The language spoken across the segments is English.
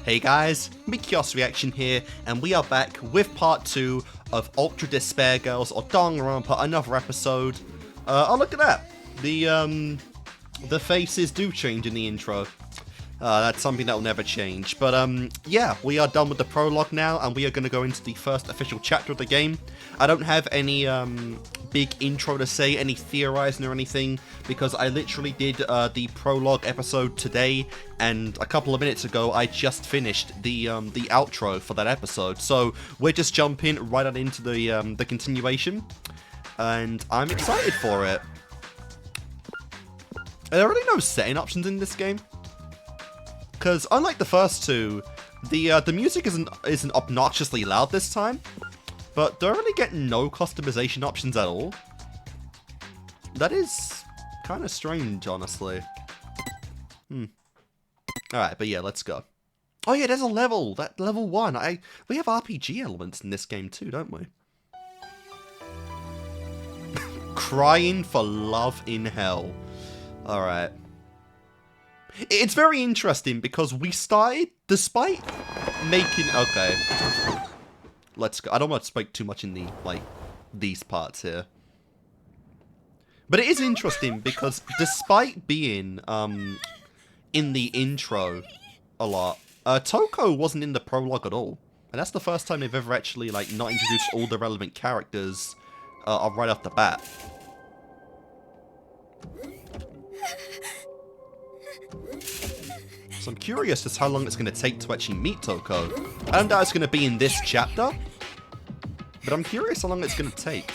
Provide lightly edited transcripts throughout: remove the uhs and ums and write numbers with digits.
Hey guys, Kickassreaction here, and we are back with part 2 of Ultra Despair Girls or Danganronpa, another episode. Oh look at that! The faces do change in the intro. That's something that will never change. But yeah, we are done with the prologue now, and we are going to go into the first official chapter of the game. I don't have any big intro to say, any theorizing or anything, because I literally did the prologue episode today, and a couple of minutes ago I just finished the outro for that episode. So we're just jumping right on into the continuation, and I'm excited for it. Are there really no setting options in this game? Because unlike the first two, the music isn't obnoxiously loud this time, but do I really get no customization options at all? That is kind of strange, honestly. Alright, but yeah, let's go. Oh yeah, there's a level! That level 1. We have RPG elements in this game too, don't we? Crying for love in hell. Alright. It's very interesting because we started, despite making... Okay. Let's go. I don't want to speak too much in the, these parts here. But it is interesting because despite being, in the intro a lot, Toko wasn't in the prologue at all. And that's the first time they've ever actually, not introduced all the relevant characters right off the bat. So I'm curious as to how long it's going to take to actually meet Toko. I don't doubt it's going to be in this chapter, but I'm curious how long it's going to take.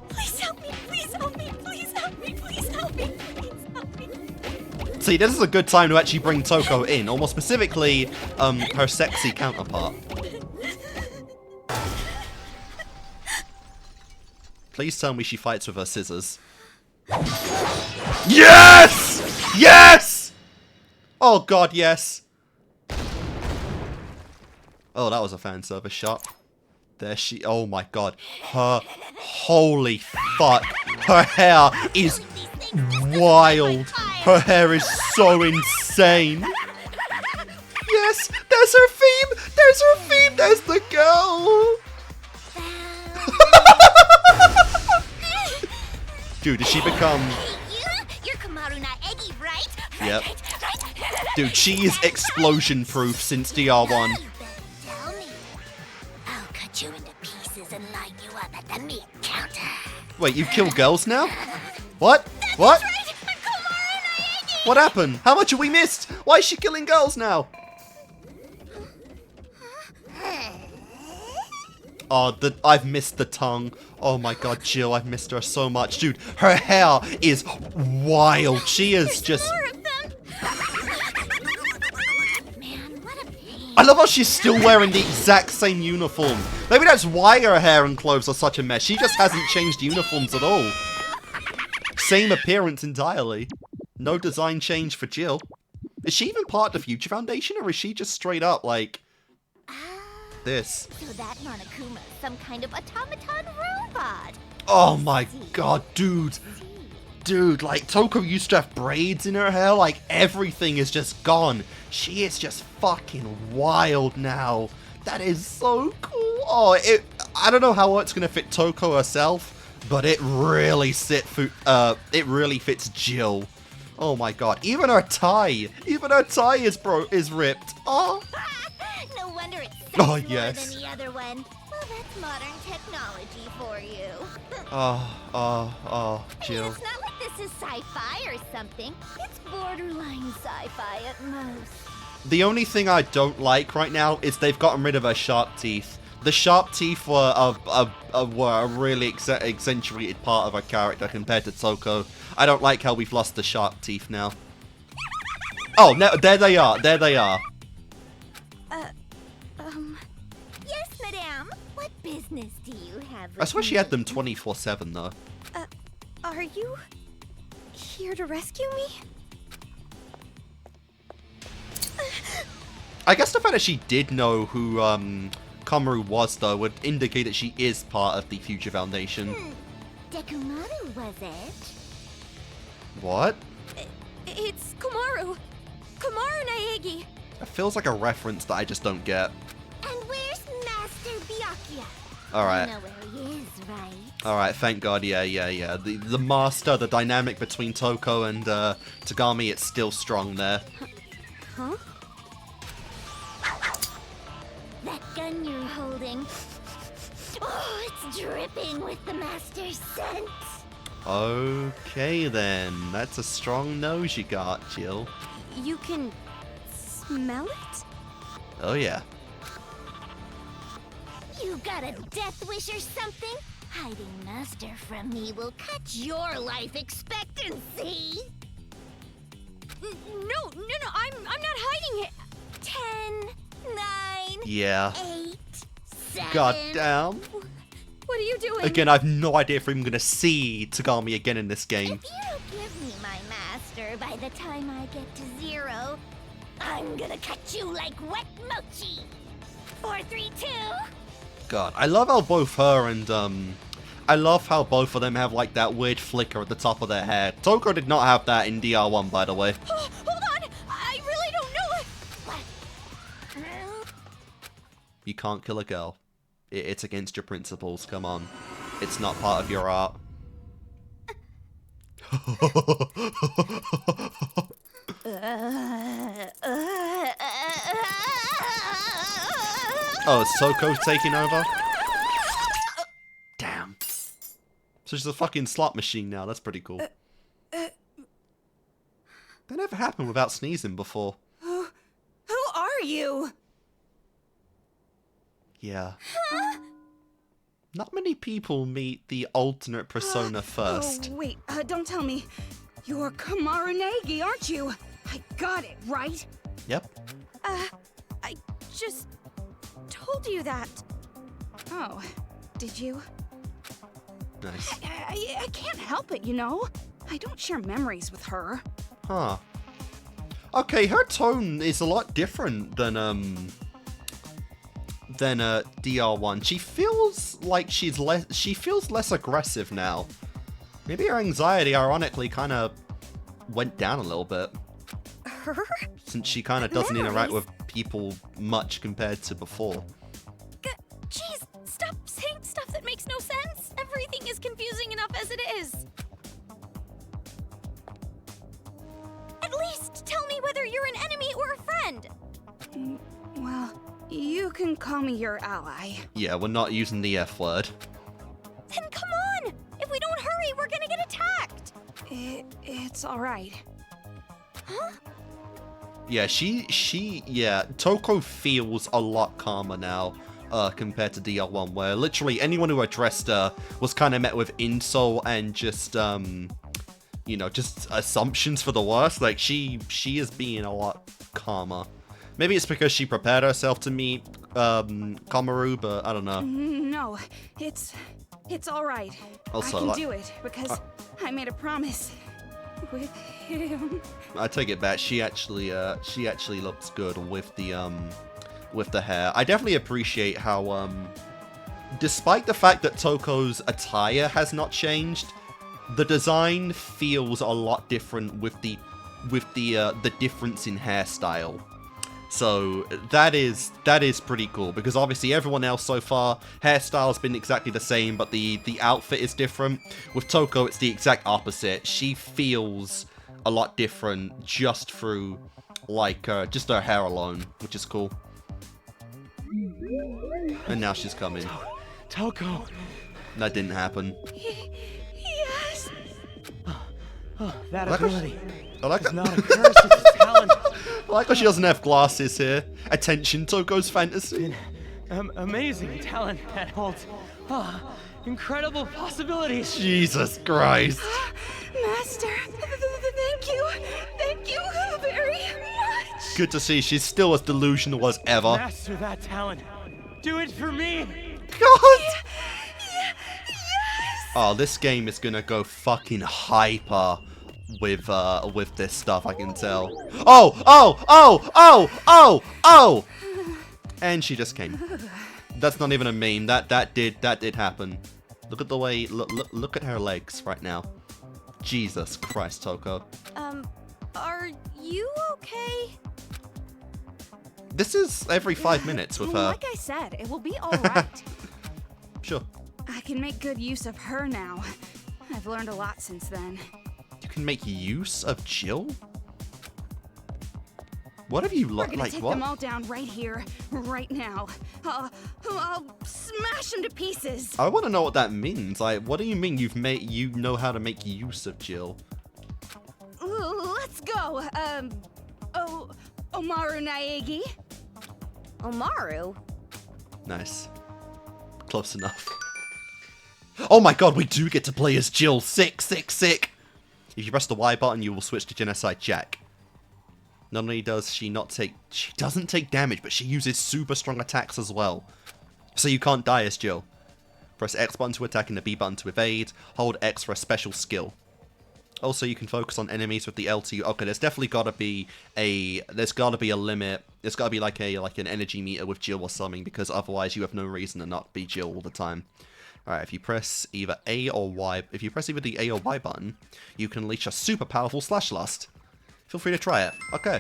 Please help me, please help me, please help me, please help me, please help me. See, this is a good time to actually bring Toko in, or more specifically, her sexy counterpart. Please tell me she fights with her scissors. Yes! Yes! Oh god, yes. Oh, that was a fan service shot. There she... Oh my god. Her... Holy fuck. Her hair is wild. Her hair is so insane. Yes! There's her theme! There's her theme! There's the girl! Dude, does she become... You're Kamaru na Egi, right? Yep. Dude, she is explosion-proof since DR1. Tell me. I'll cut you into pieces and line you up at the meat counter. Wait, you kill girls now? What? What? Right, Kamaru na Egi. What happened? How much have we missed? Why is she killing girls now? Oh, I've missed the tongue. Oh my god, Jill, I've missed her so much. Dude, her hair is wild. She is just... Man, what a pain. I love how she's still wearing the exact same uniform. Maybe that's why her hair and clothes are such a mess. She just hasn't changed uniforms at all. Same appearance entirely. No design change for Jill. Is she even part of the Future Foundation, or is she just straight up, this? So that Monokuma's some kind of automaton robot. Oh my god, dude. Dude, Toko used to have braids in her hair. Everything is just gone. She is just fucking wild now. That is so cool. Oh, I don't know how it's gonna fit Toko herself, but it really fits Jill. Oh my god. Even her tie is ripped. Oh. No wonder it's Oh, more yes. than the other one. Well, that's modern technology for you. Jill. It's not like this is sci-fi or something. It's borderline sci-fi at most. The only thing I don't like right now is they've gotten rid of her sharp teeth. The sharp teeth were a really accentuated part of her character compared to Toko. I don't like how we've lost the sharp teeth now. Oh, no, there they are. There they are. Yes, madame. What business do you have with I swear she had them me? 24/7 though. Are you here to rescue me? I guess the fact that she did know who Kamaru was though would indicate that she is part of the Future Foundation. Dekumaru, was it? What? It's Komaru Nagi. It feels like a reference that I just don't get. And where's Master Byakuya? Alright. You know where he is, right? Alright, thank God, yeah. The master, the dynamic between Toko and Tagami, it's still strong there. Huh? That gun you're holding. Oh, it's dripping with the Master's scent. Okay then, that's a strong nose you got, Jill. You can smell it? Oh yeah. You got a death wish or something? Hiding Master from me will cut your life expectancy. No, I'm not hiding it. 10, 9, Yeah. 8, 7. God damn. What are you doing? Again, I have no idea if I'm gonna see Tagami again in this game. If you don't give me my master by the time I get to 0, I'm gonna cut you like wet mochi. 4, 3, 2. God, I love how both her and I love how both of them have like that weird flicker at the top of their hair. Toko did not have that in DR1, by the way. Oh, hold on! I really don't know it! What? You can't kill a girl. It's against your principles, come on. It's not part of your art. Oh, is Toko taking over? Damn. So she's a fucking slot machine now, that's pretty cool. That never happened without sneezing before. Who are you? Yeah. Not many people meet the alternate persona first. Oh, wait, don't tell me. You're Kamaranagi, aren't you? I got it, right? Yep. I just told you that. Oh, did you? Nice. I can't help it, you know? I don't share memories with her. Huh. Okay, her tone is a lot different than DR1. She feels like she feels less aggressive now. Maybe her anxiety, ironically, kind of went down a little bit. Her? Since she kind of doesn't interact Memories? with people much compared to before. Jeez, stop saying stuff that makes no sense. Everything is confusing enough as it is. At least tell me whether you're an enemy or a friend. Well, you can call me your ally. Yeah, we're not using the F word. Then come on! If we don't hurry, we're gonna get attacked! It's alright. Huh? Yeah, yeah, Toko feels a lot calmer now, compared to DR1, where literally anyone who addressed her was kind of met with insult and just, you know, just assumptions for the worst. Like, she is being a lot calmer. Maybe it's because she prepared herself to meet, Kamaru, but I don't know. No, it's alright. Also, I can like- do it, because I made a promise with him. I take it back. She actually looks good with the hair. I definitely appreciate how, despite the fact that Toko's attire has not changed, the design feels a lot different with the difference in hairstyle. So that is pretty cool, because obviously everyone else so far, hairstyle's been exactly the same, but the outfit is different. With Toko, it's the exact opposite. She feels a lot different just through, like, just her hair alone, which is cool. And now she's coming. Toko! That didn't happen. Yes! That I like how ability I like is how- not a curse, it's a talent. I like how she doesn't have glasses here. Attention, Toko's fantasy. Amazing talent that holds incredible possibilities. Jesus Christ. Master, thank you very much. Good to see she's still as delusional as ever. Master that talent. Do it for me. God! Yes! Oh, this game is gonna go fucking hyper with this stuff, I can tell. Oh! And she just came. That's not even a meme. That did happen. Look at the way look at her legs right now. Jesus Christ, Toko. Are you okay? This is every 5 minutes with her. Like I said, it will be alright. Sure. I can make good use of her now. I've learned a lot since then. You can make use of Jill? What have you We're like? gonna take What? them all down right here, right now. I'll smash them to pieces. I want to know what that means. Like, what do you mean you know how to make use of Jill? Let's go. Omaru Naegi. Omaru? Nice. Close enough. Oh my god, we do get to play as Jill. Sick, sick, sick. If you press the Y button, you will switch to Genocide Jack. Not only does she she doesn't take damage, but she uses super strong attacks as well. So you can't die as Jill. Press X button to attack and the B button to evade. Hold X for a special skill. Also, you can focus on enemies with the LT. Okay, there's definitely got to be a limit. There's got to be like an energy meter with Jill or something, because otherwise you have no reason to not be Jill all the time. All right, if you press either A or Y, if you press either the A or Y button, you can unleash a super powerful Slash Lust. Feel free to try it. Okay.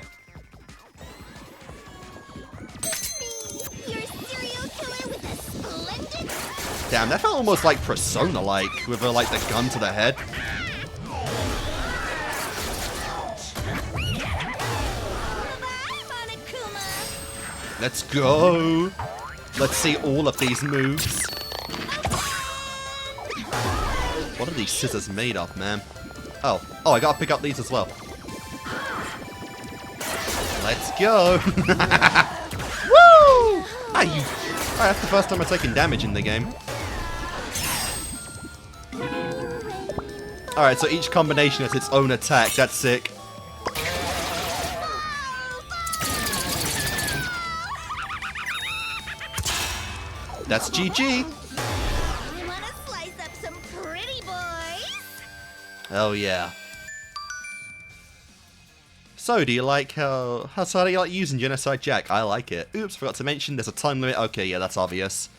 Your serial killer with a splendid... Damn, that felt almost like Persona-like, with like the gun to the head. Let's go. Let's see all of these moves. What are these scissors made of, man? Oh, I gotta pick up these as well. Let's go. Woo! Alright, that's the first time I've taken damage in the game. Alright, so each combination has its own attack. That's sick. That's GG. You wanna slice up some pretty boys? Oh yeah. So, do you like how do you like using Genocide Jack? I like it. Oops, forgot to mention there's a time limit. Okay, yeah, that's obvious.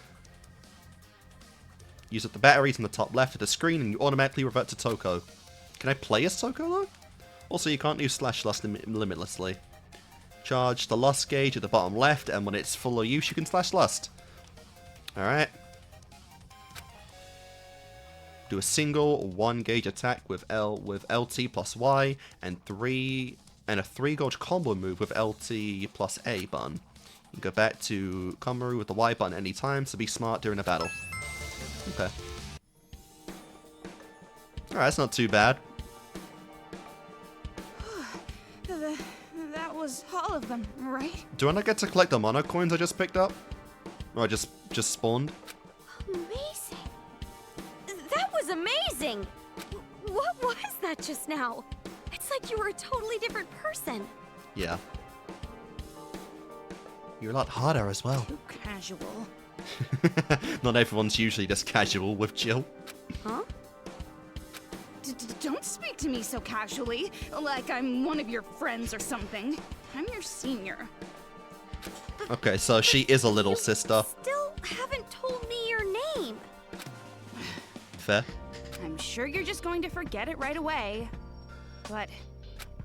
Use up the batteries on the top left of the screen and you automatically revert to Toko. Can I play as Toko though? Also, you can't use Slash Lust limitlessly. Charge the Lust gauge at the bottom left, and when it's full of use, you can Slash Lust. Alright. Do a single 1 gauge attack with LT plus Y and a 3 gauge combo move with LT plus A button. You can go back to Komaru with the Y button anytime, so be smart during a battle. Okay. Alright, that's not too bad. That was all of them, right? Do I not get to collect the mono coins I just picked up? Or I just spawned? Amazing. That was amazing. What was that just now? It's like you were a totally different person. Yeah. You're a lot hotter as well. Too casual. Not everyone's usually this casual with Jill. Huh? Don't speak to me so casually, like I'm one of your friends or something. I'm your senior. Okay, so she is a little sister. Still haven't told me your name. Fair. I'm sure you're just going to forget it right away. But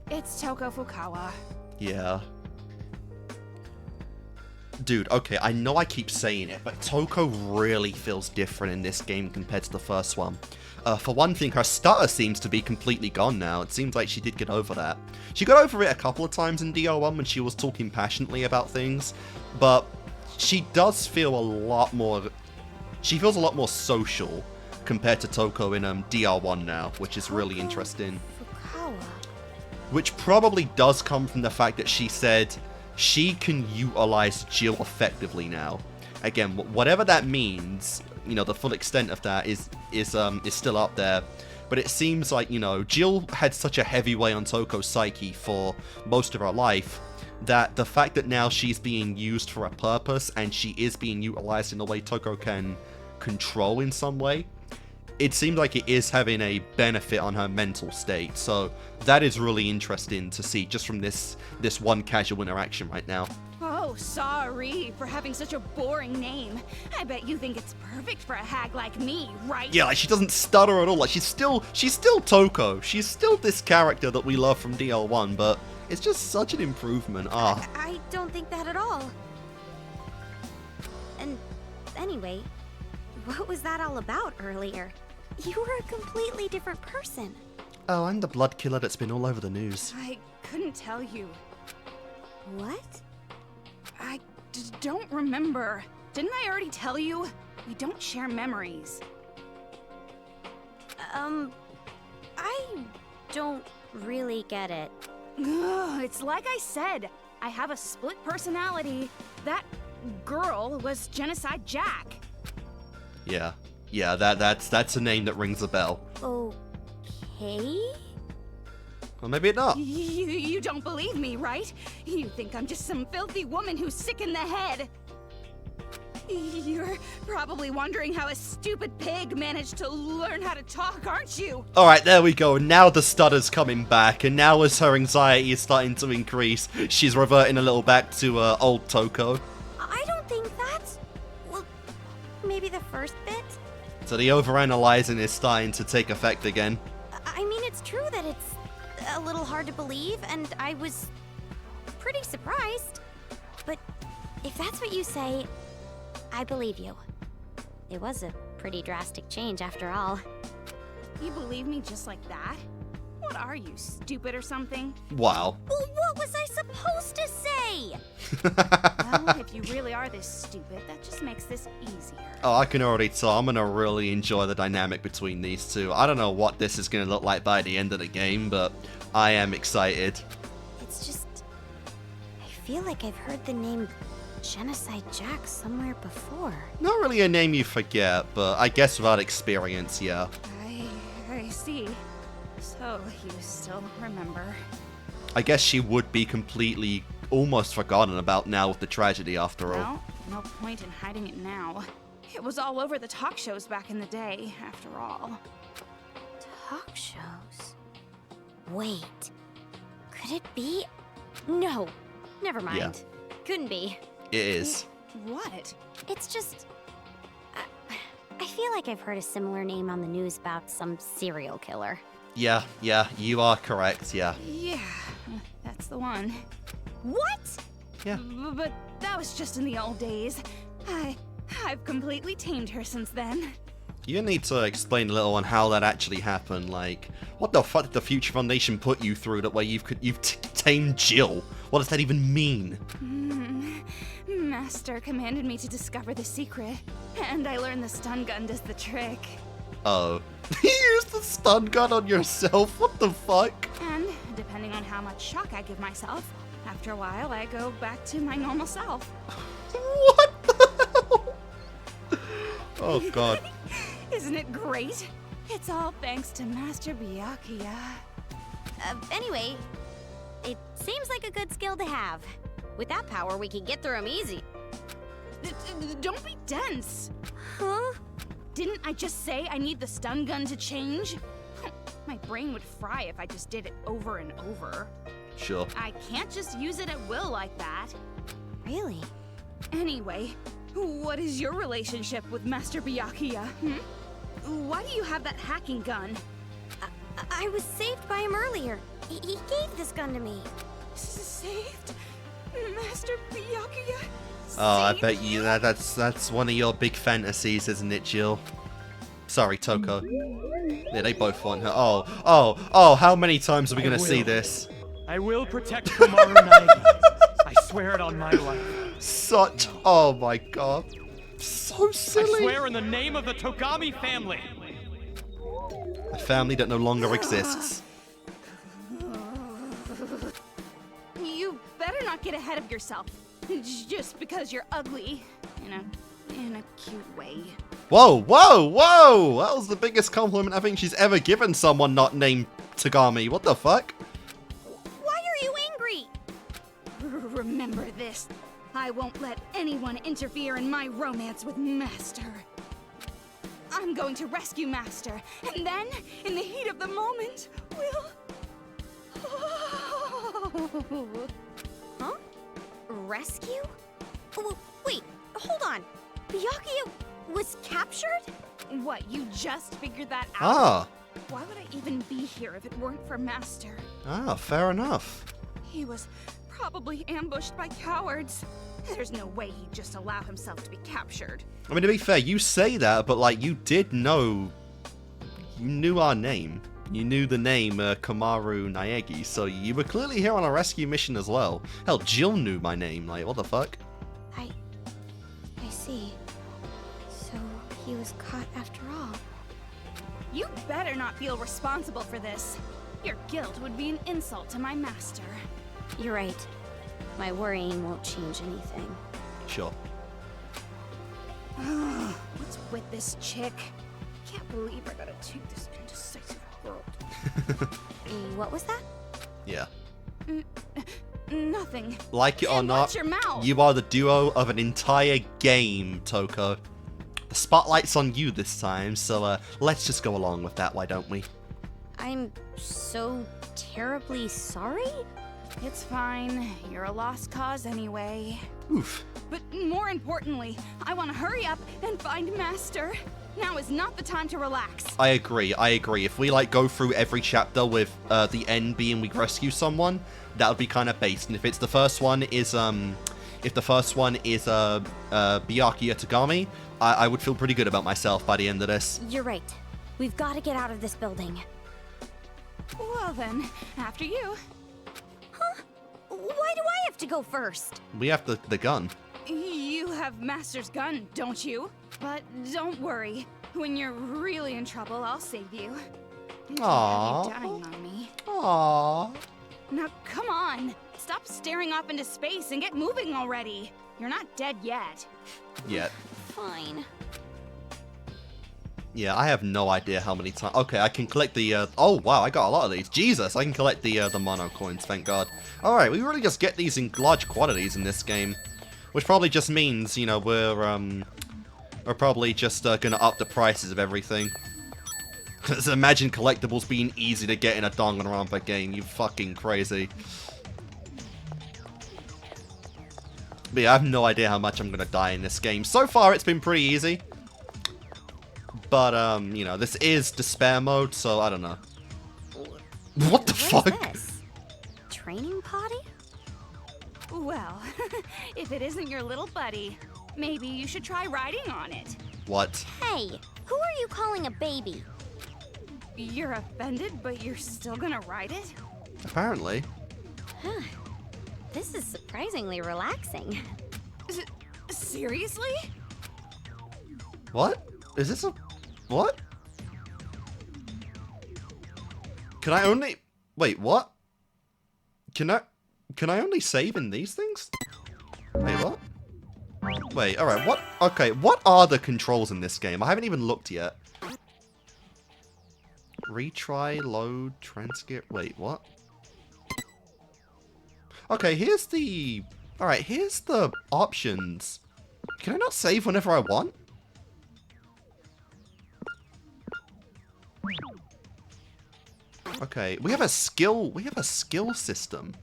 it's Toko Fukawa. Yeah. Dude, okay, I know I keep saying it, but Toko really feels different in this game compared to the first one. For one thing, her stutter seems to be completely gone now. It seems like she did get over that. She got over it a couple of times in DR1 when she was talking passionately about things, but she does feel a lot more... She feels a lot more social compared to Toko in DR1 now, which is really interesting. Fukawa. Which probably does come from the fact that she said she can utilize Jill effectively now. Again, whatever that means, you know, the full extent of that is still up there. But it seems like, you know, Jill had such a heavy weight on Toko's psyche for most of her life that the fact that now she's being used for a purpose and she is being utilized in a way Toko can control in some way, it seems like it is having a benefit on her mental state. So that is really interesting to see just from this one casual interaction right now. Oh, sorry for having such a boring name. I bet you think it's perfect for a hag like me, right? Yeah, like she doesn't stutter at all. Like she's still Toko. She's still this character that we love from DL1, but It's just such an improvement. Ah, I don't think that at all. And anyway, what was that all about earlier? You were a completely different person. oh, I'm the blood killer that's been all over the news. I couldn't tell you. What? I don't remember. Didn't I already tell you? We don't share memories. I don't really get it. Ugh, it's like I said. I have a split personality. That girl was Genocide Jack. Yeah, that's a name that rings a bell. Okay? Or maybe not. You don't believe me, right? You think I'm just some filthy woman who's sick in the head. You're probably wondering how a stupid pig managed to learn how to talk, aren't you? Alright, there we go. Now the stutter's coming back, and now as her anxiety is starting to increase, she's reverting a little back to old Toko. I don't think that's... Well, maybe the first bit? So the overanalyzing is starting to take effect again. I mean, it's true that it's a little hard to believe, and I was pretty surprised. But if that's what you say, I believe you. It was a pretty drastic change after all. You believe me just like that? What are you, stupid or something? Wow. Well, what was I supposed to say? Well, if you really are this stupid, that just makes this easier. Oh, I can already tell. I'm gonna really enjoy the dynamic between these two. I don't know what this is gonna look like by the end of the game, but I am excited. It's just... I feel like I've heard the name Genocide Jack somewhere before. Not really a name you forget, but I guess without experience, yeah. I see. So, you still remember. I guess she would be completely almost forgotten about now with the tragedy after all. Well, no point in hiding it now. It was all over the talk shows back in the day, after all. Talk shows? Wait. Could it be? No. Never mind. Yeah. Couldn't be. It is. What? It's just... I feel like I've heard a similar name on the news about some serial killer. Yeah, you are correct, yeah. Yeah, that's the one. What? Yeah. But that was just in the old days. I've completely tamed her since then. You need to explain a little on how that actually happened. Like, what the fuck did the Future Foundation put you through that way you've tamed Jill? What does that even mean? Master commanded me to discover the secret, and I learned the stun gun does the trick. Oh. You used the stun gun on yourself? What the fuck? And depending on how much shock I give myself, after a while I go back to my normal self. What the hell? Oh god. Isn't it great? It's all thanks to Master Byakuya. Anyway, it seems like a good skill to have. With that power, we can get through them easy. Don't be dense. Huh? Didn't I just say I need the stun gun to change? My brain would fry if I just did it over and over. Sure. I can't just use it at will like that. Really? Anyway, what is your relationship with Master Byakuya? Why do you have that hacking gun? I was saved by him earlier. He gave this gun to me. Saved? Master Byakuya? Oh, I saved bet you that's one of your big fantasies, isn't it, Jill? Sorry, Toko. Yeah, they both want her. Oh, how many times are we gonna see this? I will protect Komaru Naegi. I swear it on my life. Oh my god. So I silly. swear in the name of the Togami family. A family that no longer exists. You better not get ahead of yourself. Just because you're ugly. In a cute way. Whoa! That was the biggest compliment I think she's ever given someone not named Tagami. What the fuck? Why are you angry? Remember this. I won't let anyone interfere in my romance with Master. I'm going to rescue Master, and then, in the heat of the moment, we'll... Huh? Rescue? Oh, wait, hold on. Byakuya was captured? What, you just figured that out? Ah. Why would I even be here if it weren't for Master? Ah, fair enough. He was probably ambushed by cowards. There's no way he'd just allow himself to be captured. I mean, to be fair, you say that, but like, you did know... You knew our name. You knew the name Komaru Naegi, so you were clearly here on a rescue mission as well. Hell, Jill knew my name, like, what the fuck? I see. So he was caught after all. You better not feel responsible for this. Your guilt would be an insult to my master. You're right. My worrying won't change anything. Sure. What's with this chick? Can't believe I gotta take this indecisive girl. What was that? Yeah. Nothing. Like it or And not, watch your mouth. you are the duo of an entire game, Toko. The spotlight's on you this time, so let's just go along with that, why don't we? I'm so terribly sorry? It's fine. You're a lost cause anyway. Oof. But more importantly, I want to hurry up and find Master. Now is not the time to relax. I agree. If we, like, go through every chapter with the end being we rescue someone, that would be kind of based. And if it's the first one is, Byakuya Tagami, I would feel pretty good about myself by the end of this. You're right. We've got to get out of this building. Well then, after you. Huh? Why do I have to go first? We have the gun. You have Master's gun, don't you? But don't worry. When you're really in trouble, I'll save you. Aww. You're dying on me. Aww. Now, come on. Stop staring off into space and get moving already. You're not dead yet. Yet. Fine. Yeah, I have no idea how many times. Okay, I can collect the. Oh wow, I got a lot of these. Jesus, I can collect the mono coins. Thank God. All right, we really just get these in large quantities in this game, which probably just means, you know, we're probably just gonna up the prices of everything. Cause imagine collectibles being easy to get in a Danganronpa game. You fucking crazy. But yeah, I have no idea how much I'm gonna die in this game. So far, it's been pretty easy. But, you know, this is despair mode, so I don't know. What the fuck? This? Training potty? Well, if it isn't your little buddy, maybe you should try riding on it. What? Hey, who are you calling a baby? You're offended, but you're still gonna ride it? Apparently. Huh. This is surprisingly relaxing. Seriously? What? Is this a... What? Can I only... Wait, what? Can I only save in these things? Wait, what? Wait, alright, what? Okay, what are the controls in this game? I haven't even looked yet. Retry, load, transcript... Wait, what? Okay, here's the... Alright, here's the options. Can I not save whenever I want? Okay, we have a skill system.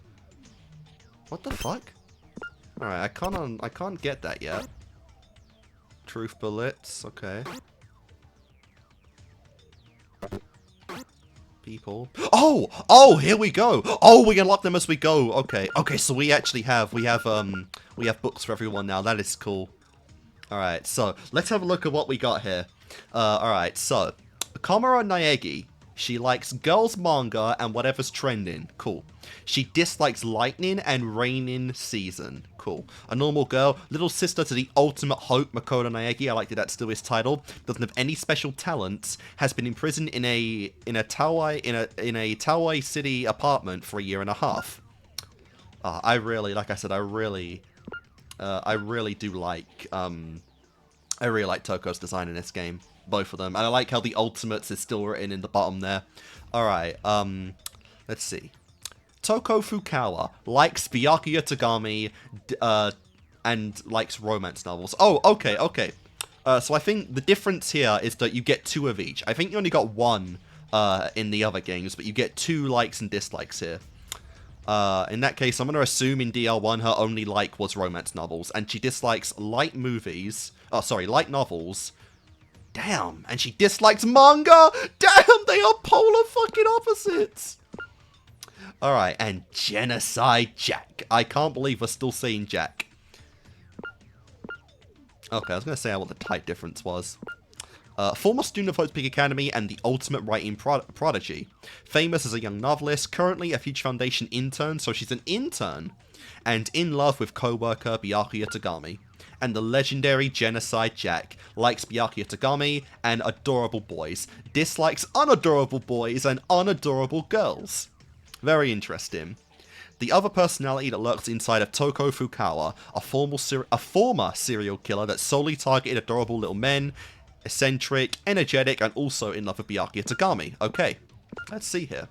What the fuck? Alright, I can't get that yet. Truth bullets, okay. People. Oh, here we go. Oh, we unlock them as we go. Okay, so we actually have books for everyone now. That is cool. Alright, so let's have a look at what we got here. Alright, so Komaru Naegi. She likes girls manga and whatever's trending. Cool. She dislikes lightning and raining season. Cool. A normal girl, little sister to the ultimate hope, Makoto Naegi, I like that that's still his title, doesn't have any special talents, has been imprisoned in a Tawai City apartment for 1.5 years. I really like Toko's design in this game. Both of them. And I like how the ultimates is still written in the bottom there. Alright, let's see. Toko Fukawa likes Byakuya Tagami, and likes romance novels. Oh, okay. So I think the difference here is that you get 2 of each. I think you only got 1 in the other games, but you get 2 likes and dislikes here. In that case, I'm going to assume in DL1 her only like was romance novels, and she dislikes light novels. Damn, and she dislikes manga! Damn, they are polar fucking opposites! Alright, and Genocide Jack. I can't believe we're still seeing Jack. Okay, I was going to say what the type difference was. Former student of Hope's Peak Academy and the ultimate writing prodigy. Famous as a young novelist, currently a Future Foundation intern, so she's an intern. And in love with co-worker Byakuya Tagami. And the legendary Genocide Jack likes Byakuya Tagami and adorable boys. Dislikes unadorable boys and unadorable girls. Very interesting. The other personality that lurks inside of Toko Fukawa, a former serial killer that solely targeted adorable little men, eccentric, energetic, and also in love with Byakuya Tagami. Okay, let's see here.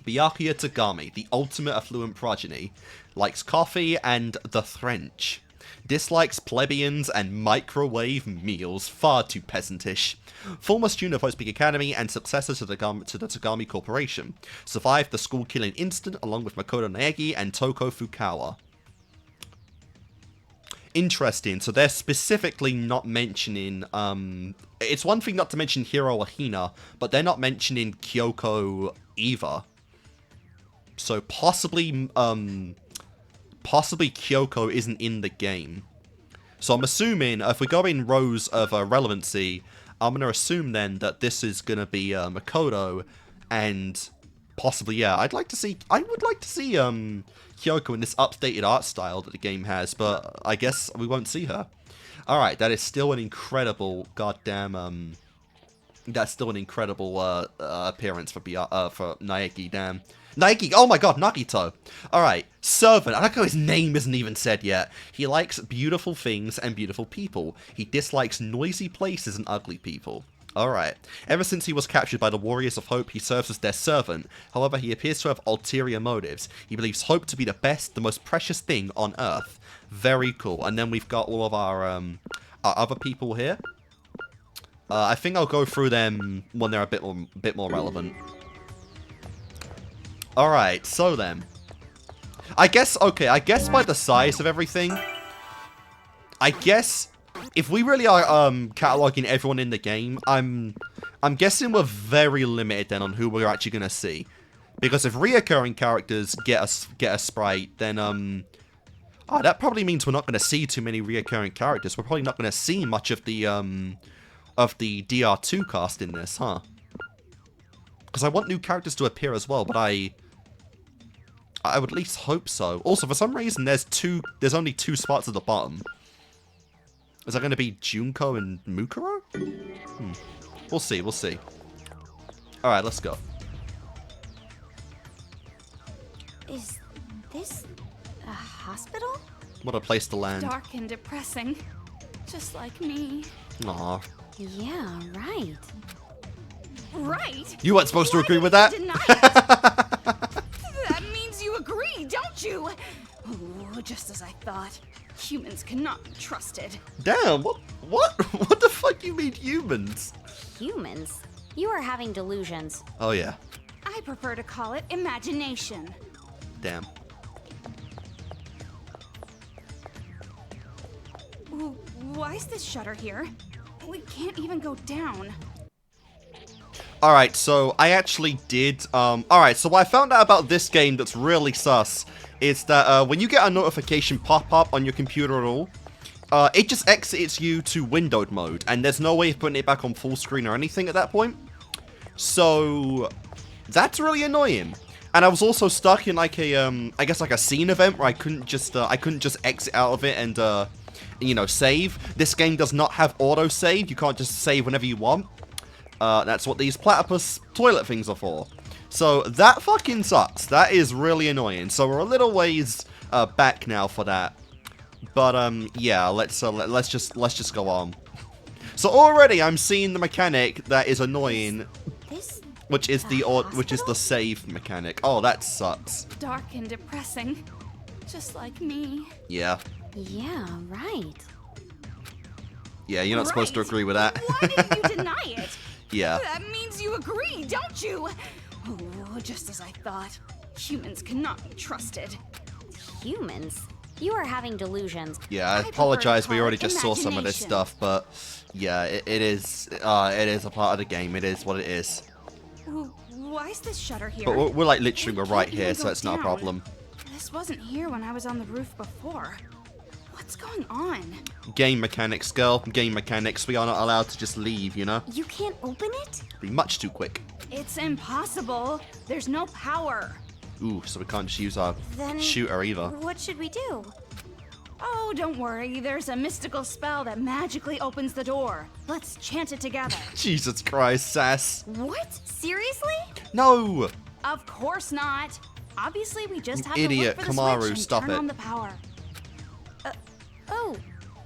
Byakuya Tagami, the ultimate affluent progeny, likes coffee and the French. Dislikes plebeians and microwave meals, far too peasantish. Former student of Hope's Peak Academy and successor to the Tagami Corporation. Survived the school killing incident along with Makoto Naegi and Toko Fukawa. Interesting, so they're specifically not mentioning, it's one thing not to mention Hiro or Hina, but they're not mentioning Kyoko either. So possibly Kyoko isn't in the game. So I'm assuming, if we go in rows of relevancy, I'm going to assume then that this is going to be Makoto, and possibly, yeah, I would like to see Kyoko in this updated art style that the game has, but I guess we won't see her. Alright, that is still an incredible goddamn, that's still an incredible appearance for Naegi, damn. Naegi, oh my god, Nagito. Alright, Servant, I like how his name isn't even said yet. He likes beautiful things and beautiful people. He dislikes noisy places and ugly people. Alright, ever since he was captured by the Warriors of Hope, he serves as their servant. However, he appears to have ulterior motives. He believes Hope to be the best, the most precious thing on Earth. Very cool. And then we've got all of our other people here. I think I'll go through them when they're a bit more relevant. Alright, so then. I guess by the size of everything, I guess if we really are cataloging everyone in the game, I'm guessing we're very limited then on who we're actually gonna see. Because if reoccurring characters get a sprite, then that probably means we're not gonna see too many reoccurring characters. We're probably not gonna see much of the DR2 cast in this, huh? Because I want new characters to appear as well, but I would at least hope so. Also, for some reason, there's only 2 spots at the bottom. Is that going to be Junko and Mukuro? We'll see, we'll see. Alright, let's go. Is this a hospital? What a place to land. Dark and depressing, just like me. Aw. Yeah, right. Right? You weren't supposed to agree with that? Deny it? That means you agree, don't you? Oh, just as I thought. Humans cannot be trusted. Damn, what the fuck you mean humans? Humans? You are having delusions. Oh yeah. I prefer to call it imagination. Damn. Why is this shutter here? We can't even go down. Alright, so I actually did, alright, so what I found out about this game that's really sus is that when you get a notification pop up on your computer at all, it just exits you to windowed mode, and there's no way of putting it back on full screen or anything at that point. So, that's really annoying. And I was also stuck in like a, I guess like a scene event where I couldn't just exit out of it and, you know, save. This game does not have auto-save, you can't just save whenever you want. That's what these platypus toilet things are for. So that fucking sucks. That is really annoying. So we're a little ways back now for that. But yeah, let's just go on. So already I'm seeing the mechanic that is annoying, which is the save mechanic. Oh, that sucks. Dark and depressing, just like me. Yeah. Yeah, right. Yeah, you're not supposed to agree with that. Why didn't you deny it? Yeah. That means you agree, don't you? Oh, just as I thought. Humans cannot be trusted. Humans? You are having delusions. Yeah, I apologize. We already just saw some of this stuff, but yeah, it is a part of the game. It is what it is. Why is this shutter here? But we're like literally, we're right Can't here, even so go it's not a down. problem. This wasn't here when I was on the roof before. What's going on? Game mechanics, girl. Game mechanics. We are not allowed to just leave, you know? You can't open it? Be much too quick. It's impossible. There's no power. Ooh, so we can't just use our Then shooter either. what should we do? Oh, don't worry. There's a mystical spell that magically opens the door. Let's chant it together. Jesus Christ, Sass. What? Seriously? No! Of course not. Obviously, we just You have idiot, to look for the Kamaru, switch and stop turn it. on the power. Oh,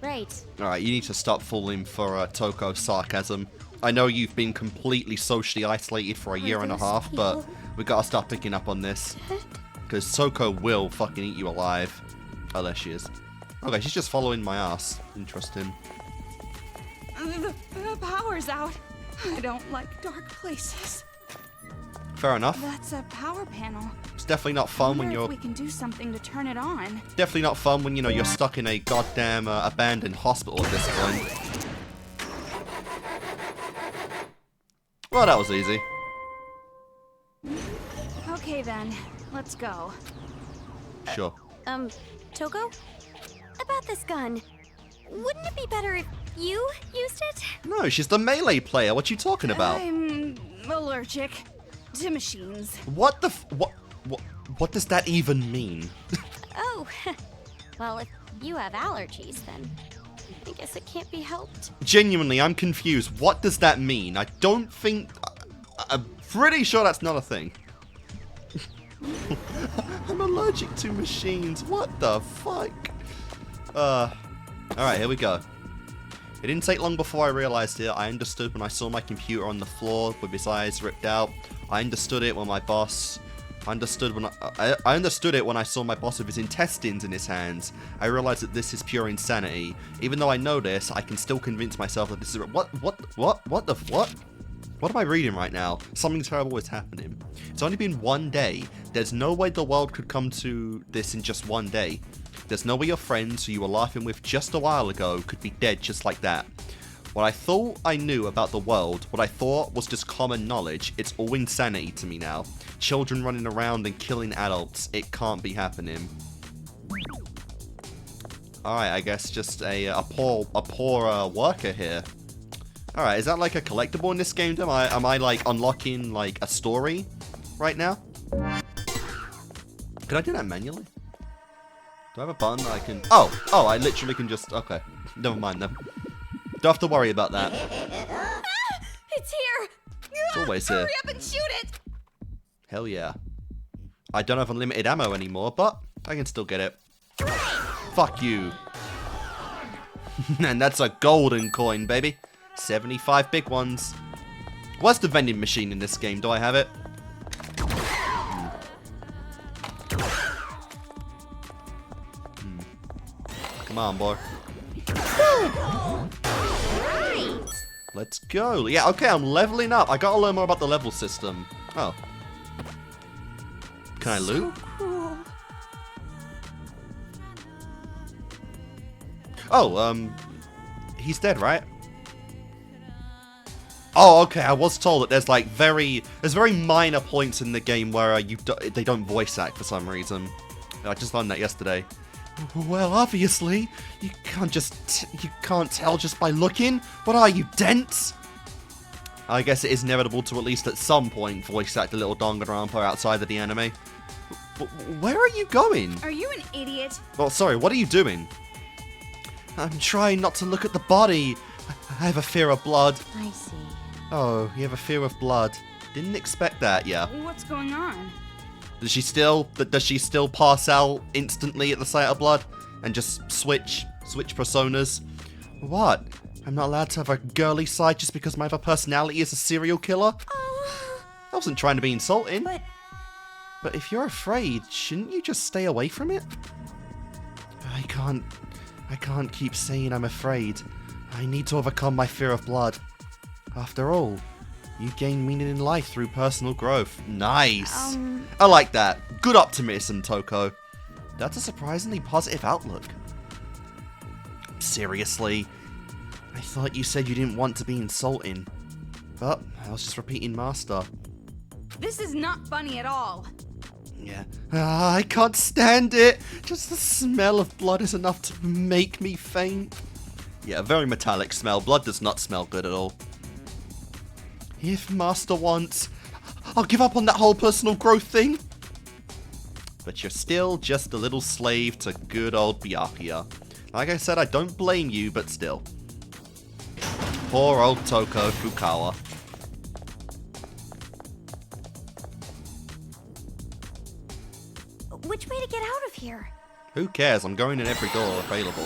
right. Alright, you need to stop falling for Toko's sarcasm. I know you've been completely socially isolated for a year and a those half, but people we gotta start picking up on this. Because Toko will fucking eat you alive. Oh, there she is. Okay, she's just following my ass. Interesting. The power's out. I don't like dark places. Fair enough. That's a power panel. It's definitely not fun when Wonder you're... if we can do something to turn it on. Definitely not fun when, you know, you're stuck in a goddamn abandoned hospital at this point. Well, that was easy. Okay then, let's go. Sure. Toko? About this gun. Wouldn't it be better if you used it? No, she's the melee player. What you talking about? I'm allergic to machines. What the what does that even mean? Oh, well, if you have allergies, then I guess it can't be helped. Genuinely, I'm confused. What does that mean? I don't think... I'm pretty sure that's not a thing. I'm allergic to machines. What the fuck? Alright, here we go. It didn't take long before I realized it. I understood when I saw my computer on the floor with his eyes ripped out. I understood it when my boss... I understood it when I saw my boss with his intestines in his hands. I realized that this is pure insanity. Even though I know this, I can still convince myself that this is... What the what? What am I reading right now? Something terrible is happening. It's only been one day. There's no way the world could come to this in just one day. There's no way your friends who you were laughing with just a while ago could be dead just like that. What I thought I knew about the world, what I thought was just common knowledge, it's all insanity to me now. Children running around and killing adults, it can't be happening. Alright, I guess just a poor worker here. Alright, is that like a collectible in this game? Am I like unlocking like a story right now? Can I do that manually? Do I have a button that I can... Oh, I literally can just... Okay, never mind then. Don't have to worry about that. Ah, it's here! It's always here. Hurry up and shoot it! Hell yeah. I don't have unlimited ammo anymore, but I can still get it. Fuck you. And that's a golden coin, baby. 75 big ones. What's the vending machine in this game? Do I have it? Come on, boy. Right. Let's go. Yeah, okay, I'm leveling up. I gotta learn more about the level system. Oh. Can I loot? Cool. Oh, he's dead, right? Oh, okay, I was told that there's like very minor points in the game where they don't voice act for some reason. I just learned that yesterday. Well, obviously, you can't tell just by looking. What are you, dense? I guess it is inevitable to at least at some point voice act a little Danganronpa outside of the anime. Where are you going? Are you an idiot? Well, sorry, what are you doing? I'm trying not to look at the body. I have a fear of blood. I see. Oh, you have a fear of blood. Didn't expect that, yeah. What's going on? Does she still pass out instantly at the sight of blood? And just switch personas? What? I'm not allowed to have a girly side just because my other personality is a serial killer? Oh, I wasn't trying to be insulting. but But if you're afraid, shouldn't you just stay away from it? I can't keep saying I'm afraid. I need to overcome my fear of blood. After all, you gain meaning in life through personal growth. Nice! I like that. Good optimism, Toko. That's a surprisingly positive outlook. Seriously? I thought you said you didn't want to be insulting. But I was just repeating Master. This is not funny at all. Yeah. I can't stand it. Just the smell of blood is enough to make me faint. Yeah, very metallic smell. Blood does not smell good at all. If Master wants, I'll give up on that whole personal growth thing. But you're still just a little slave to good old Byakuya. Like I said, I don't blame you, but still. Poor old Toko Fukawa. Which way to get out of here? Who cares? I'm going in every door available.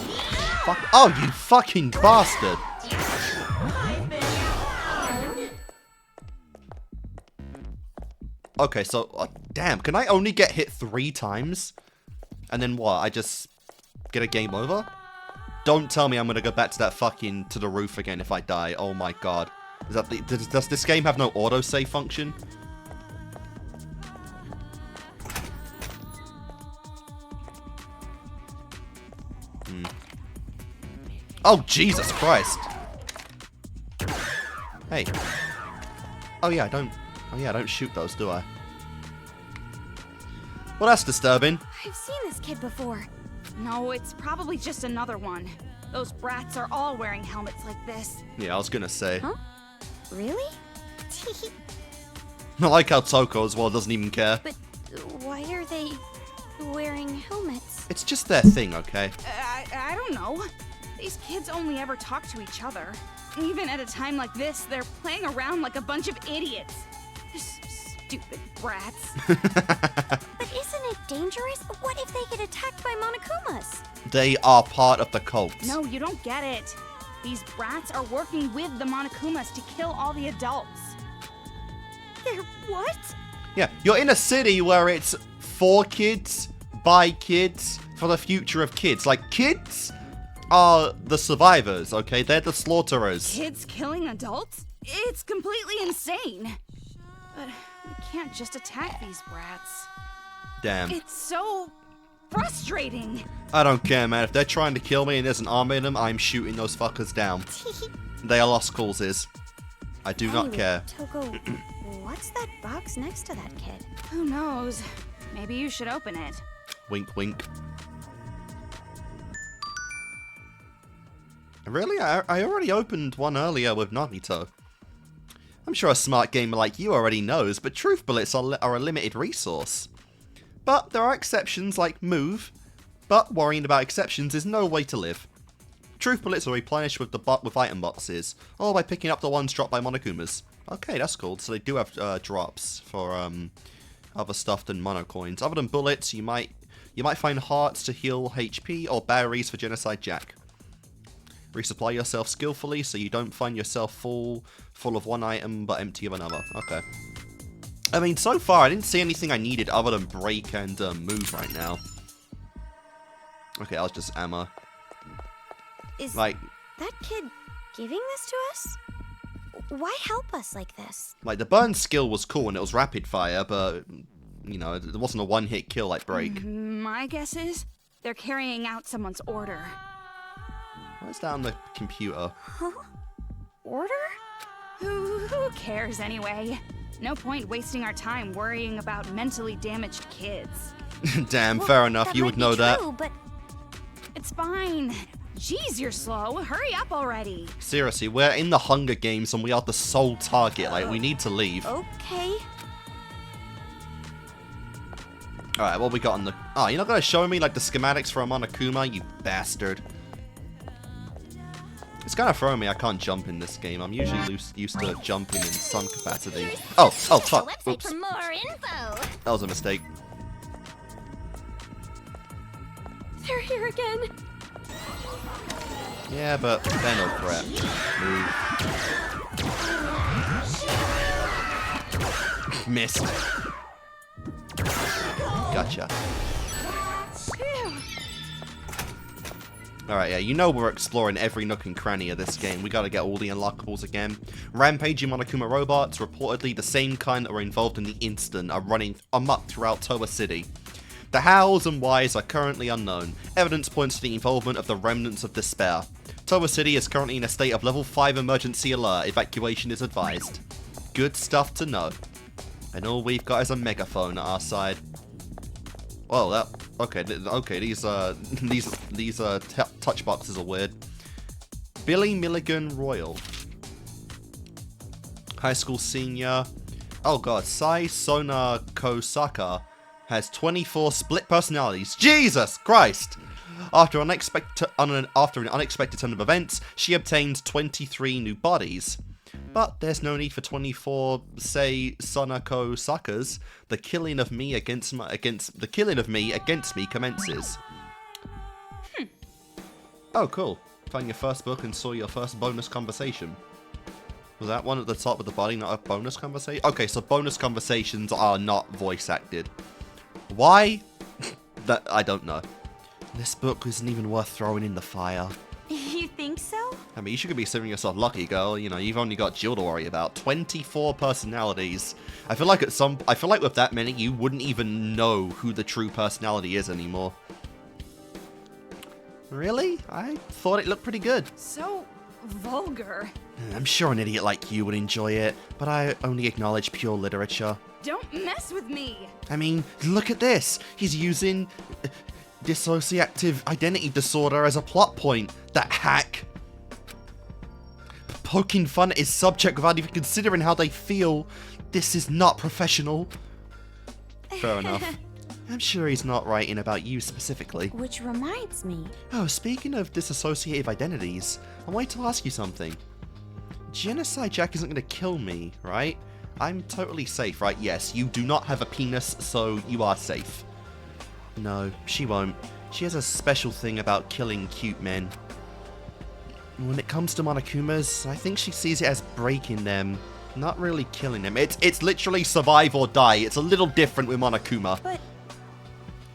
Fuck. Oh, you fucking bastard! Okay, so, damn, can I only get hit 3 times? And then what? I just get a game over? Don't tell me I'm gonna go back to that fucking, to the roof again if I die. Oh my god. Is that does this game have no autosave function? Oh, Jesus Christ. Hey. Oh yeah, I don't shoot those, do I? Well, that's disturbing. I've seen this kid before. No, it's probably just another one. Those brats are all wearing helmets like this. Yeah, I was gonna say. Huh? Really? I like how Toko as well doesn't even care. But why are they wearing helmets? It's just their thing, okay? I don't know. These kids only ever talk to each other. Even at a time like this, they're playing around like a bunch of idiots. Stupid brats. But isn't it dangerous? What if they get attacked by Monokumas? They are part of the cult. No, you don't get it. These brats are working with the Monokumas to kill all the adults. They're what? Yeah, you're in a city where it's for kids, by kids, for the future of kids. Like, kids are the survivors, okay? They're the slaughterers. Kids killing adults? It's completely insane. But we can't just attack these brats. Damn. It's so frustrating. I don't care, man. If they're trying to kill me and there's an army in them, I'm shooting those fuckers down. They are lost causes. I do not care. Toko, what's that box next to that kid? Who knows? Maybe you should open it. Wink, wink. Really? I already opened one earlier with Nagito. I'm sure a smart gamer like you already knows, but truth bullets are a limited resource. But there are exceptions like move, but worrying about exceptions is no way to live. Truth bullets are replenished with with item boxes, or by picking up the ones dropped by Monokumas. Okay, that's cool. So they do have drops for other stuff than mono coins. Other than bullets, you might find hearts to heal HP or batteries for Genocide Jack. Resupply yourself skillfully so you don't find yourself full of one item but empty of another. Okay. I mean, so far I didn't see anything I needed other than break and move right now. Okay, that was just ammo. Is like that kid giving this to us? Why help us like this? Like, the burn skill was cool and it was rapid fire, but, you know, it wasn't a one-hit kill like break. My guess is they're carrying out someone's order. What's that on the computer? Huh? Order? Who cares anyway? No point wasting our time worrying about mentally damaged kids. Damn, Well, fair enough, you would know that. True, but It's fine. Jeez, you're slow. Hurry up already. Seriously, we're in the Hunger Games and we are the sole target. Like, we need to leave. okay. Alright, what we got on the... Oh, you're not going to show me, like, the schematics for a Monokuma, you bastard. It's kind of throwing me I can't jump in this game. I'm usually used to jumping in some capacity. Oh, fuck. The website Oops. for more info. That was a mistake. They're here again. Yeah, but they're no threat. Move. Missed. Gotcha. Alright, yeah, you know we're exploring every nook and cranny of this game. We gotta get all the unlockables again. Rampaging Monokuma robots, reportedly the same kind that were involved in the incident, are running amok throughout Towa City. The hows and whys are currently unknown. Evidence points to the involvement of the remnants of despair. Towa City is currently in a state of level 5 emergency alert. Evacuation is advised. Good stuff to know. And all we've got is a megaphone at our side. Well, that... Okay, okay, these touch boxes are weird. Billy Milligan Royal. High school senior. Oh god, Sai Sona Kosaka has 24 split personalities. Jesus Christ! After an unexpected turn of events, she obtained 23 new bodies. But there's no need for 24, say, Sonako Sakas. The killing of me against me commences. Oh, cool. Found your first book and saw your first bonus conversation. Was that one at the top of the body, not a bonus conversation? Okay, so bonus conversations are not voice acted. Why? That I don't know. This book isn't even worth throwing in the fire. You think so? I mean, you should be considering yourself lucky, girl. You know, you've only got Jill to worry about. 24 personalities. I feel like with that many, you wouldn't even know who the true personality is anymore. Really? I thought it looked pretty good. So vulgar. I'm sure an idiot like you would enjoy it, but I only acknowledge pure literature. Don't mess with me. I mean, look at this. He's using dissociative identity disorder as a plot point. That hack. Poking fun at his subject without even considering how they feel. This is not professional. Fair enough. I'm sure he's not writing about you specifically. Which reminds me. Oh, speaking of dissociative identities, I wanted to ask you something. Genocide Jack isn't going to kill me, right? I'm totally safe, right? Yes, you do not have a penis, so you are safe. No, she won't. She has a special thing about killing cute men. When it comes to Monokumas, I think she sees it as breaking them, not really killing them. It's literally survive or die. It's a little different with Monokuma.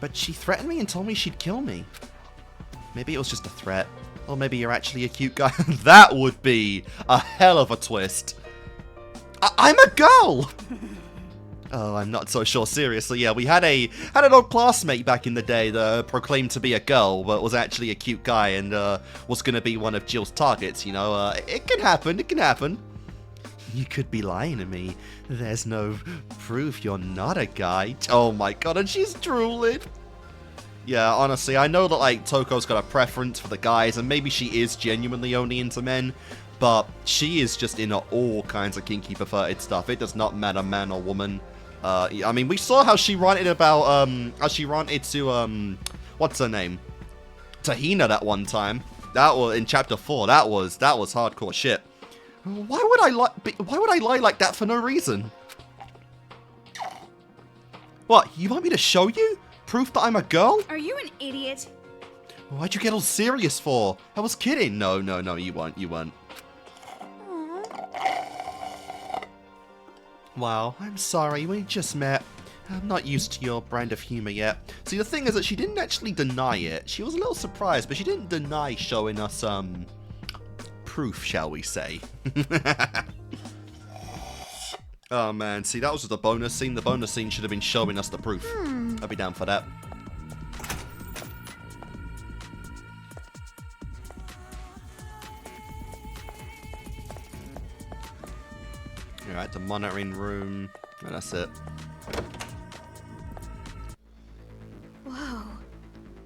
But she threatened me and told me she'd kill me. Maybe it was just a threat. Or maybe you're actually a cute guy. That would be a hell of a twist. I'm a girl! Oh, I'm not so sure. Seriously, yeah, we had an old classmate back in the day that proclaimed to be a girl, but was actually a cute guy and was going to be one of Jill's targets, you know? It can happen, it can happen. You could be lying to me. There's no proof you're not a guy. Oh my god, and she's drooling. Yeah, honestly, I know that, like, Toko's got a preference for the guys, and maybe she is genuinely only into men, but she is just into all kinds of kinky perverted stuff. It does not matter man or woman. I mean, we saw how she ranted about, to, what's her name? Tahina that one time. That was, in chapter 4, that was hardcore shit. Why would I lie like that for no reason? What, you want me to show you? Proof that I'm a girl? Are you an idiot? Why'd you get all serious for? I was kidding. No, you weren't. Wow, I'm sorry, we just met. I'm not used to your brand of humor yet. See, the thing is that she didn't actually deny it. She was a little surprised, but she didn't deny showing us, proof, shall we say. Oh man, see, that was the bonus scene. The bonus scene should have been showing us the proof. I'd be down for that. Alright, the monitoring room. And that's it. Whoa.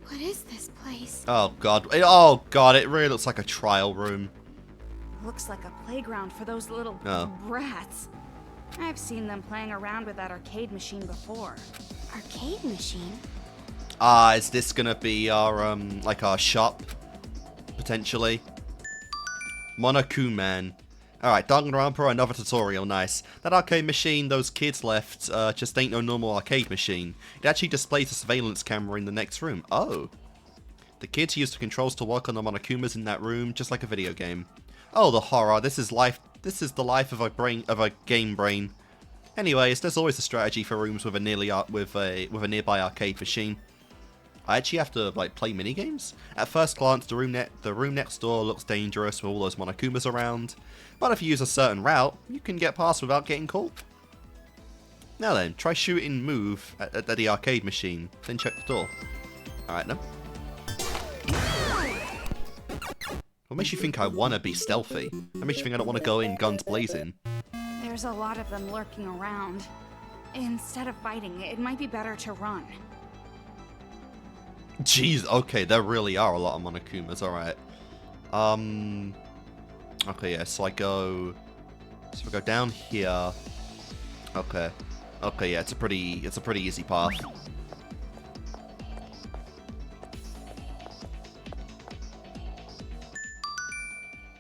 What is this place? Oh god. Oh god, it really looks like a trial room. Looks like a playground for those little brats. I've seen them playing around with that arcade machine before. Arcade machine? Is this gonna be our, like our shop? Potentially? Monokuman. Alright, Danganronpa, another tutorial, nice. That arcade machine those kids left, just ain't no normal arcade machine. It actually displays a surveillance camera in the next room. Oh. The kids used the controls to work on the Monokumas in that room, just like a video game. Oh, the horror. This is the life of a game brain. Anyways, there's always a strategy for rooms with a nearby arcade machine. I actually have to like play minigames. At first glance, the room next door looks dangerous with all those Monokumas around, but if you use a certain route, you can get past without getting caught. Now then, try shooting move at the arcade machine, then check the door. Alright then. What makes you think I want to be stealthy? What makes you think I don't want to go in guns blazing? There's a lot of them lurking around. Instead of fighting, it might be better to run. Jeez, okay, there really are a lot of Monokumas, alright. Okay, yeah, so I go down here. Okay. Okay, yeah, it's a pretty easy path.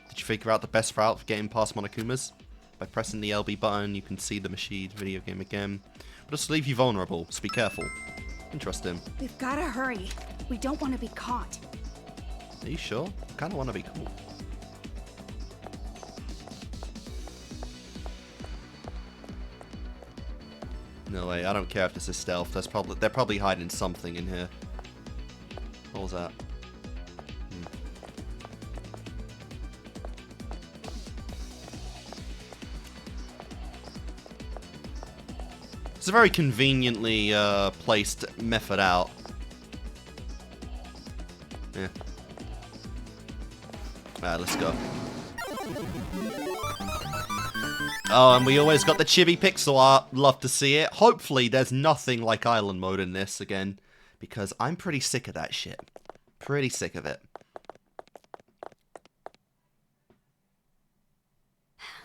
Did you figure out the best route for getting past Monokumas? By pressing the LB button, you can see the machine video game again. But it'll leave you vulnerable, so be careful. Interesting. We've gotta hurry. We don't want to be caught. Are you sure? I kind of want to be cool. No way, I don't care if this is stealth. They're probably hiding something in here. What was that? It's a very conveniently placed method out. Yeah. Alright, let's go. Oh, and we always got the chibi pixel art. Love to see it. Hopefully there's nothing like island mode in this again, because I'm pretty sick of that shit. Pretty sick of it.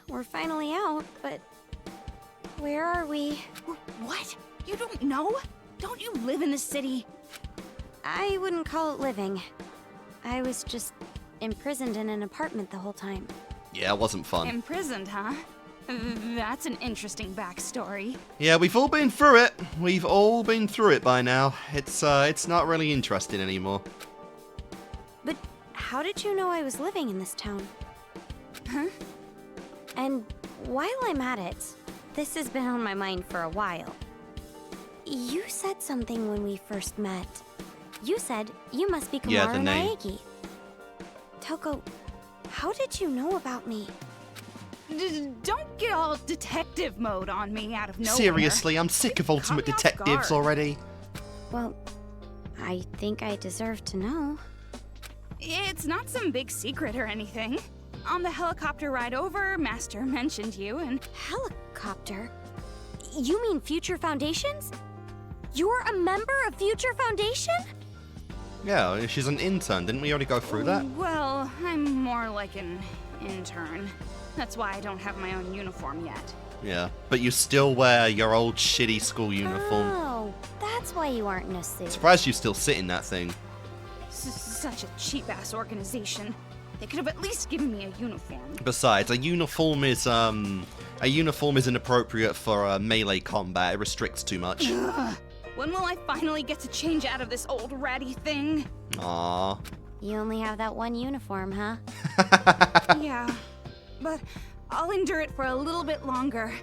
We're finally out, but where are we? What? You don't know? Don't you live in the city? I wouldn't call it living. I was just imprisoned in an apartment the whole time. Yeah, it wasn't fun. Imprisoned, huh? That's an interesting backstory. Yeah, we've all been through it. We've all been through it by now. It's not really interesting anymore. But how did you know I was living in this town? Huh? And while I'm at it, this has been on my mind for a while. You said something when we first met. You said you must be Yeah, the Komaru name. Naegi. Toko, how did you know about me? Don't get all detective mode on me out of nowhere. Seriously, I'm sick of Ultimate Caught me off Detectives guard. already. Well, I think I deserve to know. It's not some big secret or anything. On the helicopter ride over, Master mentioned you and... Helicopter? You mean Future Foundations? You're a member of Future Foundation? Yeah, she's an intern. Didn't we already go through that? Well, I'm more like an intern. That's why I don't have my own uniform yet. Yeah, but you still wear your old shitty school uniform. Oh, that's why you aren't in a suit. Surprised you still sit in that thing. Such a cheap-ass organization. They could have at least given me a uniform. Besides, a uniform is inappropriate for melee combat. It restricts too much. Ugh. When will I finally get to change out of this old ratty thing? Aww. You only have that one uniform, huh? Yeah, but I'll endure it for a little bit longer.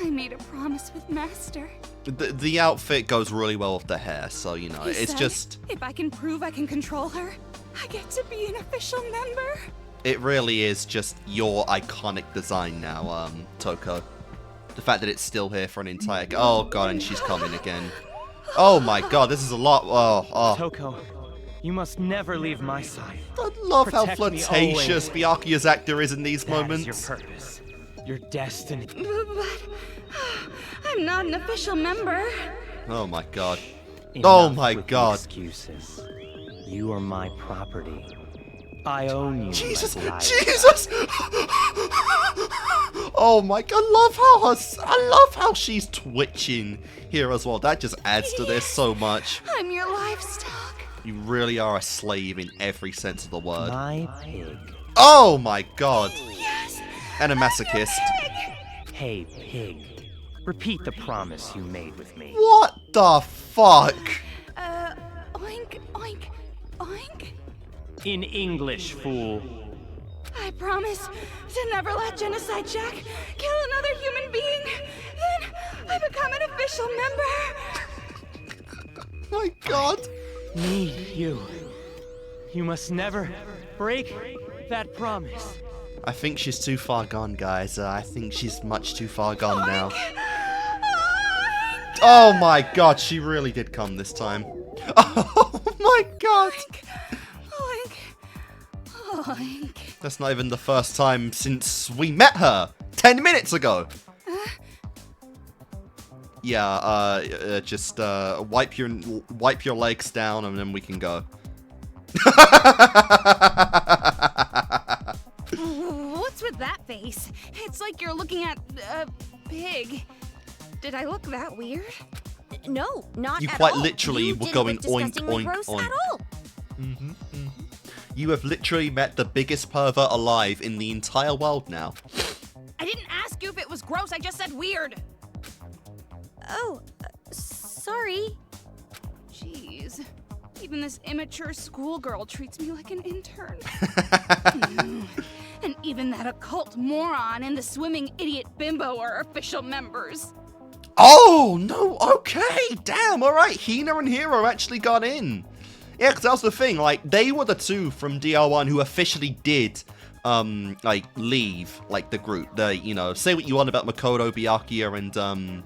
I made a promise with Master. The outfit goes really well with the hair, so you know, He it's said just. if I can prove I can control her, I get to be an official member. It really is just your iconic design now, Toko. The fact that it's still here for an entire. Oh god, and she's coming again. Oh my god, this is a lot. Oh. Toko, you must never leave my side. I love how Protect me flirtatious always. Byakuya's actor is in these That is moments. your purpose, your destiny. But I'm not an official member. Oh my god. Enough Oh my with the god. Excuses. You are my property. I own you. Jesus! like life. Jesus! Oh my god, I love how she's twitching here as well. That just adds to this so much. I'm your livestock. You really are a slave in every sense of the word. My pig. Oh my god. Yes. And a masochist. Hey, pig. Repeat the promise you made with me. What the fuck? Oink, oink, oink. In English, fool. I promise to never let Genocide Jack kill another human being. Then I become an official member. My god. Me, you. You must never break that promise. I think she's too far gone, guys. I think she's much too far gone now. Oink. Oh my god, she really did come this time. Oh my god. Oink. Oink. That's not even the first time since we met her 10 minutes ago. Yeah, just wipe your legs down and then we can go. What's with that face? It's like you're looking at a pig. Did I look that weird? No, not You at quite all. literally You were didn't going look oink, disgustingly oink, gross oink. at all. You have literally met the biggest pervert alive in the entire world now. I didn't ask you if it was gross, I just said weird. Oh, sorry. Jeez. Even this immature schoolgirl treats me like an intern. And even that occult moron and the swimming idiot bimbo are official members. Oh, no, okay, damn, alright, Hina and Hero actually got in. Yeah, because that was the thing, like, they were the two from DR1 who officially did, like, leave, like, the group. Say what you want about Makoto, Byakuya,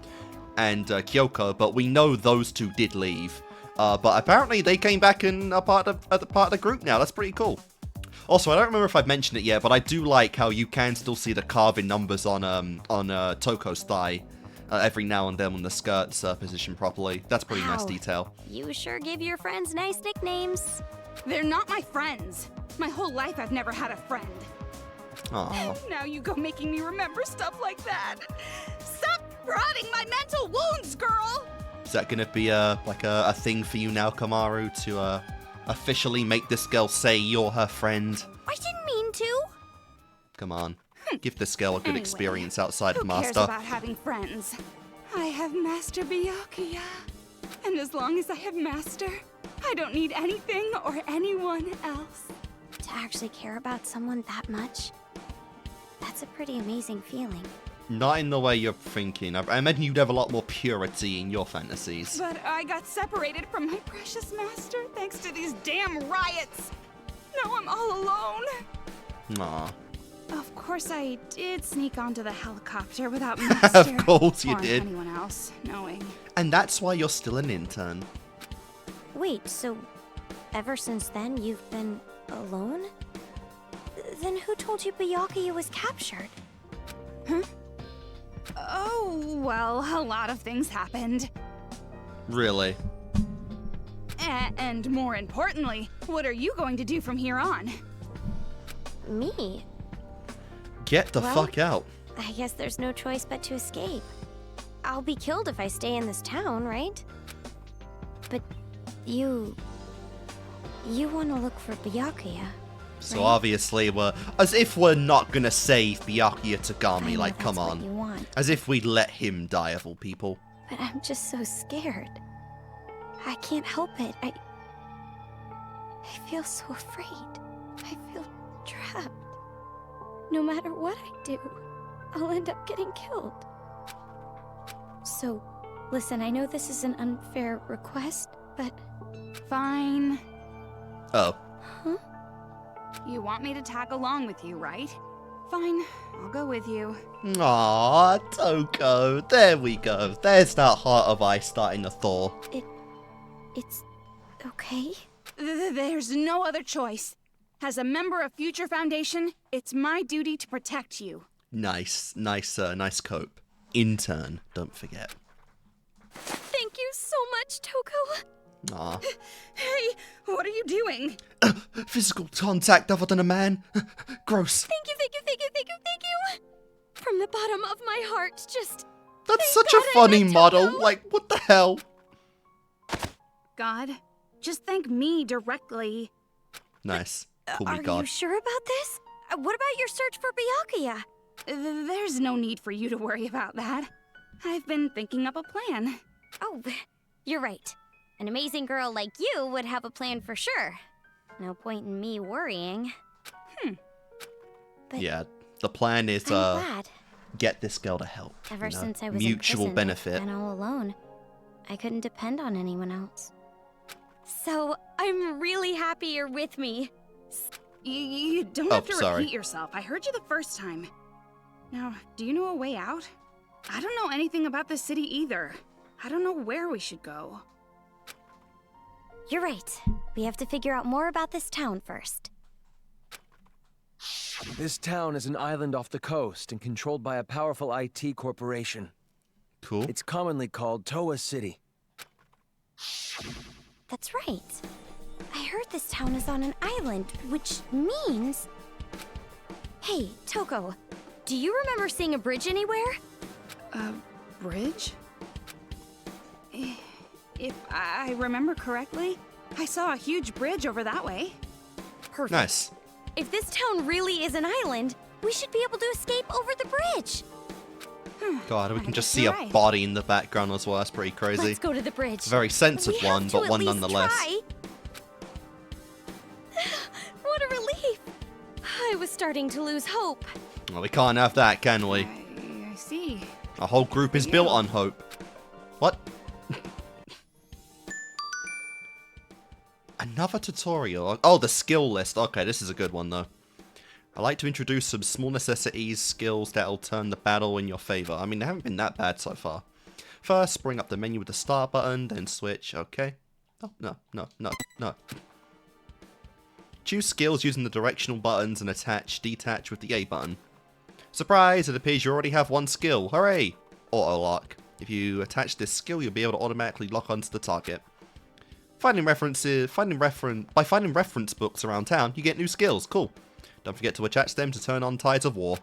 and Kyoko, but we know those two did leave. But apparently they came back and are part of the group now. That's pretty cool. Also, I don't remember if I've mentioned it yet, but I do like how you can still see the carving numbers on Toko's thigh every now and then when the skirt's positioned properly. That's pretty nice Wow. detail. You sure give your friends nice nicknames. They're not my friends. My whole life I've never had a friend. Aww. Now you go making me remember stuff like that. Stop rotting my mental wounds, girl! Is that gonna be a thing for you now, Kamaru, to officially make this girl say you're her friend? I didn't mean to. Come on. Give this girl a good Anyway, experience outside of Who cares Master. about having friends? I have Master Byakuya. And as long as I have Master, I don't need anything or anyone else. To actually care about someone that much, that's a pretty amazing feeling. Not in the way you're thinking. I imagine you'd have a lot more purity in your fantasies. But I got separated from my precious Master thanks to these damn riots. Now I'm all alone. Aw. Of course I did sneak onto the helicopter without Master. Of course you or did. anyone else knowing. And that's why you're still an intern. Wait, so ever since then you've been alone? Then who told you Byakuya was captured? Oh, well, a lot of things happened. Really? And more importantly, what are you going to do from here on? Me? Get the Well- fuck out. I guess there's no choice but to escape. I'll be killed if I stay in this town, right? But you want to look for Byakuya. So right? obviously as if we're not gonna save Byakuya I Tagami, know like, come that's what you on. want, As if we'd let him die of all people. but I'm just so scared. I can't help it. I feel so afraid. I feel trapped. No matter what I do, I'll end up getting killed. So, listen, I know this is an unfair request, but... Fine. Oh. Huh? You want me to tag along with you, right? Fine, I'll go with you. Aww, Toko. There we go. There's that heart of ice starting to thaw. It's... okay? There's no other choice. As a member of Future Foundation, it's my duty to protect you. Nice cope. Intern, don't forget. Thank you so much, Toko! Aw. Hey, what are you doing? Physical contact other than a man? Gross. Thank you! From the bottom of my heart, just... That's Thank such a God I funny met model. Toko. Like, what the hell? God, just thank me directly. Nice. Call me Are God. you sure about this? What about your search for Byakuya? There's no need for you to worry about that. I've been thinking up a plan. Oh, you're right. An amazing girl like you would have a plan for sure. No point in me worrying. But Yeah, the plan is I'm glad. get this girl to help. Ever you know? since I was mutual in prison benefit. and all alone, I couldn't depend on anyone else. So I'm really happy you're with me. You don't Oh, have to sorry. repeat yourself. I heard you the first time. Now, do you know a way out? I don't know anything about the city either. I don't know where we should go. You're right. We have to figure out more about this town first. This town is an island off the coast and controlled by a powerful IT corporation. Cool. It's commonly called Toa City. That's right. I heard this town is on an island, which means... Hey, Toko, do you remember seeing a bridge anywhere? A bridge? If I remember correctly, I saw a huge bridge over that way. Perfect. Nice. If this town really is an island, we should be able to escape over the bridge. God, we I can just guess see you're a right. body in the background as well. That's pretty crazy. Let's go to the bridge. It's a very censored We have one, to but at one least nonetheless. try. What a relief. I was starting to lose hope. Well, we can't have that, can we? I see. Our whole group is built on hope. What? Another tutorial. Oh, the skill list. Okay, this is a good one, though. I like to introduce some small necessities, skills that'll turn the battle in your favor. I mean, they haven't been that bad so far. First, bring up the menu with the start button, then switch. Okay. Oh, no. Choose skills using the directional buttons and attach, detach with the A button. Surprise! It appears you already have one skill. Hooray! Auto lock. If you attach this skill, you'll be able to automatically lock onto the target. By finding reference books around town, you get new skills. Cool. Don't forget to attach them to turn on Tides of War.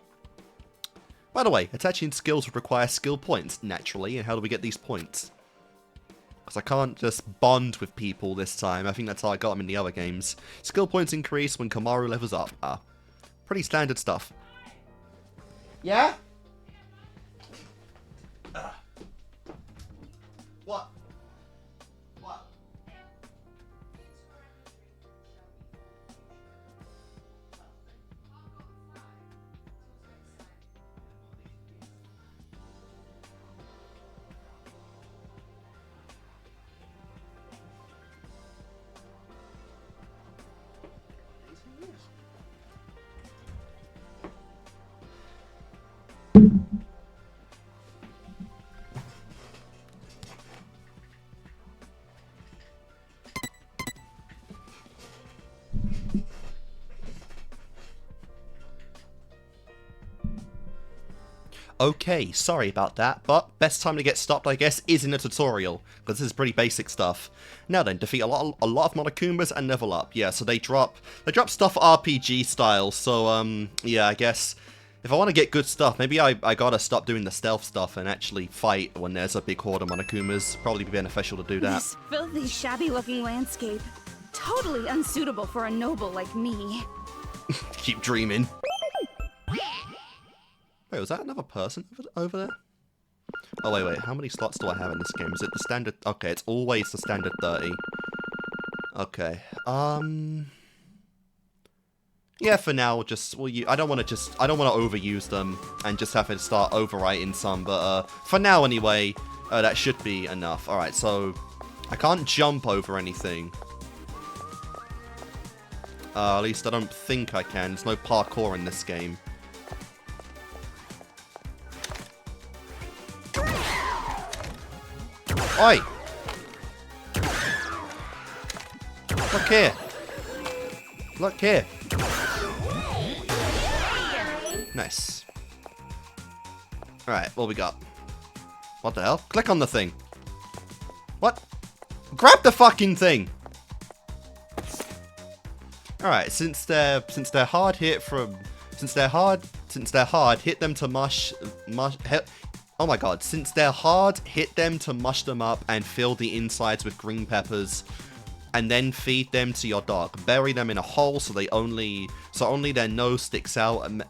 By the way, attaching skills would require skill points, naturally, and how do we get these points? Because I can't just bond with people this time. I think that's how I got them in the other games. Skill points increase when Komaru levels up. Ah, pretty standard stuff. Yeah? What? What? Okay, sorry about that, but best time to get stopped, I guess, is in a tutorial, because this is pretty basic stuff. Now then, defeat a lot of Monokumas and level up. Yeah, so they drop stuff RPG style, so, yeah, I guess, if I want to get good stuff, maybe I gotta stop doing the stealth stuff and actually fight when there's a big horde of Monokumas. Probably be beneficial to do that. This filthy, shabby-looking landscape. Totally unsuitable for a noble like me. Keep dreaming. Wait, was that another person over there? Oh, wait, how many slots do I have in this game? Is it the standard? Okay, it's always the standard 30. Okay, yeah, for now, just, well, I don't want to overuse them and just have to start overwriting some, but, for now, anyway, that should be enough. Alright, so, I can't jump over anything. At least I don't think I can. There's no parkour in this game. Oi! Look here! Look here! Nice. Alright, what we got? What the hell? Click on the thing. What? Grab the fucking thing! Alright, since they're hard, hit them to mush. Oh my god, since they're hard, hit them to mush them up and fill the insides with green peppers, and then feed them to your dog. Bury them in a hole so only their nose sticks out and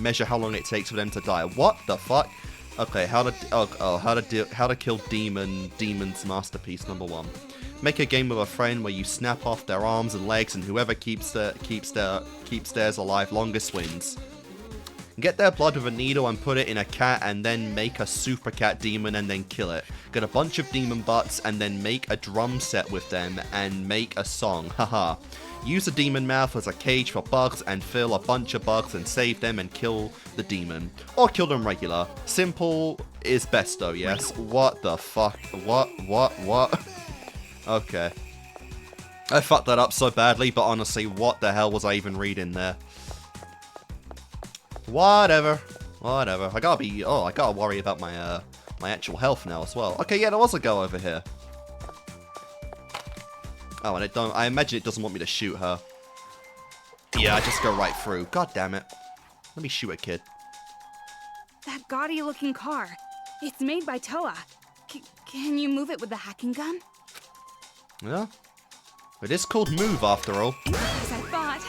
measure how long it takes for them to die. What the fuck? Okay, how to kill demons masterpiece number 1. Make a game with a friend where you snap off their arms and legs, and whoever keeps theirs alive longest wins. Get their blood with a needle and put it in a cat, and then make a super cat demon and then kill it. Get a bunch of demon butts and then make a drum set with them and make a song. Haha. Use the demon mouth as a cage for bugs and fill a bunch of bugs and save them and kill the demon. Or kill them regular. Simple is best though, yes? What the fuck? What? Okay. I fucked that up so badly, but honestly, what the hell was I even reading there? Whatever. I gotta worry about my my actual health now as well. Okay, yeah, there was a go over here. Oh, and I imagine it doesn't want me to shoot her. Yeah, I just go right through. God damn it. Let me shoot a kid. That gaudy-looking car. It's made by Toa. Can you move it with the hacking gun? Yeah. It is called Move, after all. As I thought.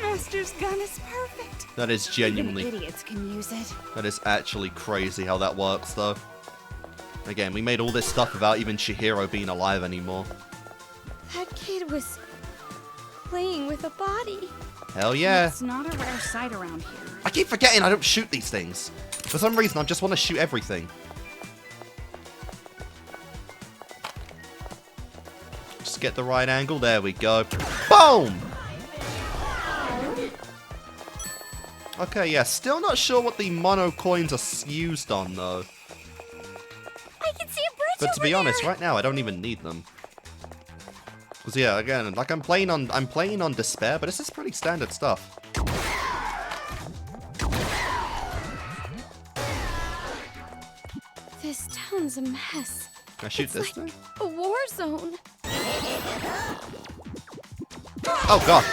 Master's gun is perfect. That is genuinely... Even idiots can use it. That is actually crazy how that works, though. Again, we made all this stuff without even Chihiro being alive anymore. That kid was playing with a body. Hell yeah. It's not a rare sight around here. I keep forgetting I don't shoot these things. For some reason, I just want to shoot everything. Just get the right angle. There we go. Boom! Okay, yeah. Still not sure what the mono coins are used on, though. I can see a bridge But to be honest, right now, I don't even need them. Because yeah, again, like I'm playing on Despair, but this is pretty standard stuff. This town's a mess. Can I shoot It's this like thing? a war zone. Oh god.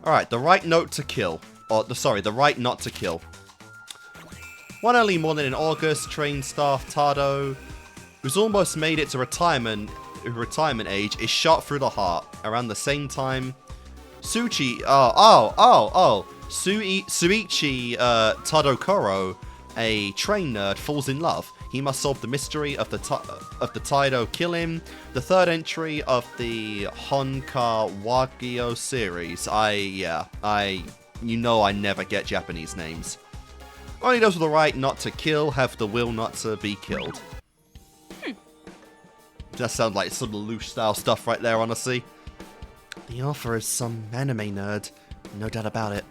Alright, the right note to kill. The right not to kill. One early morning in August, train staff Tado, who's almost made it to retirement age, is shot through the heart. Around the same time, Suichi Tadokoro, a train nerd, falls in love. He must solve the mystery of the Taido killing. The third entry of the Honka Wagyo series. You know I never get Japanese names. Only those with the right not to kill have the will not to be killed. That sounds like some loose style stuff right there, honestly. The author is some anime nerd. No doubt about it.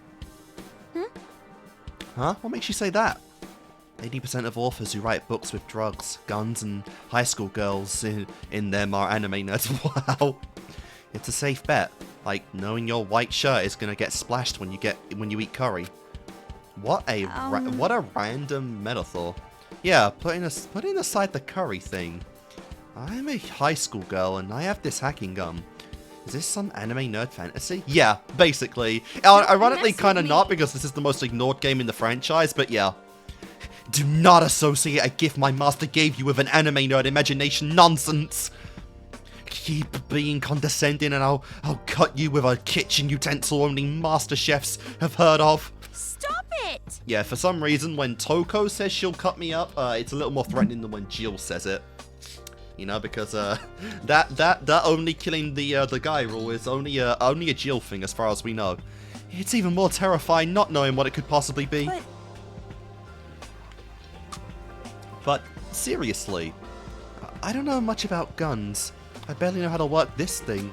Huh? What makes you say that? 80% of authors who write books with drugs, guns, and high school girls in them are anime nerds. Wow. It's a safe bet. Like knowing your white shirt is gonna get splashed when you eat curry. What a random metaphor. Yeah, putting aside the curry thing. I'm a high school girl and I have this hacking gun. Is this some anime nerd fantasy? Yeah, basically. Ironically, kind of not, because this is the most ignored game in the franchise, but yeah. Do not associate a gift my master gave you with an anime nerd imagination nonsense. Keep being condescending and I'll cut you with a kitchen utensil only master chefs have heard of. Stop it! Yeah, for some reason, when Toko says she'll cut me up, it's a little more threatening than when Jill says it. You know, because that only killing the guy rule is only a Jill thing as far as we know. It's even more terrifying not knowing what it could possibly be. But seriously, I don't know much about guns. I barely know how to work this thing.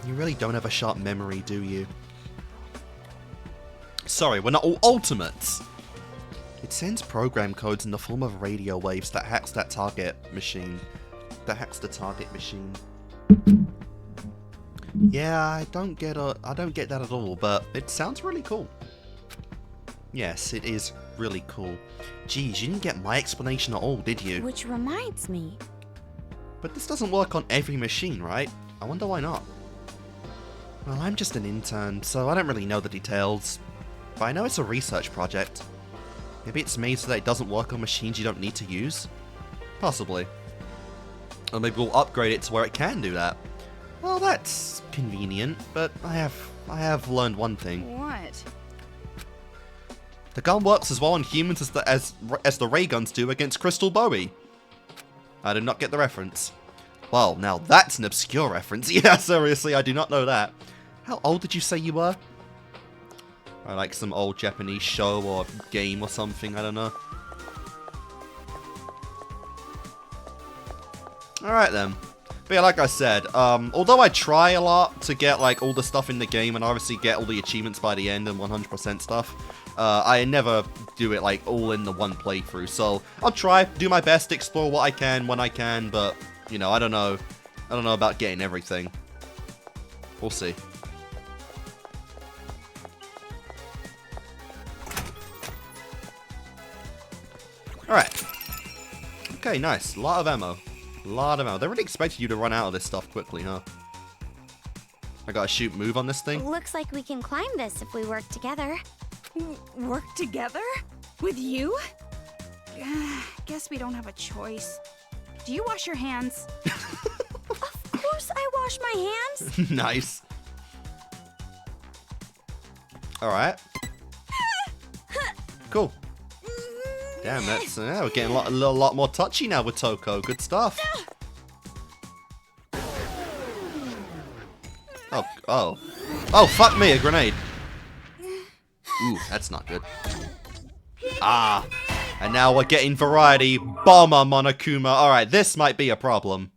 You really don't have a sharp memory, do you? Sorry, we're not all ultimates. It sends program codes in the form of radio waves that hacks that target machine. That hacks the target machine. Yeah, I don't get that at all, but it sounds really cool. Yes, it is really cool. Geez, you didn't get my explanation at all, did you? Which reminds me. But this doesn't work on every machine, right? I wonder why not. Well, I'm just an intern, so I don't really know the details. But I know it's a research project. Maybe it's made so that it doesn't work on machines you don't need to use? Possibly. Or maybe we'll upgrade it to where it can do that. Well, that's convenient, but I have learned one thing. What? The gun works as well on humans as the ray guns do against Crystal Bowie. I did not get the reference. Well, now that's an obscure reference. Yeah, seriously, I do not know that. How old did you say you were? Or like some old Japanese show or game or something, I don't know. Alright then. But yeah, like I said, although I try a lot to get like all the stuff in the game and obviously get all the achievements by the end and 100% stuff, I never do it like all in the one playthrough. So I'll try, do my best, explore what I can when I can, but you know, I don't know about getting everything. We'll see. Alright. Okay, nice. A lot of ammo. A lot of ammo. They really expected you to run out of this stuff quickly, huh? I gotta shoot move on this thing. Looks like we can climb this if we work together. Work together? With you? Guess we don't have a choice. Do you wash your hands? Of course I wash my hands. Nice. Alright. Cool. Damn, that's we're getting a lot more touchy now with Toko. Good stuff. Oh, fuck me, a grenade. Ooh, that's not good. Ah, and now we're getting variety. Bomber Monokuma. Alright, this might be a problem.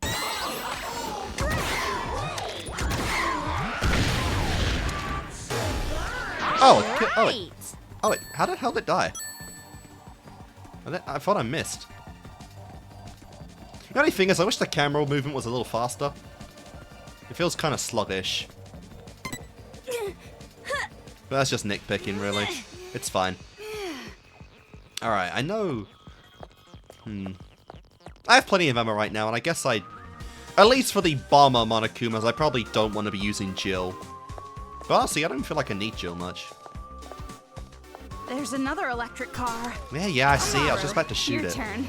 Oh, wait, how the hell did it die? I thought I missed. The only thing is, I wish the camera movement was a little faster. It feels kind of sluggish. But that's just nitpicking, really. It's fine. Alright, I know... I have plenty of ammo right now, and I guess at least for the bomber Monokumas, I probably don't want to be using Jill. But honestly, I don't feel like I need Jill much. There's another electric car. Yeah, I see. I was just about to shoot Your it. turn.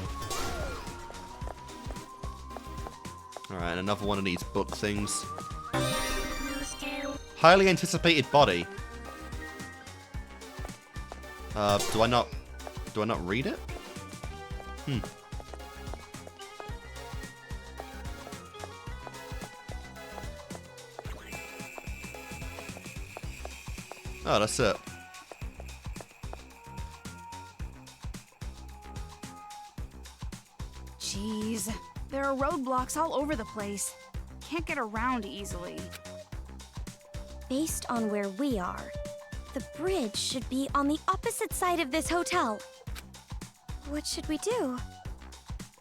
Alright, another one of these book things. Highly anticipated body. Do I not read it? Oh, that's it. Jeez, there are roadblocks all over the place. Can't get around easily. Based on where we are, the bridge should be on the opposite side of this hotel. What should we do?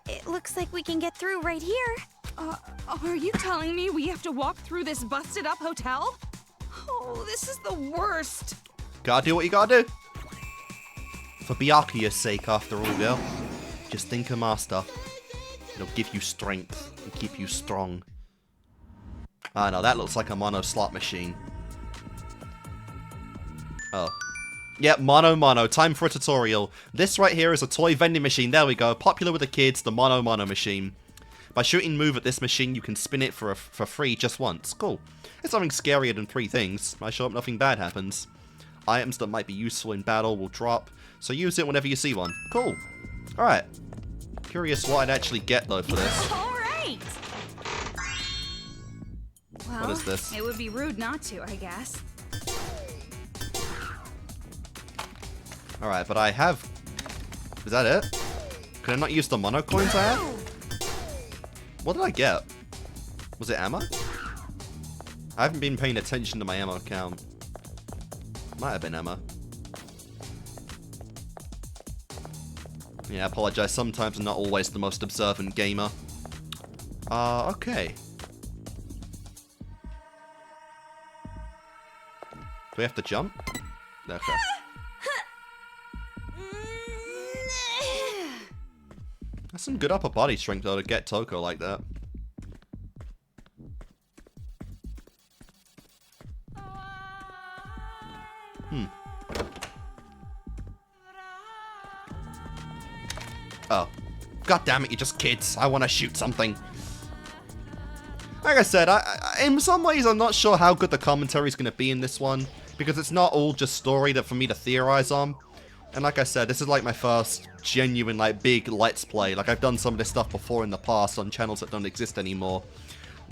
It looks like we can get through right here. Are you telling me we have to walk through this busted-up hotel? Oh, this is the worst. Gotta do what you gotta do. For Byakuya's sake, after all, girl. Just think of Master. It'll give you strength and keep you strong. Ah, no, that looks like a mono slot machine. Oh. Yep, mono. Time for a tutorial. This right here is a toy vending machine. There we go. Popular with the kids, the mono machine. By shooting move at this machine, you can spin it for free just once. Cool. It's something scarier than 3 things. I show up, nothing bad happens. Items that might be useful in battle will drop, so use it whenever you see one. Cool. Alright. Curious what I'd actually get, though, for this. All right. Well, what is this? It would be rude not to, I guess. Alright, but I have... Is that it? Could I not use the mono coins I have? What did I get? Was it ammo? I haven't been paying attention to my ammo count. Might have been ammo. Yeah, I apologize. Sometimes I'm not always the most observant gamer. Okay. Do we have to jump? Okay. That's some good upper body strength, though, to get Toko like that. Oh. God damn it, you're just kids. I want to shoot something. Like I said, in some ways I'm not sure how good the commentary is going to be in this one, because it's not all just story that for me to theorize on. And like I said, this is like my first genuine, like, big Let's Play. Like, I've done some of this stuff before in the past on channels that don't exist anymore.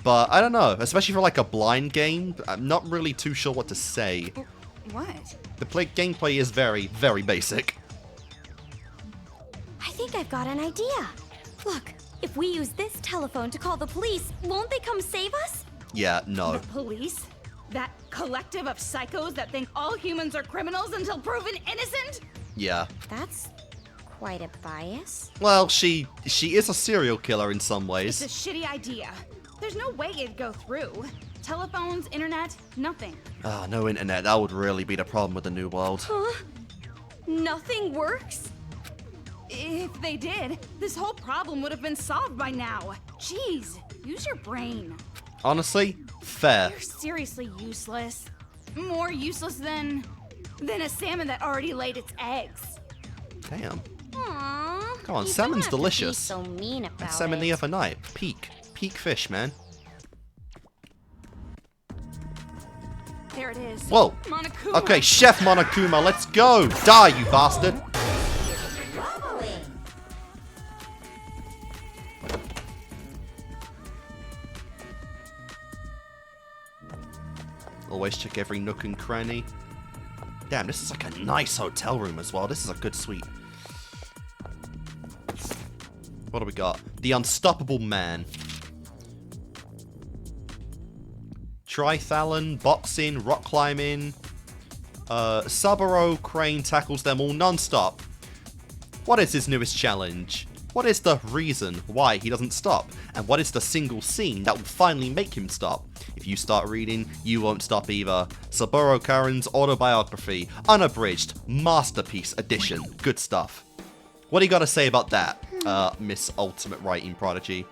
But, I don't know, especially for, like, a blind game, I'm not really too sure what to say. What? The gameplay is very, very basic. I think I've got an idea. Look, if we use this telephone to call the police, won't they come save us? Yeah, no. The police? That collective of psychos that think all humans are criminals until proven innocent? Yeah. That's quite a bias. Well, she is a serial killer in some ways. It's a shitty idea. There's no way it'd go through. telephones, internet, nothing. Ah, no internet. That would really be the problem with the new world. Huh? Nothing works? If they did, this whole problem would have been solved by now. Jeez, use your brain. Honestly, fair. You're seriously useless. More useless than a salmon that already laid its eggs. Damn. Aww. Come on, you salmon's don't have to be delicious. so mean about Salmon it. the other night. Peak fish, man. There it is. Whoa. Monokuma. Okay, Chef Monokuma, let's go. Die, you bastard. Always check every nook and cranny. Damn, this is like a nice hotel room as well. This is a good suite. What do we got? The Unstoppable Man. Triathlon, boxing, rock climbing. Saburo Crane tackles them all non-stop. What is his newest challenge? What is the reason why he doesn't stop? And what is the single scene that will finally make him stop? If you start reading, you won't stop either. Saburo Karen's autobiography, unabridged, masterpiece edition. Good stuff. What do you got to say about that, Miss Ultimate Writing Prodigy?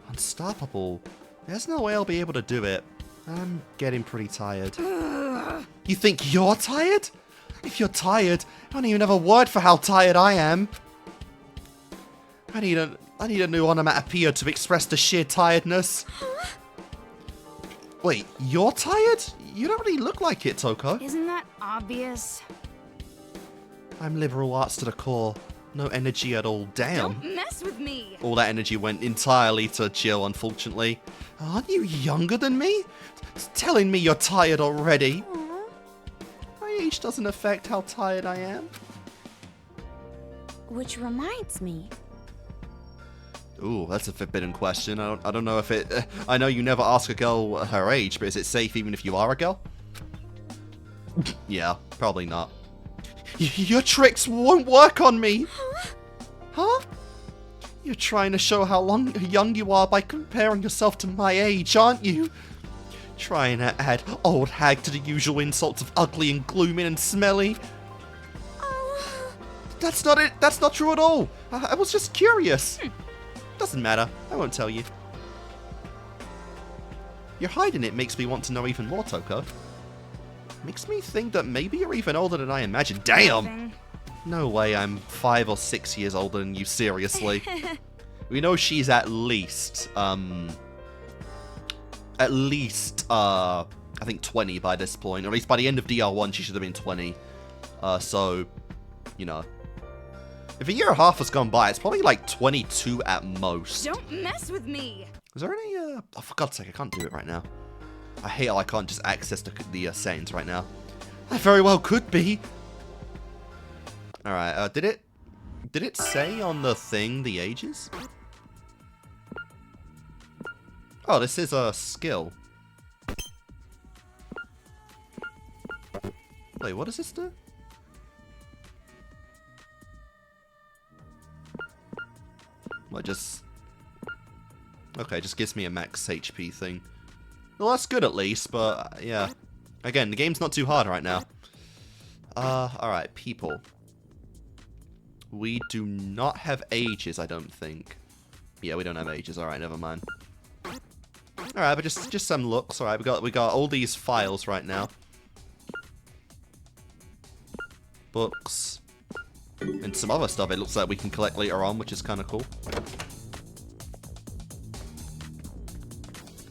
Unstoppable. There's no way I'll be able to do it. I'm getting pretty tired. You think you're tired? If you're tired, I don't even have a word for how tired I am. I need a new onomatopoeia to express the sheer tiredness. Wait, you're tired? You don't really look like it, Toko. Isn't that obvious? I'm liberal arts to the core. No energy at all. Damn. Don't mess with me. All that energy went entirely to Jill, unfortunately. Aren't you younger than me? Telling me you're tired already. My age doesn't affect how tired I am. Which reminds me. Ooh, that's a forbidden question. I don't know if it... I know you never ask a girl her age, but is it safe even if you are a girl? Yeah, probably not. Your tricks won't work on me! Huh? You're trying to show how young you are by comparing yourself to my age, aren't you? Trying to add old hag to the usual insults of ugly and gloomy and smelly. That's not it. That's not true at all. I was just curious. Doesn't matter. I won't tell you. Your hiding it makes me want to know even more, Toko. Makes me think that maybe you're even older than I imagined. Damn! Nothing. No way I'm 5 or 6 years older than you, seriously. We know she's at least, I think 20 by this point. Or at least by the end of DR1, she should have been 20. So, you know. If a year and a half has gone by, it's probably like 22 at most. Don't mess with me. Is there any, oh, for God's sake, I can't do it right now. I hate how I can't just access the settings right now. I very well could be. Alright, did it say on the thing the ages? Oh, this is a skill. Wait, what does this do? What, just... Okay, just gives me a max HP thing. Well, that's good at least, but yeah. Again, the game's not too hard right now. Alright, people. We do not have ages, I don't think. Yeah, we don't have ages. Alright, never mind. Alright, but just some looks. Alright, we got all these files right now. Books. And some other stuff it looks like we can collect later on, which is kind of cool.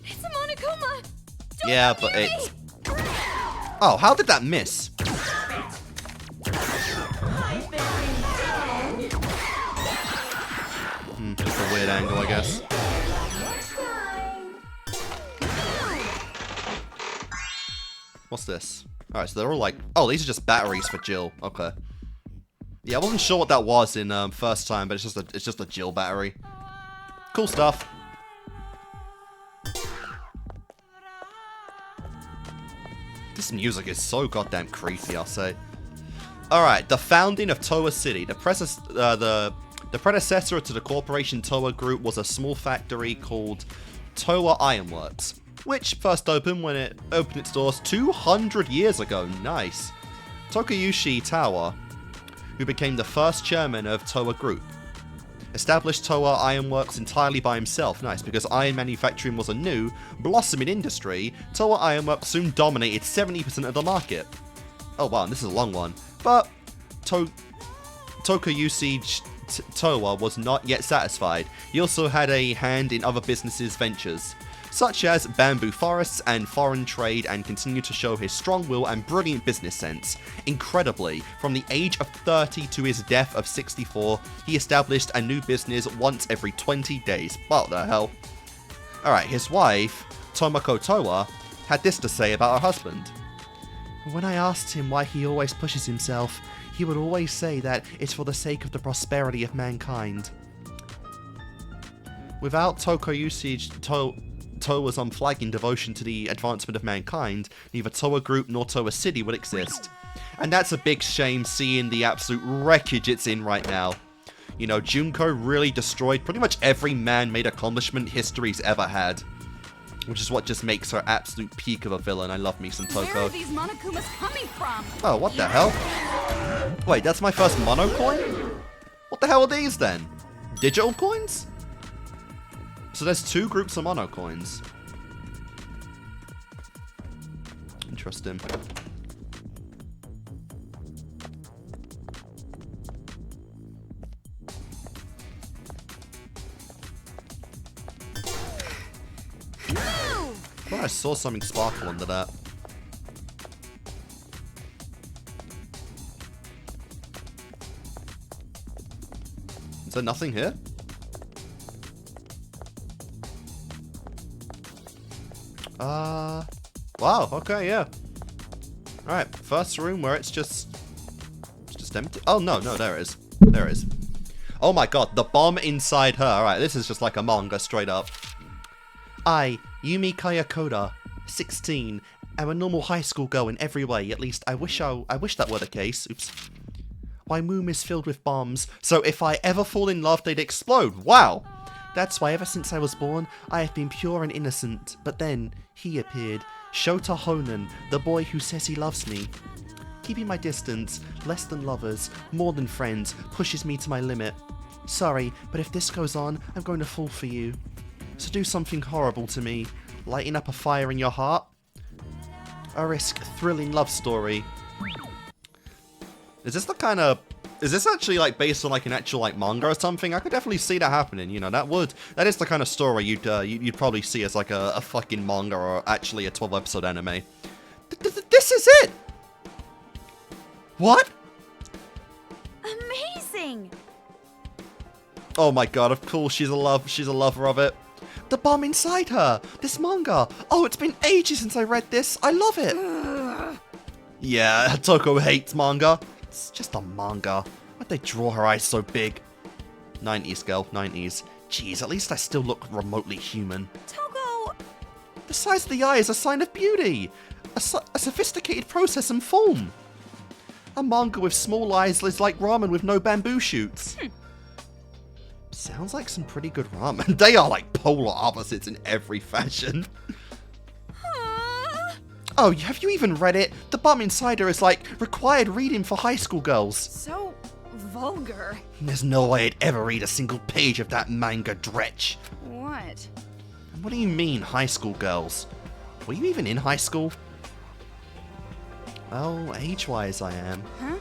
It's a Monokuma! Don't Yeah, but it's... Oh, how did that miss? Just a weird angle, I guess. What's this? Alright, so they're all like... Oh, these are just batteries for Jill. Okay. Yeah, I wasn't sure what that was in first time, but it's just a Jill battery. Cool stuff. This music is so goddamn creepy, I'll say. Alright, the founding of Towa City. The predecessor to the Corporation Towa Group was a small factory called Towa Ironworks. which first opened when it opened its doors 200 years ago. Nice. Takayushi Towa, who became the first chairman of Towa Group, established Towa Iron Works entirely by himself. Nice, because iron manufacturing was a new, blossoming industry. Towa Iron Works soon dominated 70% of the market. Oh wow, this is a long one. But Takayushi Towa was not yet satisfied. He also had a hand in other businesses' ventures, such as bamboo forests and foreign trade, and continued to show his strong will and brilliant business sense. Incredibly, from the age of 30 to his death of 64, he established a new business once every 20 days. What the hell? Alright, his wife, Tomoko Towa, had this to say about her husband. When I asked him why he always pushes himself, he would always say that it's for the sake of the prosperity of mankind. Without Takayushi Towa's unflagging devotion to the advancement of mankind, neither Towa Group nor Towa City would exist. And that's a big shame, seeing the absolute wreckage it's in right now. You know, Junko really destroyed pretty much every man-made accomplishment history's ever had, which is what just makes her absolute peak of a villain. I love me some Toko. Where are these Monokumas coming from? Oh, what the hell? Wait, that's my first mono coin? What the hell are these then? Digital coins? So there's two groups of mono coins. Interesting. I thought I saw something sparkle under that. Is there nothing here? Wow, okay, yeah. Alright, first room where it's just empty. Oh, no, there it is. There it is. Oh my god, the bomb inside her. Alright, this is just like a manga, straight up. I, Yumi Kayakoda, 16, am a normal high school girl in every way. At least I wish that were the case. Oops. My womb is filled with bombs, so if I ever fall in love, they'd explode. Wow! That's why ever since I was born, I have been pure and innocent. But then, he appeared. Shota Honen, the boy who says he loves me. Keeping my distance, less than lovers, more than friends, pushes me to my limit. Sorry, but if this goes on, I'm going to fall for you. So do something horrible to me. Lighting up a fire in your heart. A risk, thrilling love story. Is this actually like based on like an actual like manga or something? I could definitely see that happening, you know. That is the kind of story you'd probably see as like a fucking manga or actually a 12-episode anime. This is it! What? Amazing! Oh my god, of course she's a lover of it. The bomb inside her! This manga! Oh, it's been ages since I read this. I love it! Yeah, Toko hates manga. It's just a manga. Why'd they draw her eyes so big? 90s, girl, 90s. Jeez, at least I still look remotely human. Togo! The size of the eye is a sign of beauty. A sophisticated process and form. A manga with small eyes is like ramen with no bamboo shoots. Sounds like some pretty good ramen. They are like polar opposites in every fashion. Oh, have you even read it? The bomb inside her is like required reading for high school girls. So vulgar. There's no way I'd ever read a single page of that manga dretch. What? What do you mean, high school girls? Were you even in high school? Well, age-wise I am. Huh?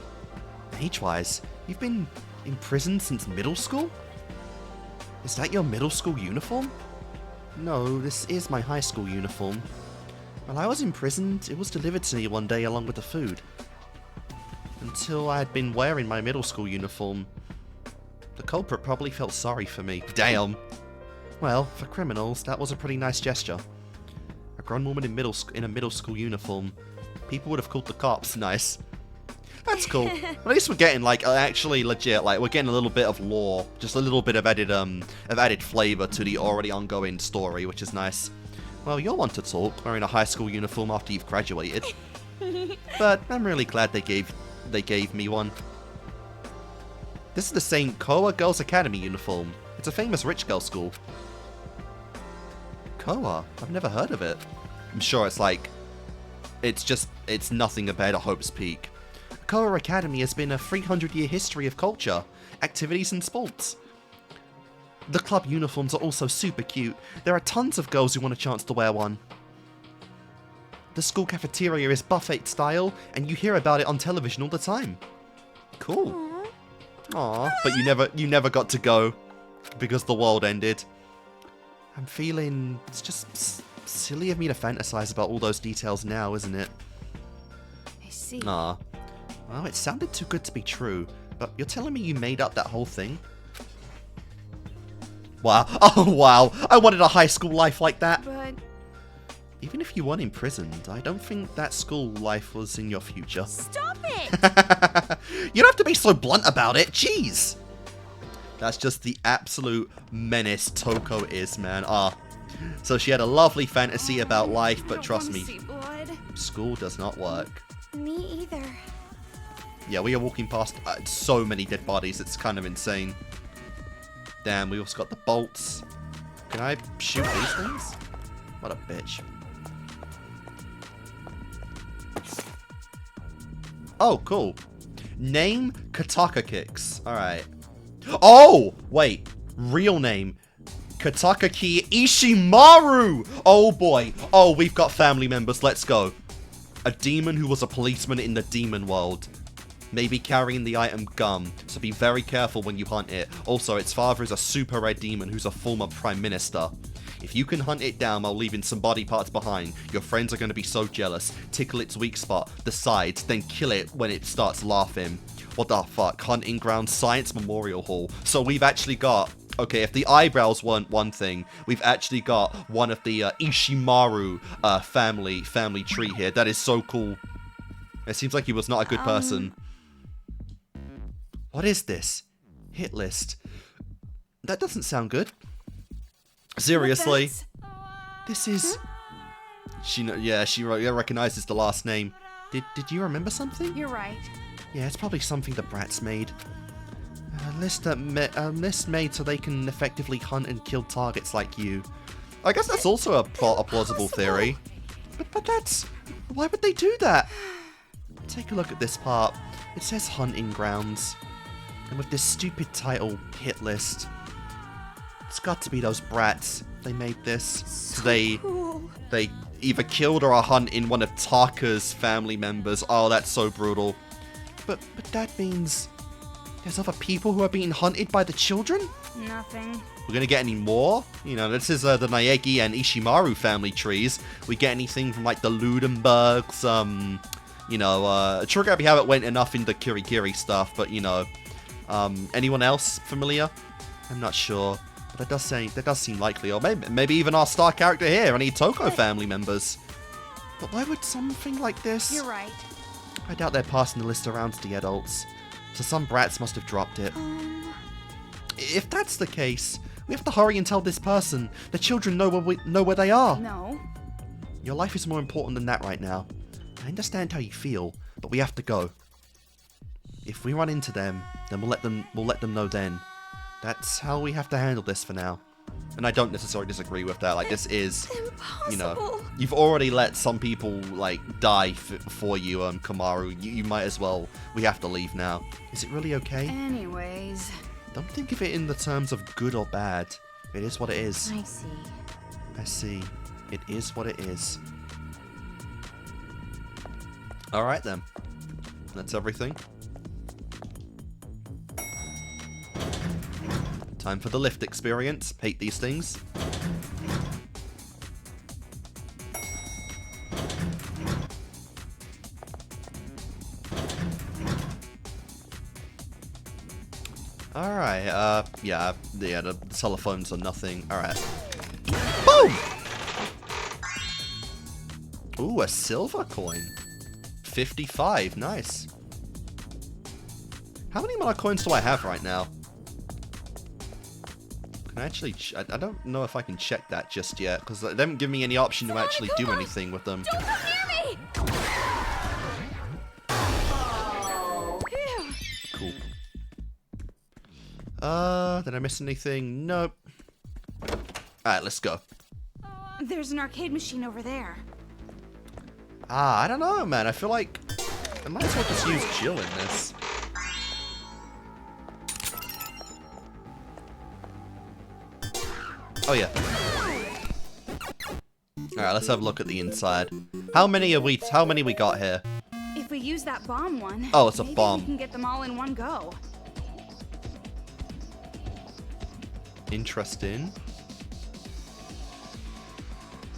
Age-wise? You've been in prison since middle school? Is that your middle school uniform? No, this is my high school uniform. While I was imprisoned, it was delivered to me one day along with the food. Until I had been wearing my middle school uniform. The culprit probably felt sorry for me. Damn! Well, for criminals, that was a pretty nice gesture. A grown woman in a middle school uniform. People would have called the cops. Nice. That's cool. At least we're getting, like, actually legit, like, we're getting a little bit of lore. Just a little bit of added flavor to the already ongoing story, which is nice. Well, you'll want to talk, wearing a high school uniform after you've graduated. But I'm really glad they gave me one. This is the same Koa Girls Academy uniform. It's a famous rich girl school. Koa. I've never heard of it. I'm sure it's like... It's nothing compared to Hope's Peak. Koa Academy has been a 300-year history of culture, activities and sports. The club uniforms are also super cute. There are tons of girls who want a chance to wear one. The school cafeteria is buffet style, and you hear about it on television all the time. Cool. Aww, but you never got to go because the world ended. I'm feeling it's just silly of me to fantasize about all those details now, isn't it? I see. Aw. Well, it sounded too good to be true, but you're telling me you made up that whole thing? Wow. Oh, wow. I wanted a high school life like that. But Even if you weren't imprisoned, I don't think that school life was in your future. Stop it! You don't have to be so blunt about it. Jeez. That's just the absolute menace Toko is, man. So she had a lovely fantasy about life, but trust me, school does not work. Me either. Yeah, we are walking past so many dead bodies. It's kind of insane. Damn, we also got the bolts. Can I shoot these things? What a bitch. Oh, cool. Name Kataka Kicks. Alright. Oh! Wait. Real name. Katakaki Ishimaru! Oh boy. Oh, we've got family members. Let's go. A demon who was a policeman in the demon world. Maybe carrying the item gum, so be very careful when you hunt it. Also, its father is a super red demon who's a former prime minister. If you can hunt it down while leaving some body parts behind, your friends are going to be so jealous. Tickle its weak spot, the sides, then kill it when it starts laughing. What the fuck? Hunting Ground Science Memorial Hall. So we've actually got... Okay, if the eyebrows weren't one thing, we've actually got one of the Ishimaru family tree here. That is so cool. It seems like he was not a good person. What is this? Hit list. That doesn't sound good. Seriously. This is... She recognizes the last name. Did you remember something? You're right. Yeah, it's probably something the brats made. A list made so they can effectively hunt and kill targets like you. I guess that's also a plausible theory. But that's... Why would they do that? Take a look at this part. It says hunting grounds. And with this stupid title, hit list. It's got to be those brats. They made this. So they either killed or are hunting one of Taka's family members. Oh, that's so brutal. But that means there's other people who are being hunted by the children? Nothing. We're gonna get any more? You know, this is the Naegi and Ishimaru family trees. We get anything from like the Ludenbergs, you know, trigger happy how it went enough into Kirikiri stuff, but you know, anyone else familiar? I'm not sure. But that does seem likely, or maybe even our star character here, any Toko family members. But why would something like this? You're right. I doubt they're passing the list around to the adults, so some brats must have dropped it. If that's the case, we have to hurry and tell this person. The children know where they are. No. Your life is more important than that right now. I understand how you feel, but we have to go. If we run into them, then we'll let them know then. That's how we have to handle this for now. And I don't necessarily disagree with that. Like, this is, you know, you've already let some people, like, die for you, Kamaru. You might as well. We have to leave now. Is it really okay? Anyways. Don't think of it in the terms of good or bad. It is what it is. I see. I see. It is what it is. Alright then. That's everything. Time for the lift experience. Hate these things. Alright, yeah, the telephones are nothing. Alright. Boom! Ooh, a silver coin. 55, nice. How many more coins do I have right now? Can I actually... I don't know if I can check that just yet, because they haven't given me any option to actually do anything with them. Don't come near me! Cool. Did I miss anything? Nope. Alright, let's go. There's an arcade machine over there. I don't know, man. I feel like I might as well just use Jill in this. Oh yeah. Alright, let's have a look at the inside. How many we got here? If we use that bomb one, Oh, it's a maybe bomb. we can get them all in one go. Interesting.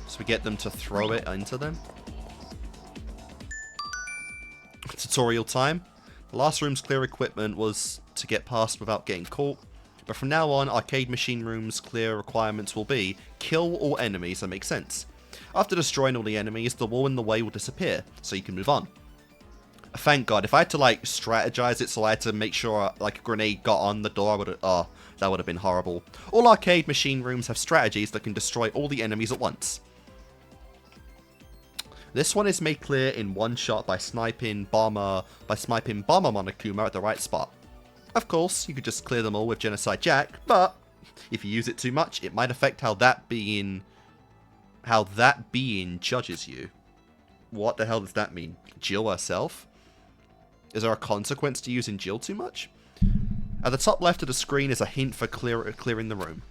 So we get them to throw it into them. Tutorial time. The last room's clear equipment was to get past without getting caught. But from now on, arcade machine rooms' clear requirements will be kill all enemies. That makes sense. After destroying all the enemies, the wall in the way will disappear, so you can move on. Thank God. If I had to like strategize it, so I had to make sure like a grenade got on the door, I would have. That would have been horrible. All arcade machine rooms have strategies that can destroy all the enemies at once. This one is made clear in one shot by sniping Bomber Monokuma at the right spot. Of course, you could just clear them all with Genocide Jack, but if you use it too much, it might affect how that being judges you. What the hell does that mean? Jill herself? Is there a consequence to using Jill too much? At the top left of the screen is a hint for clearing the room.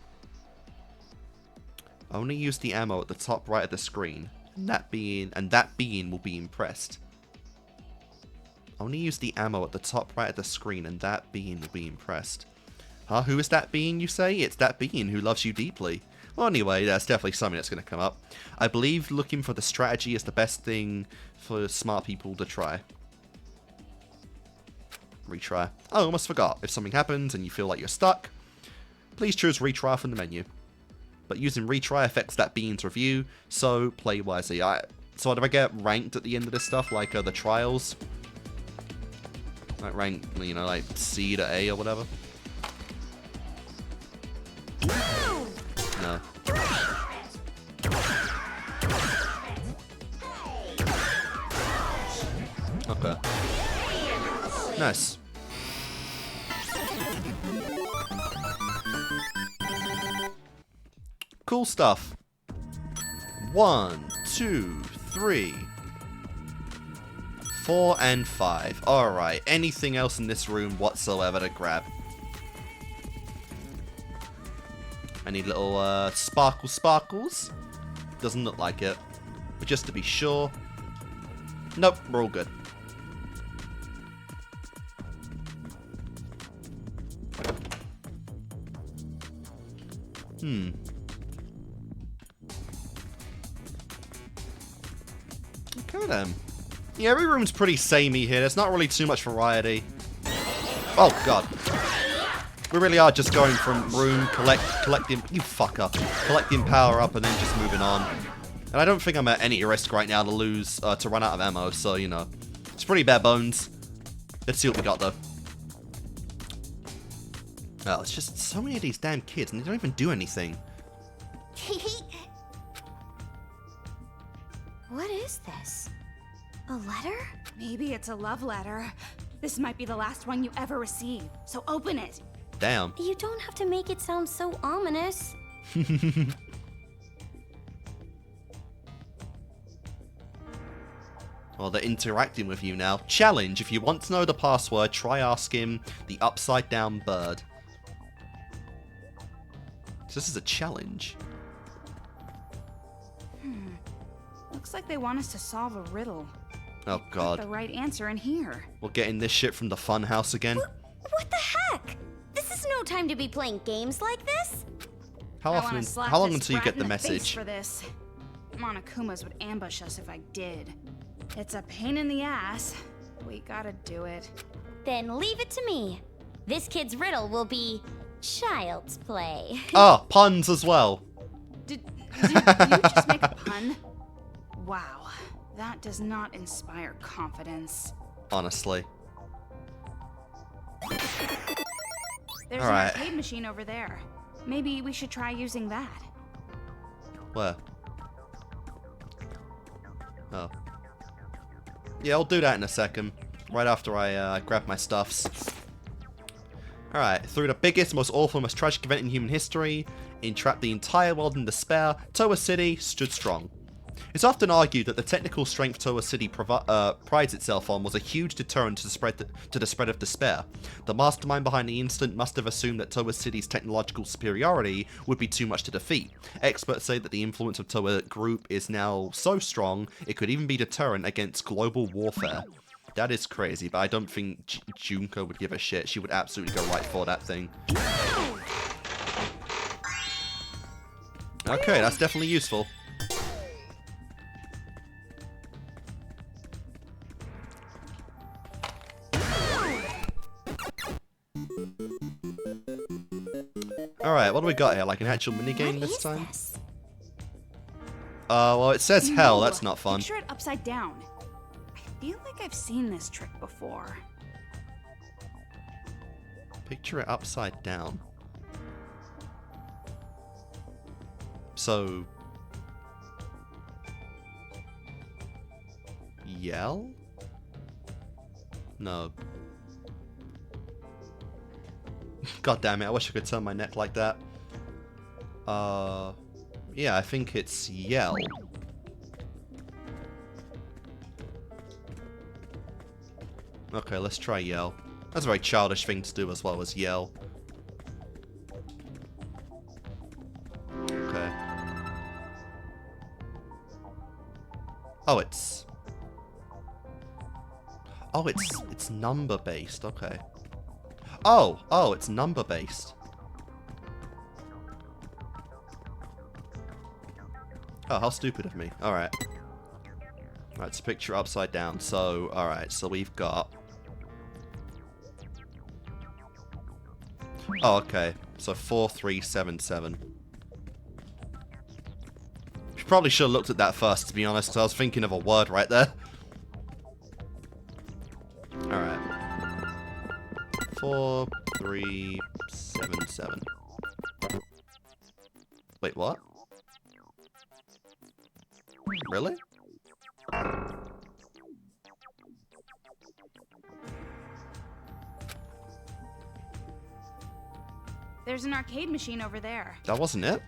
Only use the ammo at the top right of the screen, and that being will be impressed. Only use the ammo at the top right of the screen, and that being will be impressed. Huh? Who is that being, you say? It's that being who loves you deeply. Well, anyway, that's definitely something that's going to come up. I believe looking for the strategy is the best thing for smart people to try. Retry. Oh, almost forgot. If something happens and you feel like you're stuck, please choose retry from the menu. But using retry affects that being's review, so play wisely. So do I get ranked at the end of this stuff, like the trials? Like rank, you know, like C to A or whatever? No. Okay. Nice. Cool stuff. 1, 2, 3, 4, and 5. Alright, anything else in this room whatsoever to grab? Any little sparkles? Doesn't look like it. But just to be sure. Nope, we're all good. Okay then. Yeah, every room's pretty samey here. There's not really too much variety. Oh god. We really are just going from room, collecting, you fucker, collecting power up and then just moving on. And I don't think I'm at any risk right now to lose, to run out of ammo, so, you know. It's pretty bare bones. Let's see what we got, though. Oh, it's just so many of these damn kids, and they don't even do anything. What is this? A letter? Maybe it's a love letter. This might be the last one you ever receive, so open it. Damn. You don't have to make it sound so ominous. Well, they're interacting with you now. Challenge. If you want to know the password, try asking the upside down bird. So this is a challenge. Looks like they want us to solve a riddle. Oh Put god. the right answer in here. We're getting this shit from the fun house again. What the heck? This is no time to be playing games like this. How I wanna often? slap How long this until you brat get the in face message? for this. Monokumas would ambush us if I did. It's a pain in the ass. We gotta do it. Then leave it to me. This kid's riddle will be child's play. Ah, puns as well. Did you just make a pun? Wow, that does not inspire confidence. Honestly. There's All an right. arcade machine over there. Maybe we should try using that. Where? Oh. Yeah, I'll do that in a second. Right after I grab my stuffs. Alright, through the biggest, most awful, most tragic event in human history, entrapped the entire world in despair, Towa City stood strong. It's often argued that the technical strength Towa City prides itself on was a huge deterrent to the spread of despair. The mastermind behind the incident must have assumed that Towa City's technological superiority would be too much to defeat. Experts say that the influence of Towa Group is now so strong, it could even be deterrent against global warfare. That is crazy, but I don't think Junko would give a shit. She would absolutely go right for that thing. Okay, that's definitely useful. Alright, what do we got here? Like an actual minigame this time? Well, it says hell. That's not fun. Picture it upside down. I feel like I've seen this trick before. Picture it upside down. So... Yell? No. God damn it, I wish I could turn my neck like that. Yeah, I think it's yell. Okay, let's try yell. That's a very childish thing to do as well as yell. Okay. Oh, it's number based, okay. Oh, it's number based. Oh, how stupid of me. Alright. Alright, it's a picture upside down. So, alright, so we've got... Oh, okay. So 4377. Probably should have looked at that first, to be honest, because I was thinking of a word right there. Alright. 4377. Wait, what? Really? There's an arcade machine over there. That wasn't it?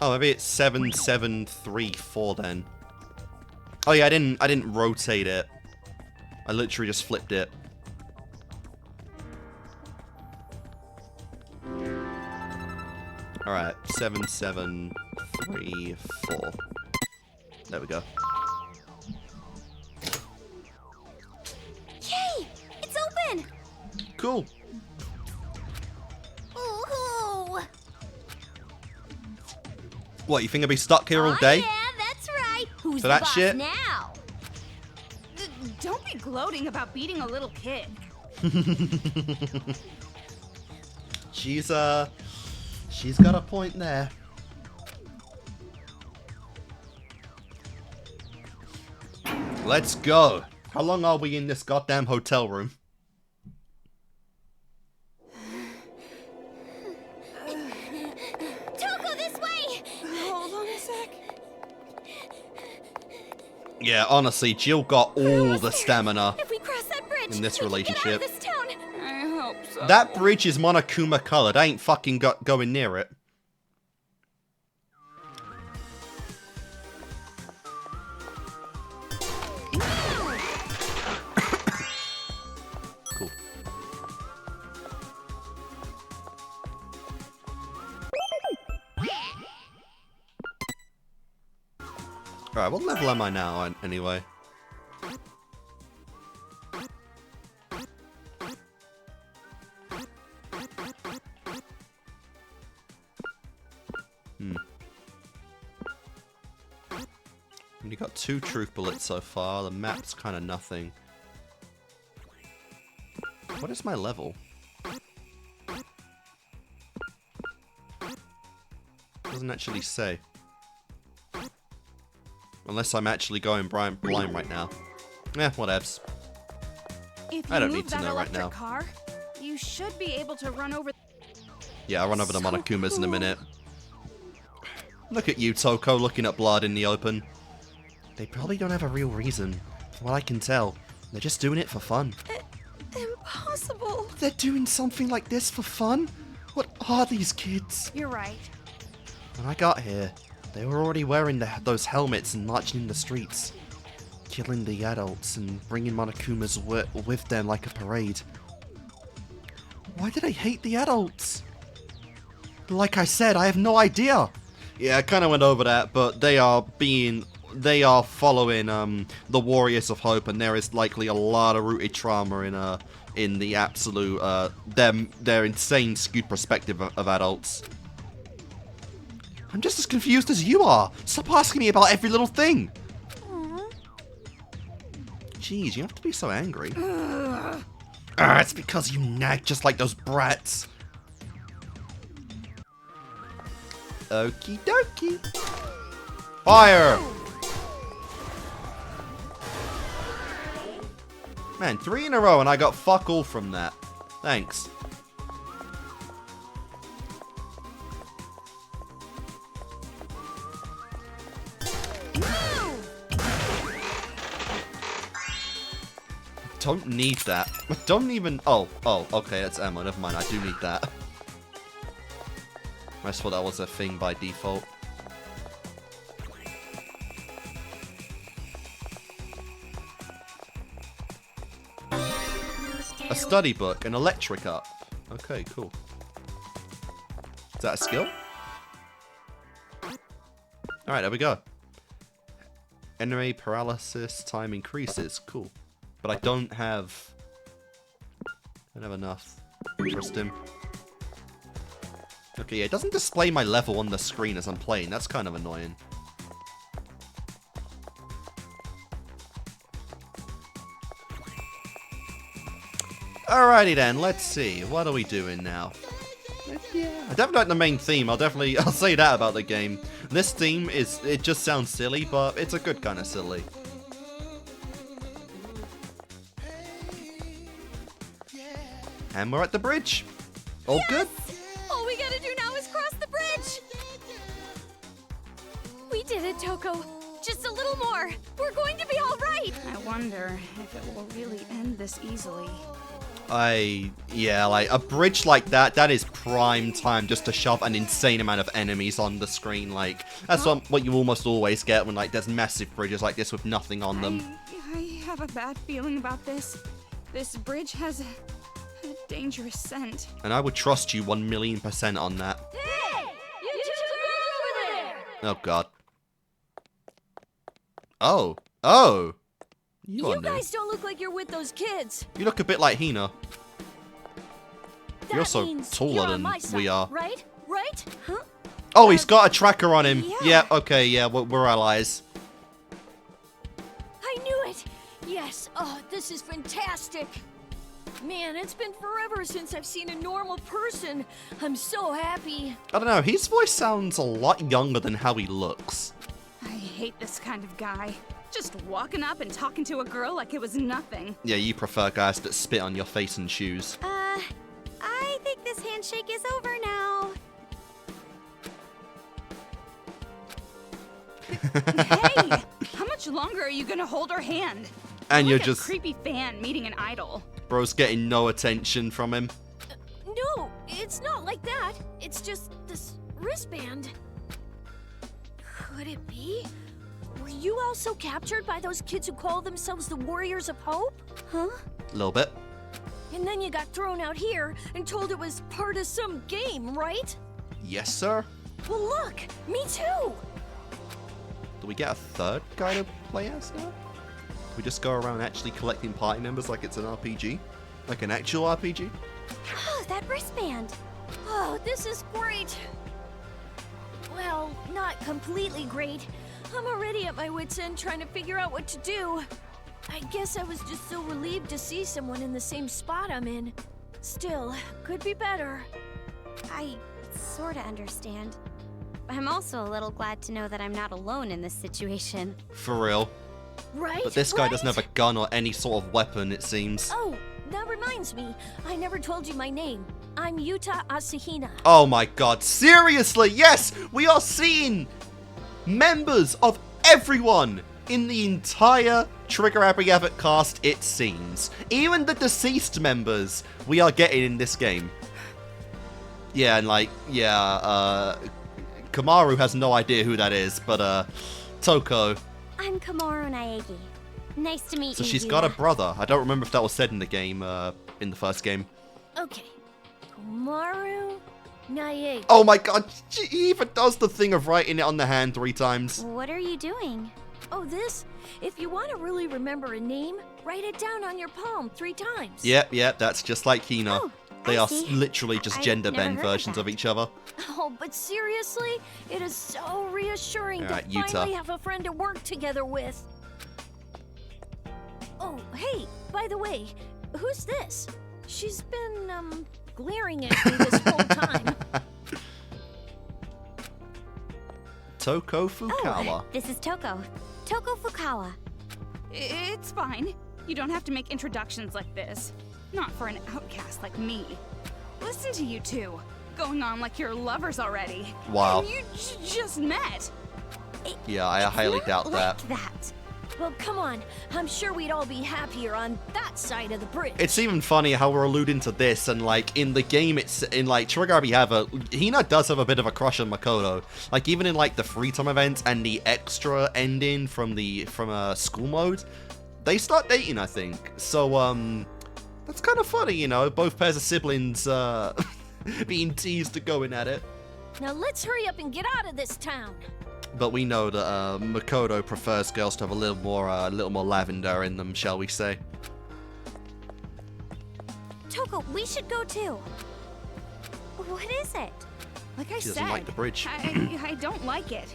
Oh, maybe it's 7734 then. Oh yeah, I didn't rotate it. I literally just flipped it. Alright, 7734. There we go. Yay! It's open! Cool. Ooh. What, you think I'll be stuck here all day? Yeah, that's right. Who's For the that boss shit? now? Don't be gloating about beating a little kid. She's got a point there. Let's go. How long are we in this goddamn hotel room? Toko, this way! Hold on a sec. Yeah, honestly, Jill got all the stamina If we cross that bridge, in this we can get out relationship. of this town. I hope so. That bridge is Monokuma colored. I ain't fucking going near it. Cool. Alright, what level am I now, anyway? You got 2 truth bullets so far. The map's kind of nothing. What is my level? Doesn't actually say. Unless I'm actually going blind right now. Eh, whatevs. If I don't you need move to that know right electric now. Car, you you should be able to run over. Yeah, I'll run over the So Monokumas in a cool. minute. Look at you, Toko, looking at blood in the open. They probably don't have a real reason. From what I can tell, they're just doing it for fun. Impossible. They're doing something like this for fun? What are these kids? You're right. When I got here, they were already wearing those helmets and marching in the streets. Killing the adults and bringing Monokumas with them like a parade. Why do they hate the adults? Like I said, I have no idea. Yeah, I kind of went over that, but they are following the Warriors of Hope, and there is likely a lot of rooted trauma in the absolute their insane skewed perspective of adults. I'm just as confused as you are. Stop asking me about every little thing. Jeez, you have to be so angry. It's because you nag just like those brats. Okie dokie. Fire! Man, 3 in a row and I got fuck all from that. Thanks. Don't need that. I don't even... Oh, okay, that's ammo. Never mind, I do need that. I just thought that was a thing by default. A study book, an electric up. Okay, cool. Is that a skill? Alright, there we go. Enemy paralysis time increases. Cool. But I don't have enough. Interesting. Okay, yeah, it doesn't display my level on the screen as I'm playing. That's kind of annoying. Alrighty then, let's see. What are we doing now? Yeah, I definitely like the main theme. I'll say that about the game. This theme it just sounds silly, but it's a good kind of silly. And we're at the bridge. All good? All we gotta do now is cross the bridge. We did it, Toko. Just a little more. We're going to be all right. I wonder if it will really end this easily. Yeah, like a bridge like that is prime time just to shove an insane amount of enemies on the screen. Like, that's what you almost always get when like there's massive bridges like this with nothing on them. I have a bad feeling about this. This bridge has a dangerous scent. And I would trust you 1,000,000% on that. Hey! You two girls over there! Oh god. Oh! You guys don't look like you're with those kids. You look a bit like Hina. You're That also means taller you're on than my side, we are. Right? Right? Huh? Oh, he's got a tracker on him. Yeah. Yeah, okay, yeah, we're allies. I knew it. Yes. Oh, this is fantastic. Man, it's been forever since I've seen a normal person. I'm so happy. I don't know, his voice sounds a lot younger than how he looks. I hate this kind of guy. Just walking up and talking to a girl like it was nothing. Yeah, you prefer guys that spit on your face and shoes. I think this handshake is over now. Hey, how much longer are you gonna hold her hand? And you're Like a just... creepy fan meeting an idol. Bro's getting no attention from him. No, it's not like that. It's just this wristband. Could it be? Were you also captured by those kids who call themselves the Warriors of Hope? Huh? A little bit. And then you got thrown out here and told it was part of some game, right? Yes, sir. Well, look, me too. Do we get a third guy to play as now? We just go around actually collecting party members like it's an RPG? Like an actual RPG? Oh, that wristband. Oh, this is great. Well, not completely great. I'm already at my wit's end trying to figure out what to do. I guess I was just so relieved to see someone in the same spot I'm in. Still, could be better. I sorta understand. I'm also a little glad to know that I'm not alone in this situation. For real. Right? But this guy doesn't right? have a gun or any sort of weapon, it seems. Oh, that reminds reminds me, I never told you my name. I'm Yuta Asahina. Oh my god, seriously, yes! We are seeing members of everyone in the entire Trigger Abriavit cast, it seems. Even the deceased members we are getting in this game. Yeah, and like, yeah, Kamaru has no idea who that is, but Toko. I'm Kamaru Naegi. Nice to meet you. So she's got a brother. I don't remember if that was said in the game, in the first game. Okay. Komaru Naegi. Oh my god, she even does the thing of writing it on the hand 3 times. What are you doing? Oh, this? If you want to really remember a name, write it down on your palm 3 times. Yep, that's just like Hina. Oh, They I are see. literally just I've gender never bend heard of versions of that. each other. Oh, but seriously, it is so reassuring Alright, to Yuta. finally have a friend to work together with. Oh, hey, by the way, who's this? She's been, glaring at me this whole time. Toko Fukawa. Oh, this is Toko. Toko Fukawa. It's fine. You don't have to make introductions like this. Not for an outcast like me. Listen to you two. Going on like you're lovers already. Wow. And you just met. Yeah, I highly Not doubt that. like that. Well, come on. I'm sure we'd all be happier on that side of the bridge. It's even funny how we're alluding to this, and like in the game, it's in like Trigger Hina does have a bit of a crush on Makoto. Like even in like the free time events and the extra ending from school mode, they start dating, I think. So that's kind of funny, you know, both pairs of siblings being teased to going at it. Now let's hurry up and get out of this town. But we know that Makoto prefers girls to have a little more lavender in them, shall we say? Toko, we should go too. What is it? Like I She said, doesn't like the bridge. I don't like it.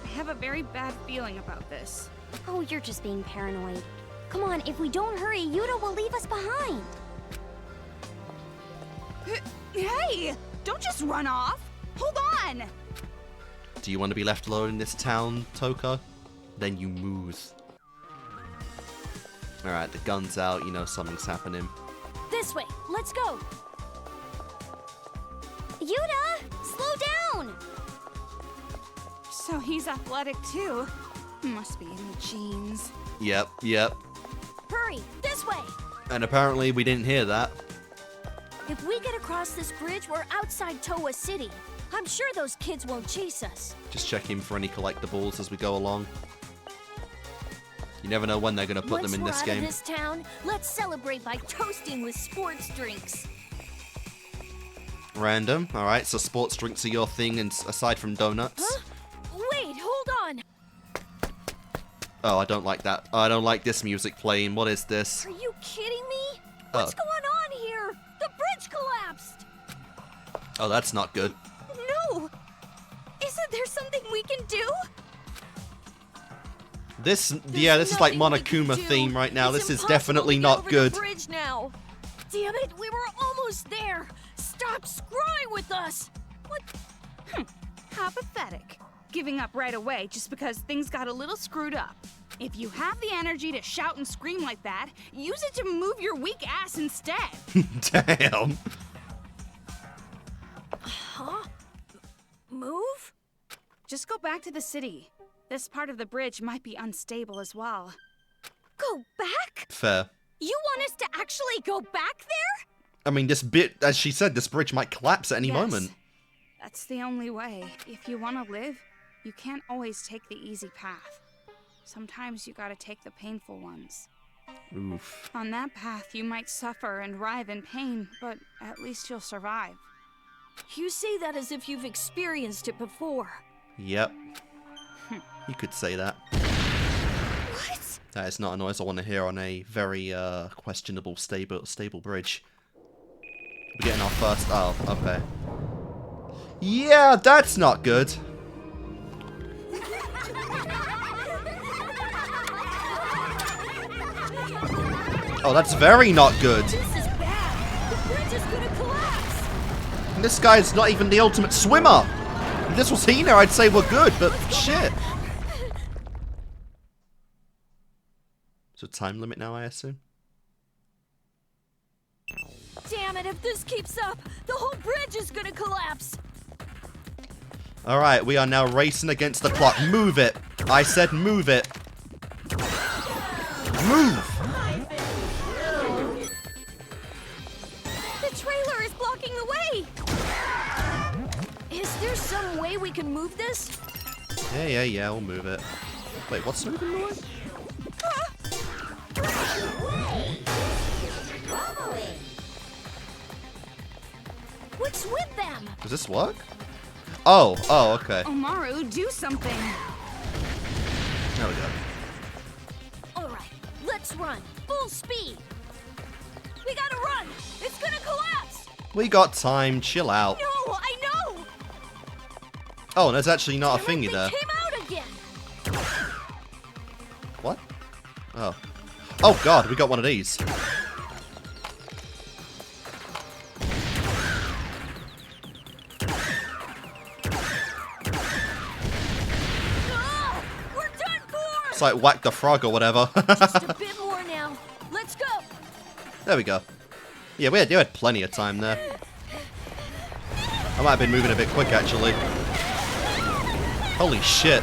I have a very bad feeling about this. Oh, you're just being paranoid. Come on, if we don't hurry, Yuta will leave us behind. Hey! Don't just run off! Hold on! Do you want to be left alone in this town, Toko? Then you move. Alright, the gun's out, you know something's happening. This way. Let's go. Yuta, slow down! So he's athletic too. Must be in the genes. Yep. Hurry. This way. And apparently we didn't hear that. If we get across this bridge, we're outside Towa City. I'm sure those kids won't chase us. Just checking for any collectibles as we go along. You never know when they're going to put them in this Once we're out game. of this town, let's celebrate by toasting with sports drinks. Random. Alright, so sports drinks are your thing, and aside from donuts. Huh? Wait, hold on. Oh, I don't like that. I don't like this music playing. What is this? Are you kidding me? Oh. What's going on here? The bridge collapsed. Oh, that's not good. No! Isn't there something we can do? This, There's yeah, this is like nothing we can Monokuma do. theme right now. It's This is impossible definitely to get not over good. The bridge now. Damn it, we were almost there. Stop scrying with us. What? How pathetic. Giving up right away just because things got a little screwed up. If you have the energy to shout and scream like that, use it to move your weak ass instead. Damn. Huh? Move? Just go back to the city. This part of the bridge might be unstable as well. Go back? Fair. You want us to actually go back there? I mean, this bit, as she said, this bridge might collapse at any Yes. moment. That's the only way. If you want to live, you can't always take the easy path. Sometimes you gotta take the painful ones. Oof. On that path, you might suffer and writhe in pain, but at least you'll survive. You say that as if you've experienced it before. Yep. You could say that. What? That is not a noise I want to hear on a very questionable stable bridge. We're getting our first... Oh, okay. Yeah, that's not good. Oh, that's very not good. This is bad. The bridge is gonna collapse. And this guy's not even the ultimate swimmer. If this was Hina, I'd say we're good, but shit. So time limit now, I assume? Damn it, if this keeps up, the whole bridge is gonna collapse. Alright, we are now racing against the clock. Move it. I said move it. Move! The trailer is blocking the way. Is there some way we can move this? Yeah, we'll move it. Wait, what's moving the way? What's with them? Does this work? Oh, okay. Omaru, do something. There we go. Alright, let's run. Full speed. We gotta run. It's gonna collapse. We got time, chill out. No, I know. Oh, there's actually not a thingy there. Came out again. What? Oh. Oh god, we got one of these. Ah, we're done for. It's like whack the frog or whatever. Just a bit more now. Let's go. There we go. Yeah, you had plenty of time there. I might have been moving a bit quick, actually. Holy shit.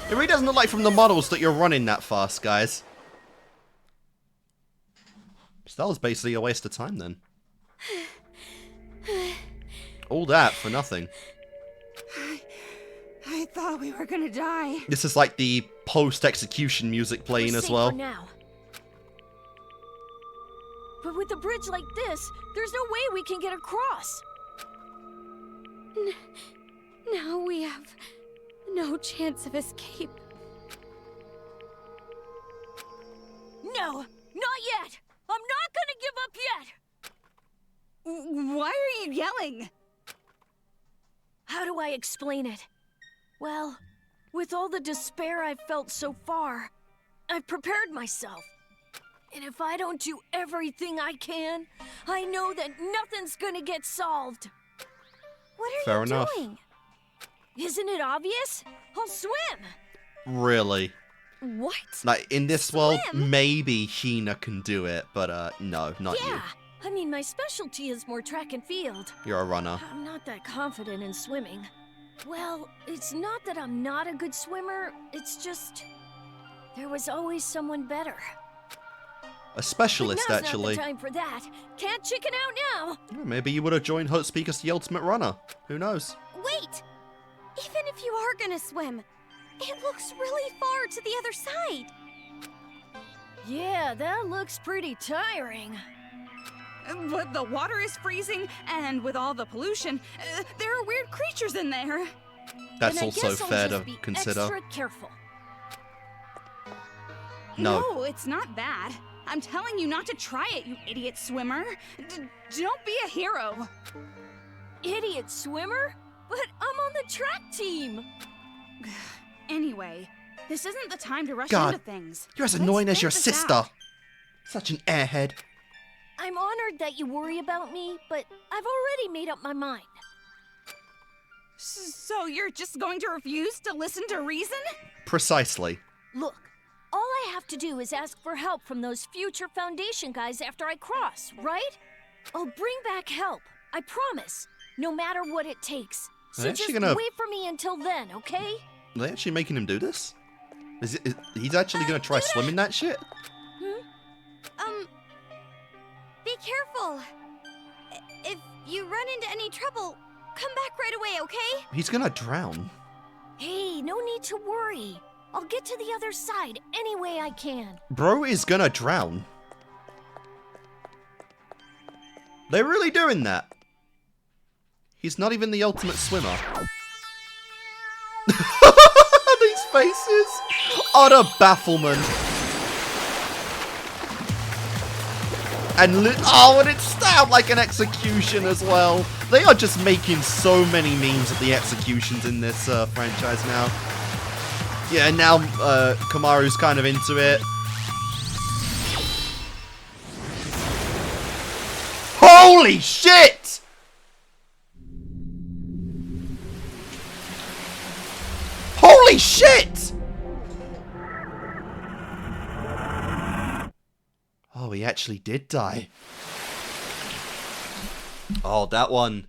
It really doesn't look like from the models that you're running that fast, guys. So that was basically a waste of time, then. All that for nothing. I thought we were gonna die. This is like the post-execution music playing We're as safe well. for now. But with a bridge like this, there's no way we can get across. Now we have no chance of escape. No, not yet. I'm not gonna give up yet. Why are you yelling? How do I explain it? Well, with all the despair I've felt so far, I've prepared myself. And if I don't do everything I can, I know that nothing's gonna get solved. What are Fair you enough. doing? Isn't it obvious? I'll swim. Really? What? Like, in this world, Swim? maybe Hina can do it, but, no, not you. Yeah, I mean, my specialty is more track and field. You're a runner. I'm not that confident in swimming. Well, it's not that I'm not a good swimmer, it's just... there was always someone better. A specialist, But now's actually. not the time for that. Can't chicken out now. Yeah, maybe you would have joined Hot Speakers the Ultimate Runner. Who knows? Wait! Even if you are gonna swim, it looks really far to the other side. Yeah, that looks pretty tiring. But the water is freezing, and with all the pollution, there are weird creatures in there. That's And I also guess I'll fair to just be consider. Extra careful. No. It's not that. I'm telling you not to try it, you idiot swimmer. Don't be a hero. Idiot swimmer? But I'm on the track team. Anyway, this isn't the time to rush God, into things. you're as Let's annoying as think your this sister. out. Such an airhead. I'm honored that you worry about me, but I've already made up my mind. So you're just going to refuse to listen to reason? Precisely. Look, all I have to do is ask for help from those future Foundation guys after I cross, right? I'll bring back help, I promise, no matter what it takes. So Are they just actually gonna- wait for me until then, okay? Are they actually making him do this? He's actually gonna try swimming that shit? Be careful. If you run into any trouble, come back right away, okay? He's gonna drown. Hey, no need to worry. I'll get to the other side any way I can. Bro is gonna drown. They're really doing that. He's not even the ultimate swimmer. These faces! Utter bafflement. And and it stabbed like an execution as well. They are just making so many memes of the executions in this franchise now. Yeah, and now Kamaru's kind of into it. Holy shit! Holy shit! Oh, he actually did die. Oh, that one.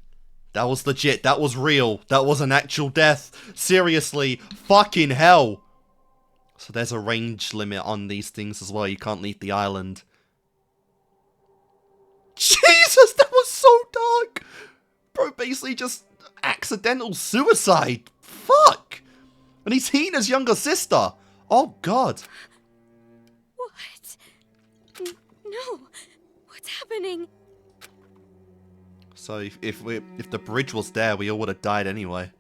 That was legit. That was real. That was an actual death. Seriously. Fucking hell. So there's a range limit on these things as well. You can't leave the island. Jesus, that was so dark. Bro, basically just accidental suicide. Fuck. And he's Hina's younger sister. Oh, God. What? No. What's happening? So if the bridge was there, we all would have died anyway.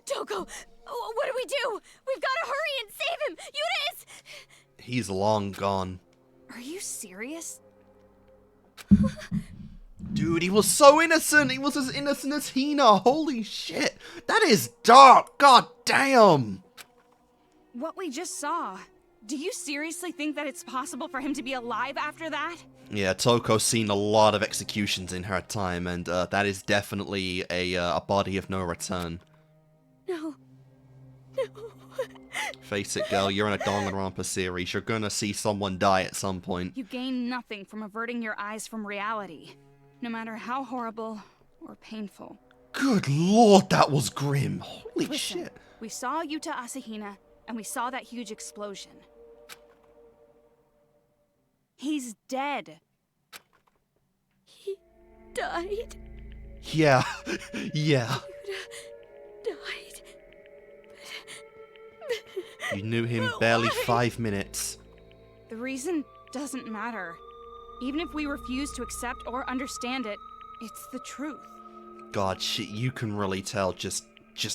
Toko, what do we do? We've got to hurry and save him! Eunice! He's long gone. Are you serious? Dude, he was so innocent! He was as innocent as Hina! Holy shit! That is dark! God damn! What we just saw. Do you seriously think that it's possible for him to be alive after that? Yeah, Toko's seen a lot of executions in her time, and that is definitely a body of no return. No. Face it, girl, you're in a Danganronpa series. You're gonna see someone die at some point. You gain nothing from averting your eyes from reality, no matter how horrible or painful. Good lord, that was grim. Holy Listen, shit. we saw Yuta Asahina, and we saw that huge explosion. He's dead. He died. Yeah. Yeah. Died. You knew him barely 5 minutes. The reason doesn't matter. Even if we refuse to accept or understand it, it's the truth. God, shit, you can really tell just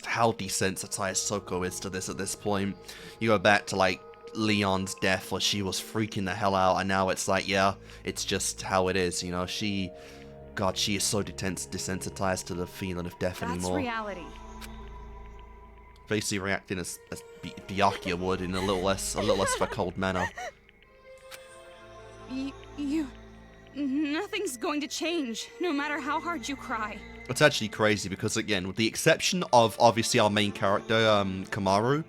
how desensitized Toko is to this at this point. You go back to, like, Leon's death where she was freaking the hell out, and now it's like, yeah, it's just how it is, you know? She is so desensitized to the feeling of death anymore. That's reality. Basically reacting as Byakuya would in a little less of a cold manner. Nothing's going to change, no matter how hard you cry. It's actually crazy because, again, with the exception of obviously our main character, Kamaru,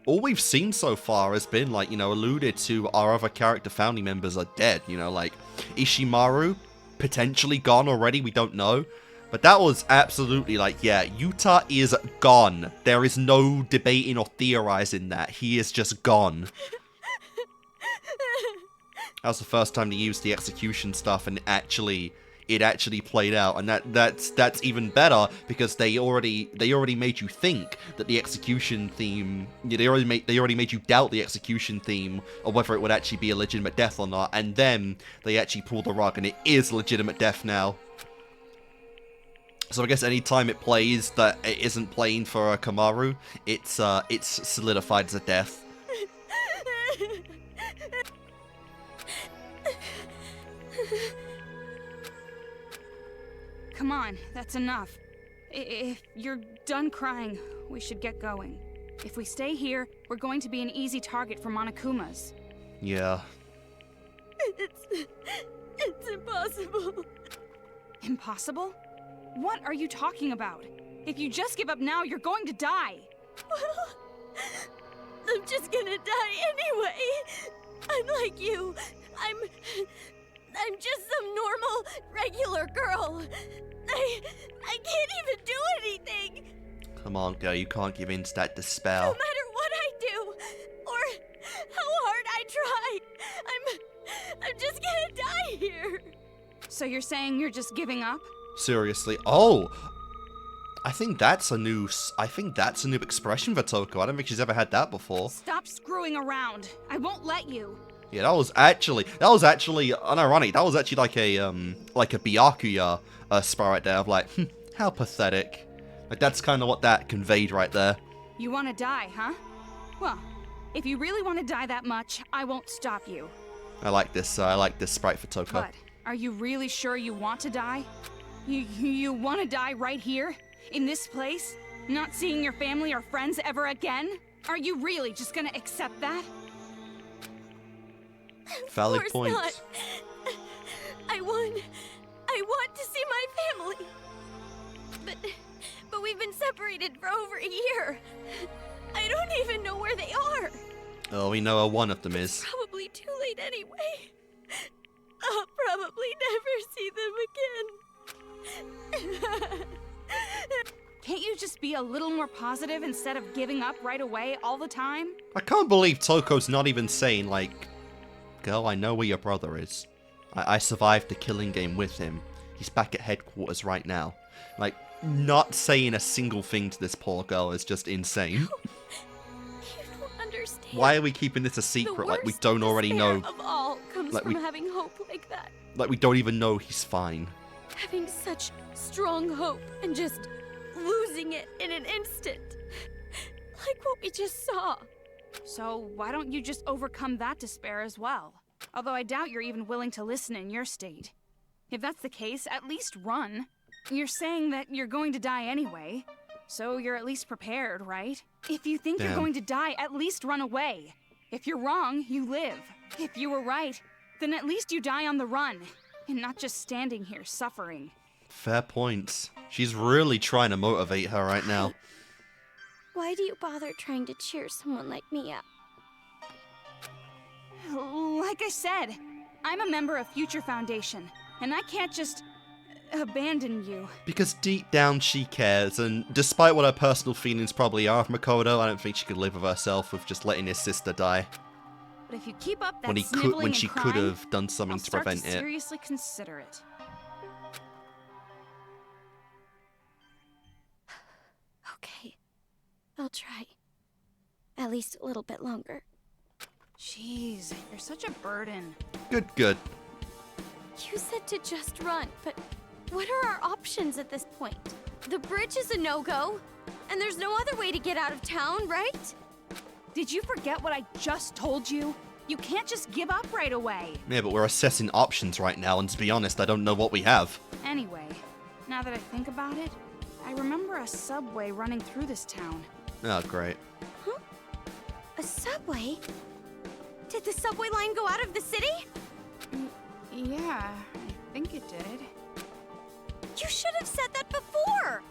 all we've seen so far has been, like, you know, alluded to our other character family members are dead, you know, like Ishimaru, potentially gone already, we don't know. But that was absolutely like, yeah, Yuta is gone. There is no debating or theorizing that. He is just gone. That was the first time they used the execution stuff, and it actually played out, and that's even better because they already made you think that the execution theme, they already made you doubt the execution theme or whether it would actually be a legitimate death or not, and then they actually pulled the rug and it is legitimate death now. So I guess any time it plays that it isn't playing for Kamaru, it's solidified as a death. Come on, that's enough. If you're done crying, we should get going. If we stay here, we're going to be an easy target for Monokumas. Yeah. It's impossible. Impossible? What are you talking about? If you just give up now, you're going to die. Well, I'm just gonna die anyway. Unlike you, I'm just some normal, regular girl. I can't even do anything. Come on, girl, you can't give in to that despair. No matter what I do, or how hard I try, I'm just gonna die here. So you're saying you're just giving up? Seriously. Oh! I think that's a new expression for Toko. I don't think she's ever had that before. Stop screwing around. I won't let you. Yeah, that was actually unironic. That was actually like a Byakuya spell right there of like, how pathetic. Like, that's kind of what that conveyed right there. You want to die, huh? Well, if you really want to die that much, I won't stop you. I like this sprite for Toko. But are you really sure you want to die? You want to die right here? In this place? Not seeing your family or friends ever again? Are you really just gonna accept that? Valid Of point. course not. I want to see my family. But we've been separated for over a year. I don't even know where they are. Oh, we know one of them is. Probably too late anyway. I'll probably never see them again. Can't you just be a little more positive instead of giving up right away all the time? I can't believe Toko's not even saying, like, girl, I know where your brother is. I survived the killing game with him. He's back at headquarters right now. Like, not saying a single thing to this poor girl is just insane. You don't understand. Why are we keeping this a secret? Like, we don't already know. Of all comes Like from having hope like that. Like, we don't even know he's fine. Having such strong hope and just losing it in an instant. Like what we just saw. So why don't you just overcome that despair as well? Although I doubt you're even willing to listen in your state. If that's the case, at least run. You're saying that you're going to die anyway, so you're at least prepared, right? If you think you're going to die, at least run away. If you're wrong, you live. If you were right, then at least you die on the run, and not just standing here suffering. Fair points. She's really trying to motivate her right now. Why do you bother trying to cheer someone like me up? Like I said, I'm a member of Future Foundation, and I can't just abandon you. Because deep down she cares, and despite what her personal feelings probably are of Makoto, I don't think she could live with herself with just letting his sister die. But if you keep up that When she could have done something to prevent it. Seriously consider it. Okay. I'll try. At least a little bit longer. Jeez, you're such a burden. Good. You said to just run, but what are our options at this point? The bridge is a no-go, and there's no other way to get out of town, right? Did you forget what I just told you? You can't just give up right away. Yeah, but we're assessing options right now, and to be honest, I don't know what we have. Anyway, now that I think about it, I remember a subway running through this town. Oh, great. Huh? A subway? Did the subway line go out of the city? Yeah, I think it did. You should have said that before!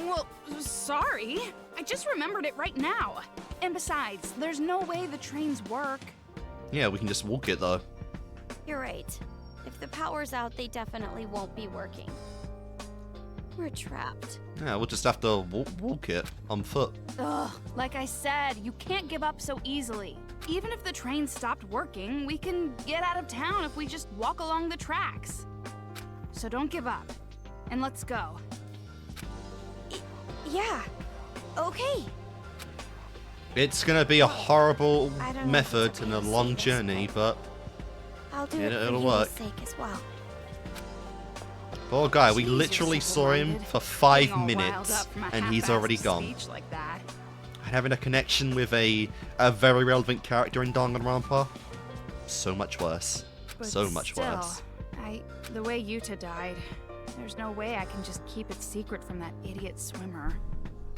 Well, sorry. I just remembered it right now. And besides, there's no way the trains work. Yeah, we can just walk it, though. You're right. If the power's out, they definitely won't be working. We're trapped. Yeah, we'll just have to walk it on foot. Ugh, like I said, you can't give up so easily. Even if the train stopped working, we can get out of town if we just walk along the tracks. So don't give up, and let's go. Yeah. Okay. It's gonna be a horrible I don't know method if it's and a okay to long say this, journey, but I'll do Yeah, it for it'll Yuna's work. sake as well. poor guy, we Jeez, literally you're saw him simple-minded. for 5 Getting all riled minutes, up from a and he's half-assed already gone. speech like that. Having a connection with a very relevant character in Danganronpa, so much worse. But So much still, worse. The way Yuta died, there's no way I can just keep it secret from that idiot swimmer.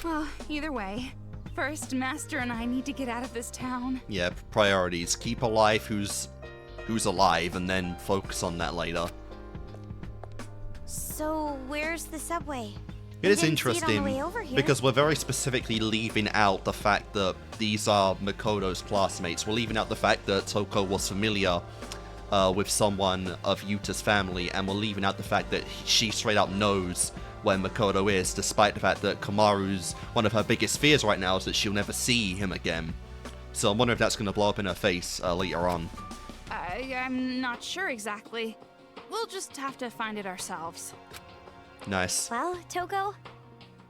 Well, either way, first, Master and I need to get out of this town. Yeah, priorities. Keep alive who's alive, and then focus on that later. So, where's the subway? It is didn't see it on the interesting way over here. because we're very specifically leaving out the fact that these are Makoto's classmates. We're leaving out the fact that Toko was familiar with someone of Yuta's family, and we're leaving out the fact that she straight up knows where Makoto is, despite the fact that Kamaru's one of her biggest fears right now is that she'll never see him again. So I'm wondering if that's going to blow up in her face later on. I'm not sure exactly. We'll just have to find it ourselves. Nice. Well, Toko,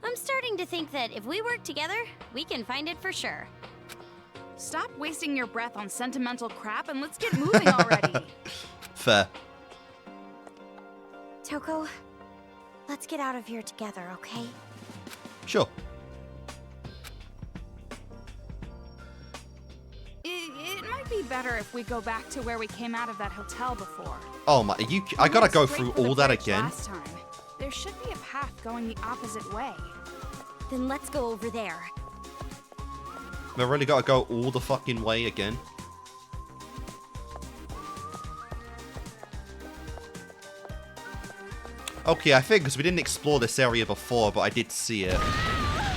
I'm starting to think that if we work together, we can find it for sure. Stop wasting your breath on sentimental crap and let's get moving already. Fair. Toko, let's get out of here together, okay? Sure. It might be better if we go back to where we came out of that hotel before. Oh my, I gotta went go straight through for the all that bridge again. Last time. There should be a path going the opposite way. Then let's go over there. I really gotta go all the fucking way again. Okay, I think because we didn't explore this area before, but I did see it.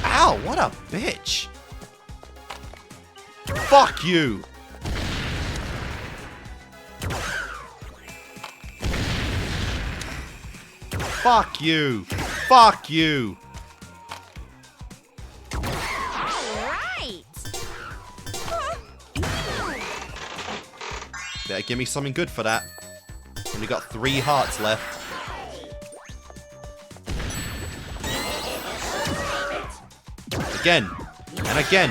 Ow, what a bitch! Fuck you! Fuck you! Fuck you! Right. Better give me something good for that. Only got 3 hearts left. Again. And again.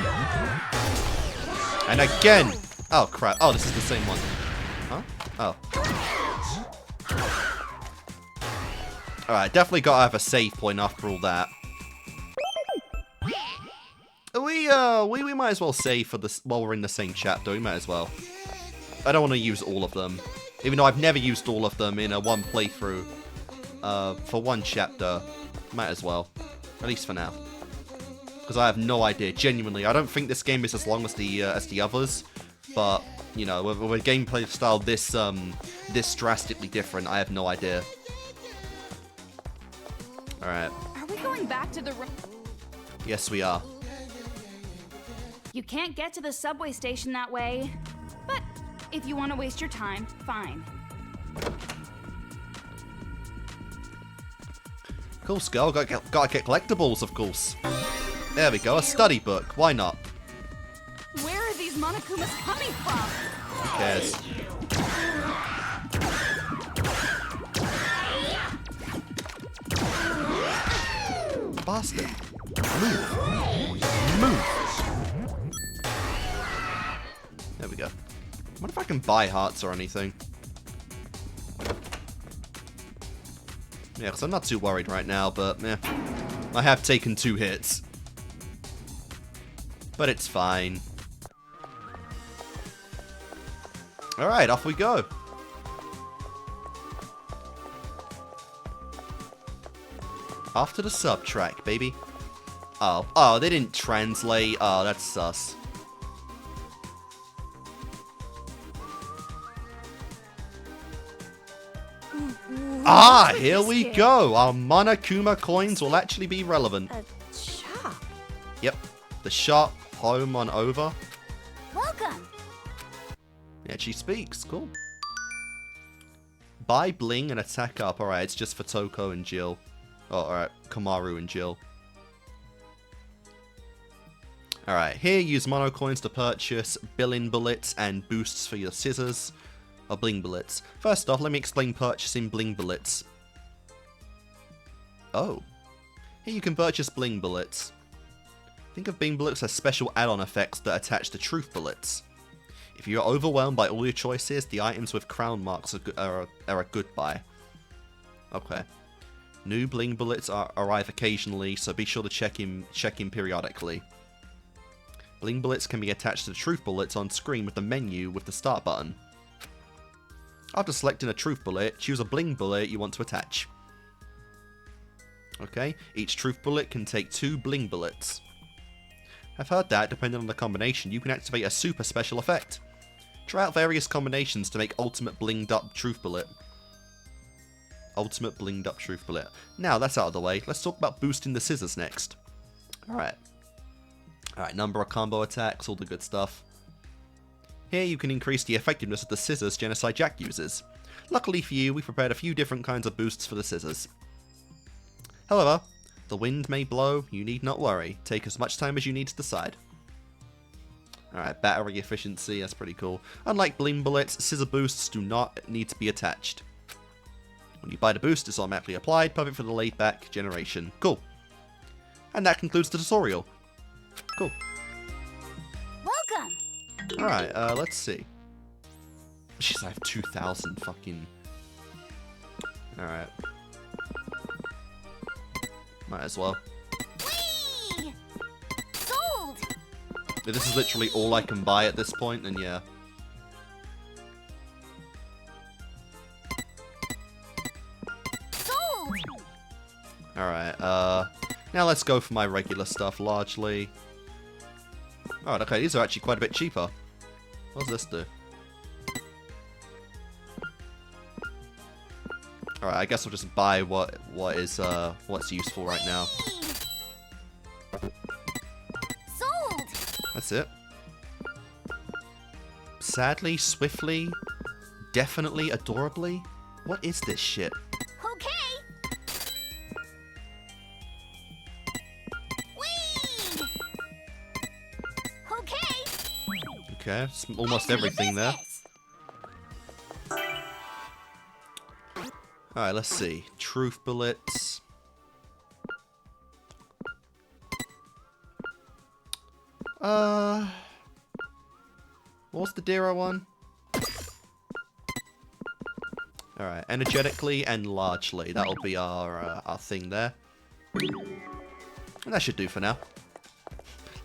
And again. Oh, crap. Oh, this is the same one. Huh? Oh. Alright, definitely gotta have a save point after all that. We might as well save for this while we're in the same chapter. We might as well. I don't want to use all of them. Even though I've never used all of them in a one playthrough. For one chapter. Might as well. At least for now. Because I have no idea. Genuinely. I don't think this game is as long as the others. But, you know, with a gameplay style this drastically different, I have no idea. Alright. Are we going back to the Yes, we are. You can't get to the subway station that way. But if you want to waste your time, fine. Cool, Skull. Gotta get collectibles, of course. There we go. A study book. Why not? Where are these Monokumas coming from? Who cares? Bastard. Move. Move. There we go. I wonder if I can buy hearts or anything. Yeah, because I'm not too worried right now, but yeah. I have taken 2 hits. But it's fine. Alright, off we go. After the sub-track, baby. Oh, they didn't translate. Oh, that's sus. Ah, here we go. Our Monokuma coins will actually be relevant. A shop. Yep. The shop, home on over. Welcome. Yeah, she speaks. Cool. Buy bling and attack up. Alright, it's just for Toko and Jill. Oh, alright. Komaru and Jill. Alright, here use mono coins to purchase billing bullets and boosts for your scissors. Or bling bullets. First off, let me explain purchasing bling bullets. Oh. Here you can purchase bling bullets. Think of bling bullets as special add-on effects that attach to truth bullets. If you're overwhelmed by all your choices, the items with crown marks are a good buy. Okay. New bling bullets arrive occasionally, so be sure to check in periodically. Bling bullets can be attached to the truth bullets on screen with the menu with the start button. After selecting a truth bullet, choose a bling bullet you want to attach. Okay, each truth bullet can take 2 bling bullets. I've heard that, depending on the combination, you can activate a super special effect. Try out various combinations to make ultimate blinged up truth bullet. Ultimate blinged up truth bullet. Now that's out of the way, let's talk about boosting the scissors next. Alright. Alright, number of combo attacks, all the good stuff. Here you can increase the effectiveness of the scissors Genocide Jack uses. Luckily for you, we've prepared a few different kinds of boosts for the scissors. However, the wind may blow, you need not worry. Take as much time as you need to decide. Alright, battery efficiency, that's pretty cool. Unlike bling bullets, scissor boosts do not need to be attached. When you buy the boost, it's automatically applied, perfect for the laid-back generation. Cool. And that concludes the tutorial. Cool. Welcome. Alright, let's see. Jeez, I have 2,000 fucking... Alright. Might as well. Whee! Sold. If this is literally all I can buy at this point, then yeah. Sold. Alright, now let's go for my regular stuff, largely. Alright, okay, these are actually quite a bit cheaper. What does this do? Alright, I guess we'll just buy what's useful right now. Sold. That's it. sadly, swiftly, definitely, adorably. What is this shit? Okay. Whee! Okay. Okay, it's almost everything there. Alright, let's see. Truth bullets. What's the Dero one? Alright, energetically and largely. That'll be our thing there. And that should do for now.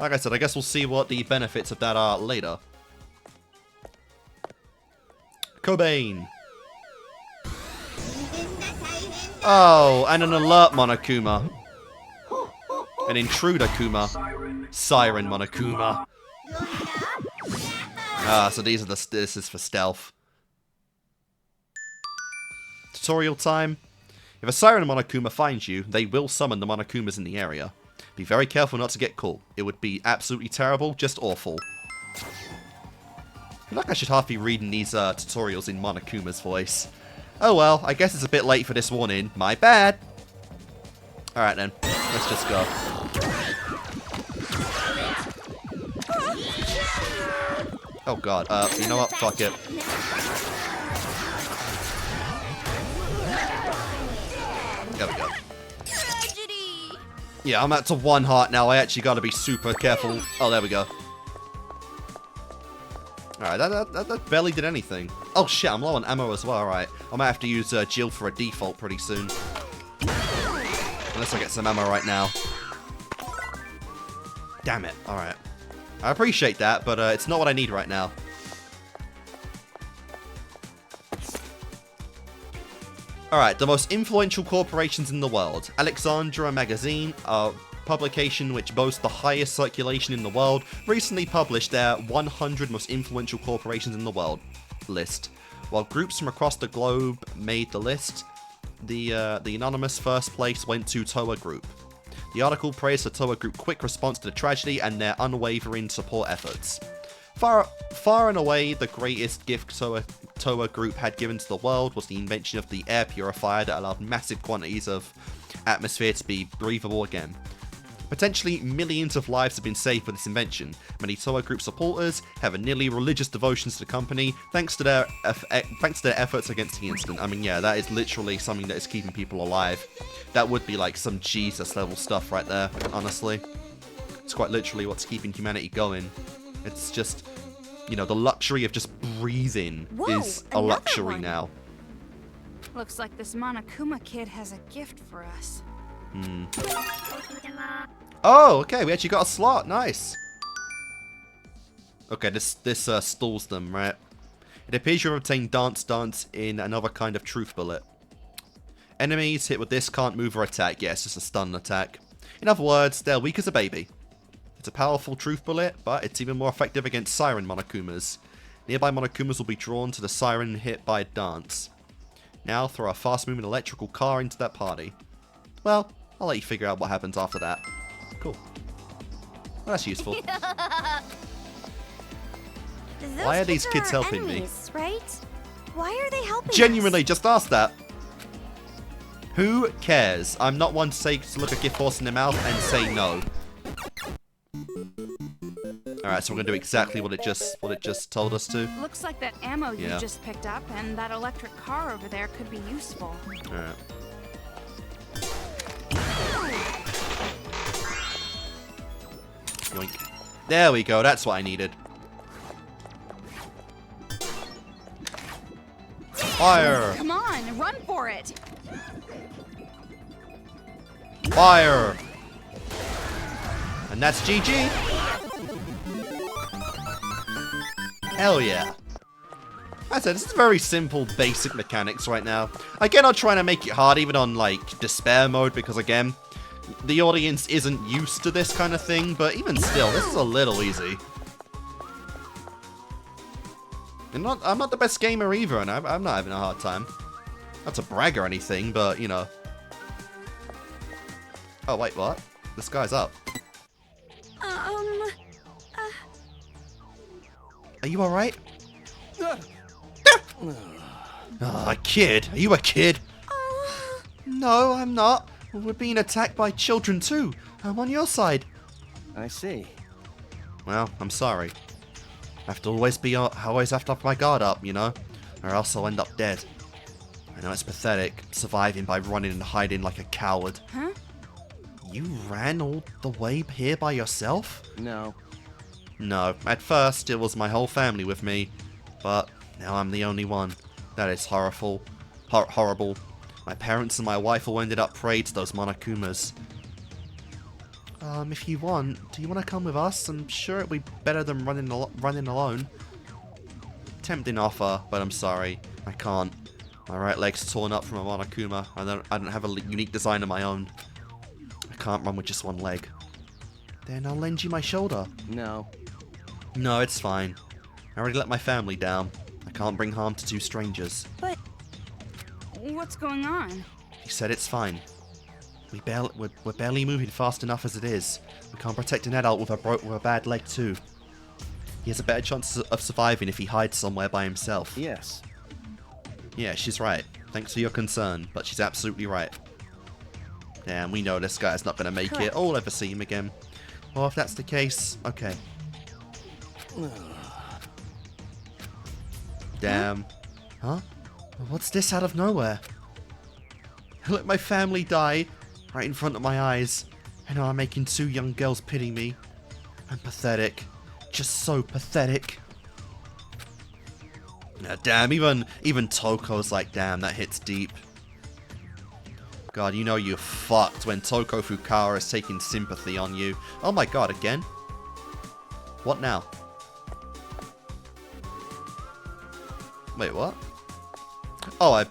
Like I said, I guess we'll see what the benefits of that are later. Cobain. Oh, and an alert Monokuma. An intruder Kuma. Siren Monokuma. Ah, so these are this is for stealth. Tutorial time. If a Siren Monokuma finds you, they will summon the Monokumas in the area. Be very careful not to get caught. It would be absolutely terrible, just awful. I feel like I should half be reading these tutorials in Monokuma's voice. Oh well, I guess it's a bit late for this warning. My bad. Alright then, let's just go. Oh god, you know what? Fuck it. There we go. Tragedy. Yeah, I'm at to 1 heart now. I actually gotta be super careful. Oh, there we go. Alright, that barely did anything. Oh shit, I'm low on ammo as well. Alright, I might have to use Jill for a default pretty soon. Unless I get some ammo right now. Damn it. Alright. I appreciate that, but it's not what I need right now. Alright, the most influential corporations in the world. Alexandra Magazine, a publication which boasts the highest circulation in the world, recently published their 100 most influential corporations in the world list. While groups from across the globe made the list, the anonymous first place went to Toa Group. The article praised the Toa Group quick response to the tragedy and their unwavering support efforts. Far and away, the greatest gift Toa Group had given to the world was the invention of the air purifier that allowed massive quantities of atmosphere to be breathable again. Potentially millions of lives have been saved by this invention. Many Toa Group supporters have a nearly religious devotion to the company thanks to their efforts against the incident. I mean, yeah, that is literally something that is keeping people alive. That would be like some Jesus level stuff right there, honestly. It's quite literally what's keeping humanity going. It's just, you know, the luxury of just breathing is a luxury now. Looks like this Monokuma kid has a gift for us. Oh, okay, we actually got a slot. Nice. Okay, this stalls them, right? It appears you've obtained Dance in another kind of truth bullet. Enemies hit with this can't move or attack. Yeah, it's just a stun attack. In other words, they're weak as a baby. It's a powerful truth bullet, but it's even more effective against Siren Monokumas. Nearby Monokumas will be drawn to the Siren hit by Dance. Now throw a fast-moving electrical car into that party. Well, I'll let you figure out what happens after that. Cool. Well, that's useful. Why are these kids helping me? Right? Why are they helping Genuinely, just ask that. Who cares? I'm not one to look a gift horse in the mouth and say no. Alright, so we're gonna do exactly what it just told us to. Looks like that ammo you just picked up and that electric car over there could be useful. Alright. Yoink. There we go, that's what I needed. Fire! Come on, run for it! Fire! And that's GG! Hell yeah. I said, this is very simple, basic mechanics right now. Again, I'm trying to make it hard, even on, like, despair mode, because, again, the audience isn't used to this kind of thing, but even still, this is a little easy. And I'm not the best gamer either, and I'm not having a hard time. Not to brag or anything, but, you know. Oh, wait, what? This guy's up. Are you alright? A kid? Are you a kid? No, I'm not. We're being attacked by children too. I'm on your side. I see. Well, I'm sorry. I have to always have to have my guard up, you know? Or else I'll end up dead. I know it's pathetic, surviving by running and hiding like a coward. Huh? You ran all the way here by yourself? No. No, at first it was my whole family with me, but now I'm the only one. That is horrible. Horrible. My parents and my wife all ended up prey to those Monokumas. If you want, do you want to come with us? I'm sure it'll be better than running alone. Tempting offer, but I'm sorry, I can't. My right leg's torn up from a Monokuma. I don't have a unique design of my own. I can't run with just one leg. Then I'll lend you my shoulder. No. No, it's fine. I already let my family down. I can't bring harm to two strangers. But what's going on? He said it's fine. We're barely moving fast enough as it is. We can't protect an adult with a bad leg too. He has a better chance of surviving if he hides somewhere by himself. Yes. Yeah, she's right. Thanks for your concern, but she's absolutely right. Damn, we know this guy's not going to make it. Or we'll ever see him again. Well, if that's the case, okay. Damn. Huh? What's this out of nowhere? I let my family die right in front of my eyes. And now I'm making two young girls pity me. I'm pathetic. Just so pathetic. Damn, even Toko's like, damn, that hits deep. God, you know you're fucked when Toko Fukawa is taking sympathy on you. Oh my god, again? What now? Wait, what? Oh, I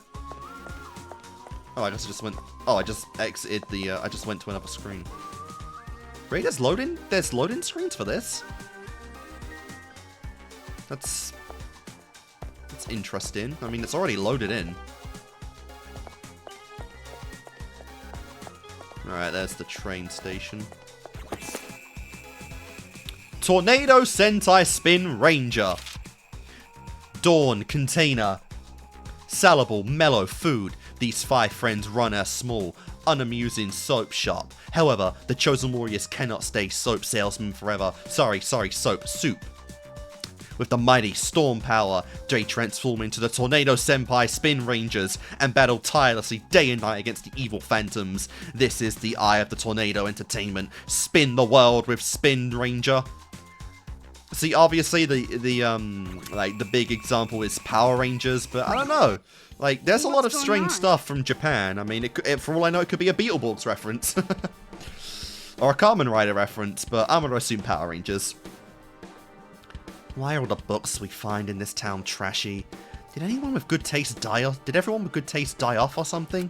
just went... Oh, I just exited the... I just went to another screen. Really? There's loading screens for this? That's interesting. I mean, it's already loaded in. Alright, there's the train station. Tornado Sentai Spin Ranger. Dawn Container. Salable, mellow food. These 5 friends run a small, unamusing soap shop. However, the chosen warriors cannot stay soap salesmen forever. Sorry, soap, soup. With the mighty storm power, they transform into the Tornado Senpai Spin Rangers and battle tirelessly day and night against the evil phantoms. This is the Eye of the Tornado Entertainment. Spin the world with Spin Ranger. See, obviously the big example is Power Rangers, but I don't know. Like, there's a lot of strange stuff from Japan. I mean, for all I know, it could be a Beetleborgs reference. Or a Kamen Rider reference, but I'm gonna assume Power Rangers. Why are all the books we find in this town trashy? Did anyone with good taste die off? Did everyone with good taste die off or something?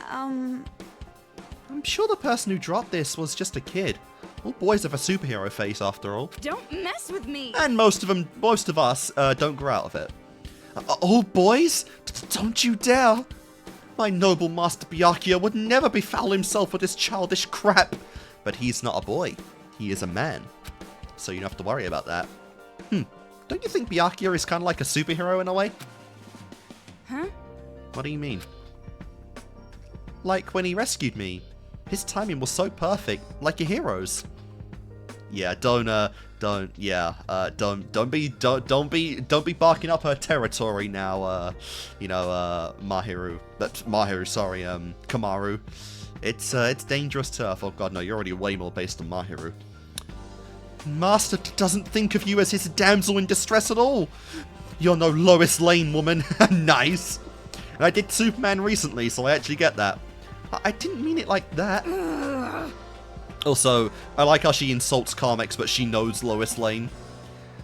I'm sure the person who dropped this was just a kid. All boys have a superhero face after all. Don't mess with me! And most of us don't grow out of it. All boys? Don't you dare! My noble Master Byakuya would never befoul himself with this childish crap. But he's not a boy. He is a man. So you don't have to worry about that. Don't you think Byakuya is kind of like a superhero in a way? Huh? What do you mean? Like when he rescued me. His timing was so perfect, like your heroes. Yeah, don't be barking up her territory now, Mahiru. That's Mahiru, sorry, Kamaru. It's dangerous turf. Oh god, no, you're already way more based on Mahiru. Master doesn't think of you as his damsel in distress at all. You're no Lois Lane woman. Nice. And I did Superman recently, so I actually get that. I didn't mean it like that. Also, I like how she insults Carmex, but she knows Lois Lane.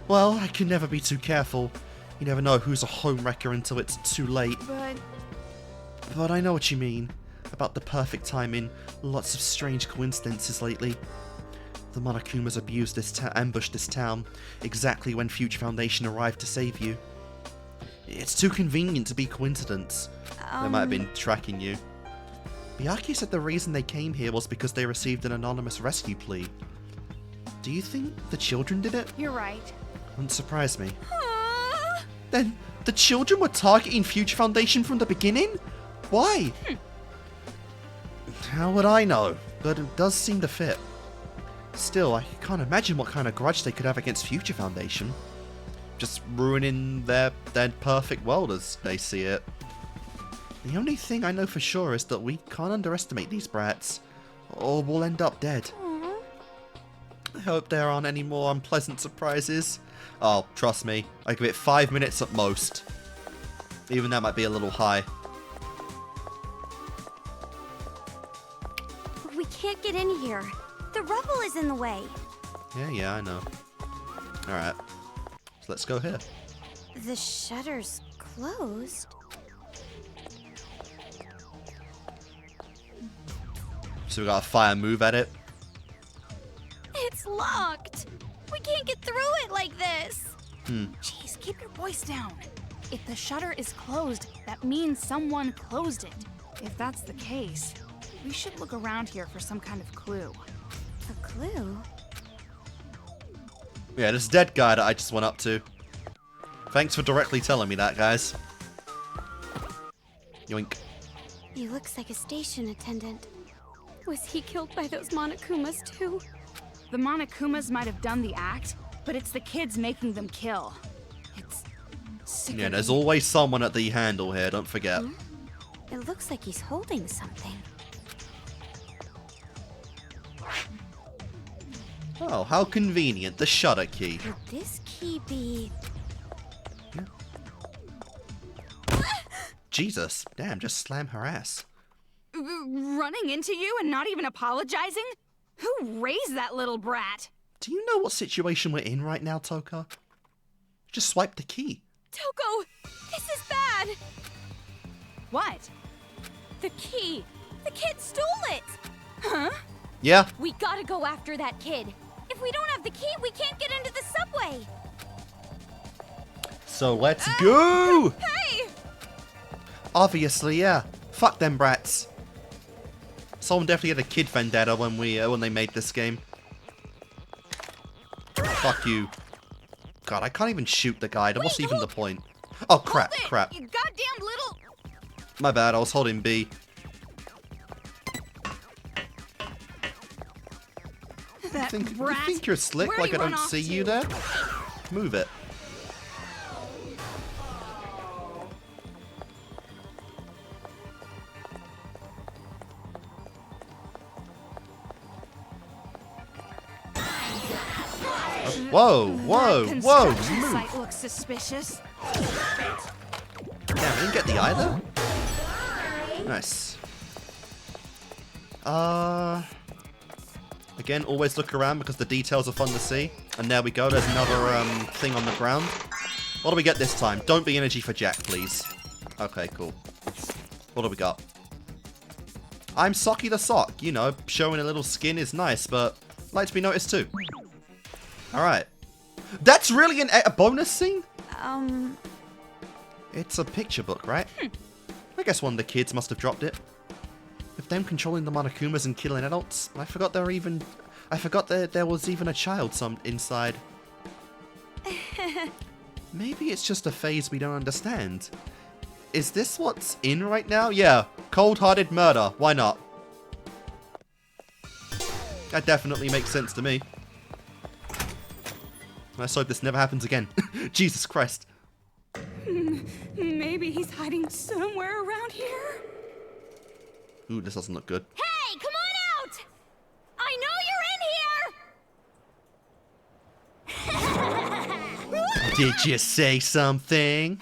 Well, I can never be too careful. You never know who's a homewrecker until it's too late. But I know what you mean. About the perfect timing. Lots of strange coincidences lately. The Monokumas ambushed this town, exactly when Future Foundation arrived to save you. It's too convenient to be coincidence. They might have been tracking you. Byakuya said the reason they came here was because they received an anonymous rescue plea. Do you think the children did it? You're right. Wouldn't surprise me. Then the children were targeting Future Foundation from the beginning? Why? How would I know? But it does seem to fit. Still, I can't imagine what kind of grudge they could have against Future Foundation. Just ruining their perfect world as they see it. The only thing I know for sure is that we can't underestimate these brats, or we'll end up dead. Aww. I hope there aren't any more unpleasant surprises. Oh, trust me, I give it 5 minutes at most. Even that might be a little high. We can't get in here. The rubble is in the way. Yeah, I know. Alright, so let's go here. The shutter's closed. So we got a fire move at it. It's locked. We can't get through it like this. Jeez, keep your voice down. If the shutter is closed, that means someone closed it. If that's the case, we should look around here for some kind of clue. A clue? Yeah, this dead guy that I just went up to. Thanks for directly telling me that, guys. Yoink. He looks like a station attendant. Was he killed by those Monokumas too? The Monokumas might have done the act, but it's the kids making them kill. It's sickening. Yeah, there's always someone at the handle here, don't forget. It looks like he's holding something. Oh, how convenient. The shutter key. Could this key be... Jesus. Damn, just slam her ass. Running into you and not even apologizing? Who raised that little brat? Do you know what situation we're in right now, Toka? Just swipe the key. Toko! This is bad! What? The key! The kid stole it! Huh? Yeah? We gotta go after that kid. If we don't have the key, we can't get into the subway. So let's go! Hey! Obviously, yeah. Fuck them brats. Someone definitely had a kid vendetta when they made this game. Fuck you. God, I can't even shoot the guy. What's even the point? Oh, crap, crap. You goddamn little... My bad, I was holding B. That You brat. think you're slick Where'd like he I don't run off see to? you there? Move it. Whoa, whoa, That whoa, construction move. site looks suspicious. Damn, I didn't get the eye there. Nice. Again, always look around because the details are fun to see. And there we go, there's another thing on the ground. What do we get this time? Don't be energy for Jack, please. Okay, cool. What do we got? I'm Socky the Sock. You know, showing a little skin is nice, but like to be noticed too. Alright. That's really a bonus scene? It's a picture book, right? I guess one of the kids must have dropped it. With them controlling the Monokumas and killing adults, I forgot there was even a child inside. Maybe it's just a phase we don't understand. Is this what's in right now? Yeah, cold-hearted murder. Why not? That definitely makes sense to me. Let's hope this never happens again. Jesus Christ. Maybe he's hiding somewhere around here. Ooh, this doesn't look good. Hey, come on out! I know you're in here! Did you say something?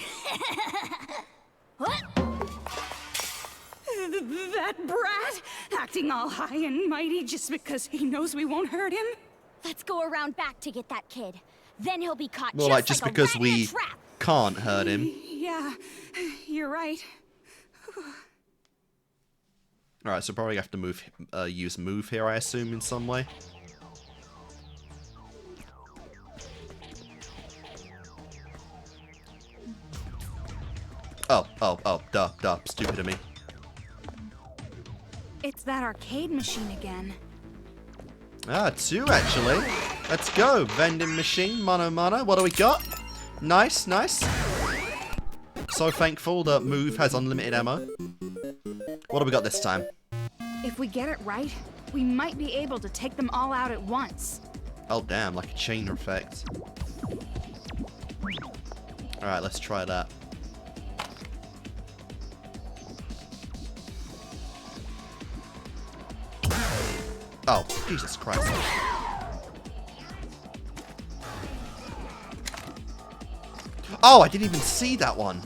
What? That brat, acting all high and mighty just because he knows we won't hurt him. Let's go around back to get that kid. Then he'll be caught More like just like because a rat in a we trap. can't hurt him. Yeah, you're right. Alright, so probably have to use move here, I assume, in some way. Oh, duh, stupid of me. It's that arcade machine again. Ah, 2 actually. Let's go. Vending machine, mono. What do we got? Nice. So thankful that Move has unlimited ammo. What do we got this time? If we get it right, we might be able to take them all out at once. Oh damn, like a chain effect. Alright, let's try that. Oh, Jesus Christ. Oh, I didn't even see that one.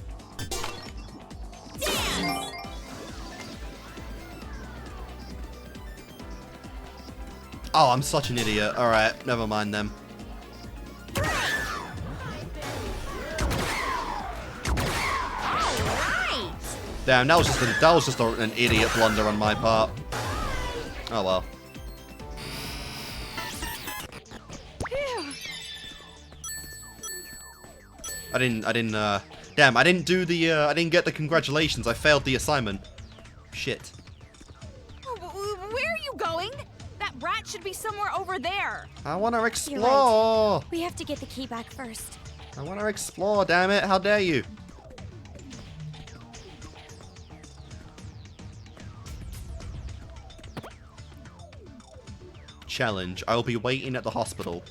Oh, I'm such an idiot. Alright, never mind them. Damn, that was just an idiot blunder on my part. Oh well. I didn't get the congratulations. I failed the assignment. Shit. Where are you going? That rat should be somewhere over there. I want to explore. Right. We have to get the key back first. I want to explore, damn it. How dare you? Challenge. I will be waiting at the hospital.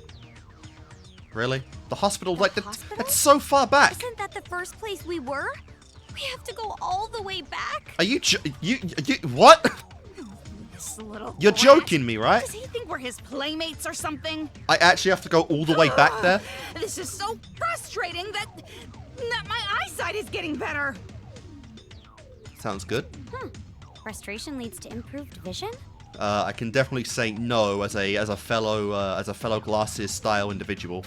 Really? The hospital? Like, that's so far back. Isn't that the first place we were? We have to go all the way back? Are you what? This little You're brat. joking me, right? Does he think we're his playmates or something? I actually have to go all the way back there? This is so frustrating that my eyesight is getting better. Sounds good. Frustration leads to improved vision? I can definitely say no as a fellow glasses style individual.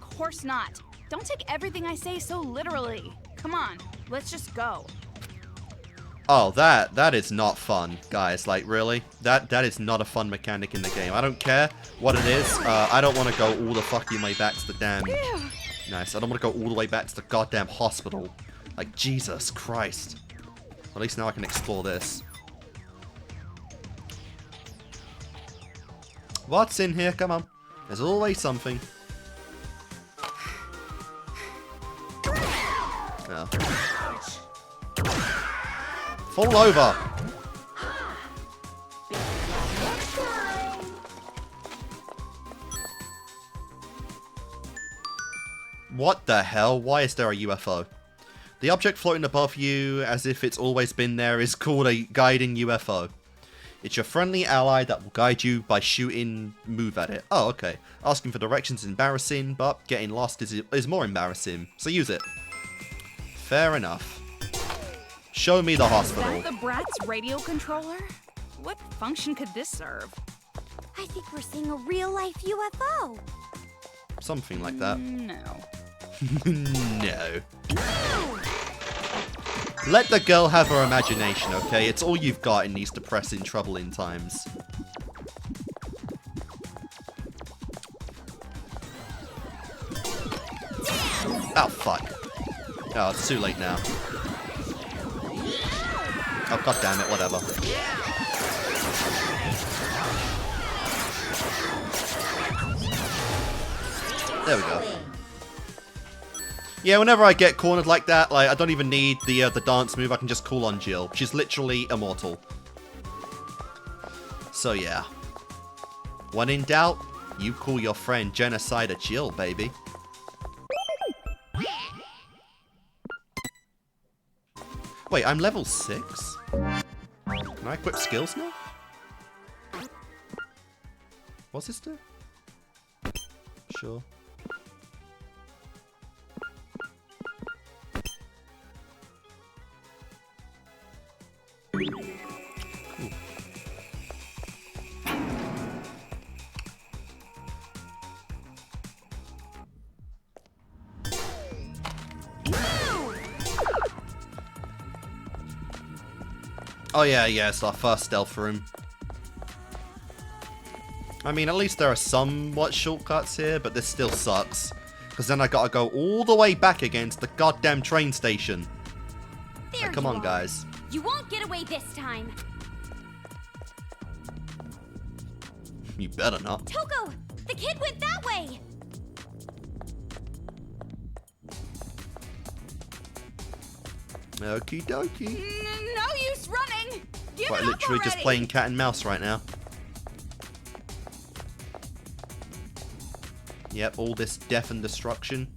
Of course not. Don't take everything I say so literally. Come on, let's just go. Oh, that is not fun, guys. Like, really? That is not a fun mechanic in the game. I don't care what it is. I don't want to go all the fucking way back to the damn... Nice. I don't want to go all the way back to the goddamn hospital. Like, Jesus Christ. At least now I can explore this. What's in here? Come on. There's always something. Oh. Fall over. What the hell? Why is there a UFO? The object floating above you, as if it's always been there, is called a guiding UFO. It's your friendly ally that will guide you by shooting move at it. Oh, okay. Asking for directions is embarrassing, but getting lost is more embarrassing. So use it. Fair enough. Show me the hospital. Is that the brat's radio controller? What function could this serve? I think we're seeing a real-life UFO. Something like that. No. No. Let the girl have her imagination, okay? It's all you've got in these depressing, troubling times. Oh, fuck. Oh, it's too late now. Oh, god damn it, whatever. There we go. Yeah, whenever I get cornered like that, like I don't even need the dance move. I can just call on Jill. She's literally immortal. So yeah. When in doubt, you call your friend Genocider Jill, baby. Wait, I'm level 6? Can I equip skills now? What's this do? Sure. Oh yeah, it's our first stealth room. I mean, at least there are somewhat shortcuts here, but this still sucks. Because then I gotta go all the way back again to the goddamn train station. There Come you on, are. guys. You won't get away this time. You better not. Togo, the kid went that way. Okie dokie. No use running. Give Quite it up literally just already. playing cat and mouse right now. Yep, all this death and destruction.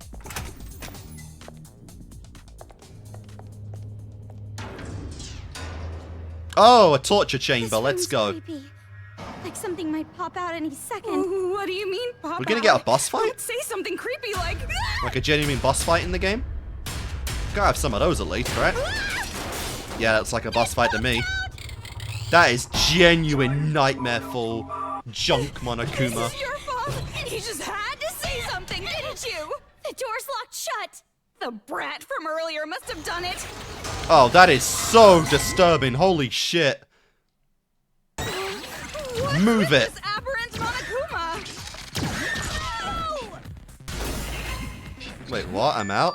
Oh, a torture chamber. This Let's room's go. creepy. Like something might pop out any second. What do you mean, Papa? We're gonna get a boss fight? Don't say something creepy like. Like a genuine boss fight in the game? Gotta have some of those at least, right? Yeah, that's like a boss fight to me. That is genuine nightmare-full junk Monokuma. This is your fault. You just had to say something, didn't you? The door's locked shut. The brat from earlier must have done it. Oh, that is so disturbing. Holy shit. Move it. This aberrant Monokuma. Wait, what? I'm out?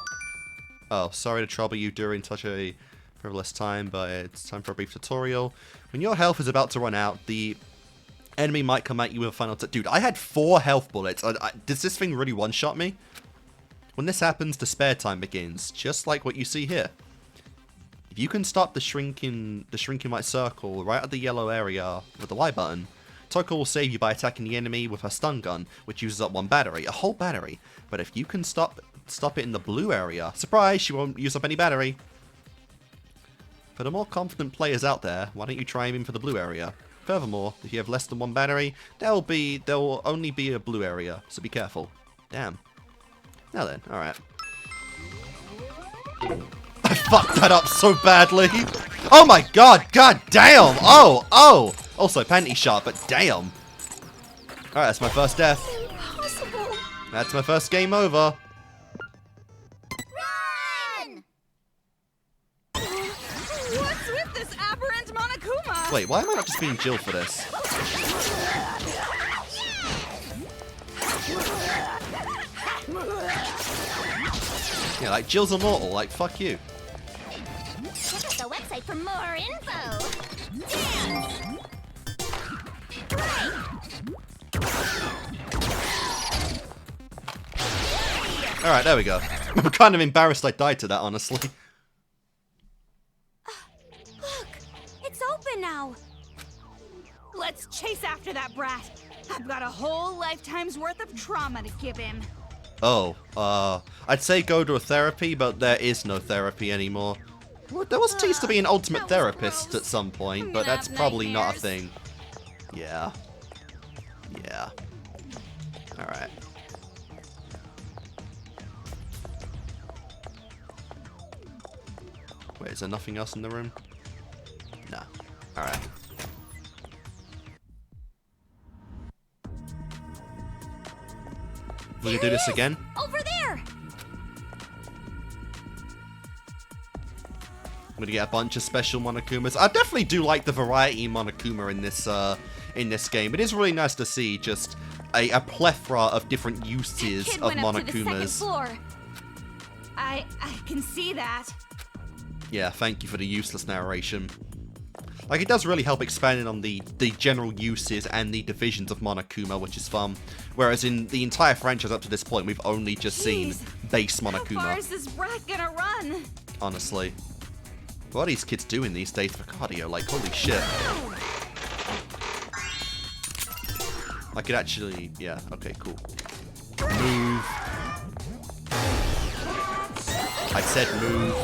Oh, sorry to trouble you during such a frivolous time, but it's time for a brief tutorial. When your health is about to run out, the enemy might come at you with a final Dude, I had 4 health bullets. Does this thing really one-shot me? When this happens, despair time begins, just like what you see here. If you can stop the shrinking white circle right at the yellow area with the Y button, Toko will save you by attacking the enemy with her stun gun, which uses up 1 battery, a whole battery. But if you can stop it in the blue area, surprise, she won't use up any battery. For the more confident players out there, why don't you try aiming for the blue area? Furthermore, if you have less than 1 battery, there will only be a blue area, so be careful. Damn. Now then, alright. I fucked that up so badly! Oh my god, god damn! Oh! Also, panty shot, but damn! Alright, that's my first death. Impossible. That's my first game over. Run! What's with this aberrant Monokuma? Wait, why am I not just being Jill for this? Yeah, like, Jill's immortal, like, fuck you. Check out the website for more info. Dance! Alright, there we go. I'm kind of embarrassed I died to that, honestly. Look, it's open now. Let's chase after that brat. I've got a whole lifetime's worth of trauma to give him. Oh, I'd say go to a therapy, but there is no therapy anymore. Well, there was teased to be an ultimate therapist at some point, but that's probably not a thing. Yeah. Yeah. Alright. Wait, is there nothing else in the room? No. Alright. Will you do this again? Over there. I'm gonna get a bunch of special Monokumas. I definitely do like the variety Monokuma in this game. It is really nice to see just a plethora of different uses Kid of went up to the second Monokumas. floor. I can see that. Yeah, thank you for the useless narration. Like, it does really help expanding on the general uses and the divisions of Monokuma, which is fun. Whereas in the entire franchise up to this point, we've only just seen base How far Monokuma. is this brat gonna run? Honestly. What are these kids doing these days for cardio? Like, holy shit. I could actually... Yeah, okay, cool. Move. I said move.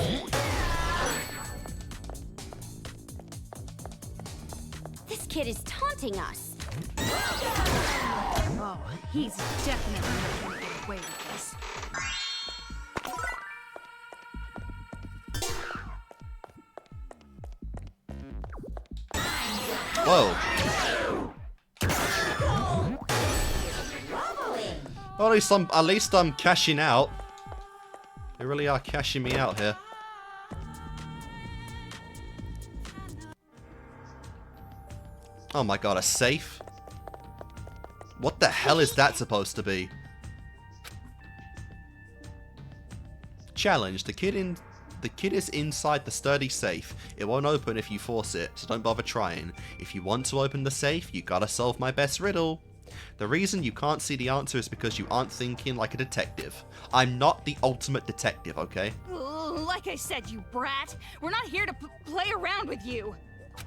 This kid is taunting us. Oh, he's definitely not gonna get away with this. Whoa. Well, at least I'm cashing out. They really are cashing me out here. Oh my god, a safe? What the hell is that supposed to be? Challenge. The kid is inside the sturdy safe. It won't open if you force it, so don't bother trying. If you want to open the safe, you gotta solve my best riddle. The reason you can't see the answer is because you aren't thinking like a detective. I'm not the ultimate detective, okay? Ooh, Like I said, you brat, we're not here to play around with you.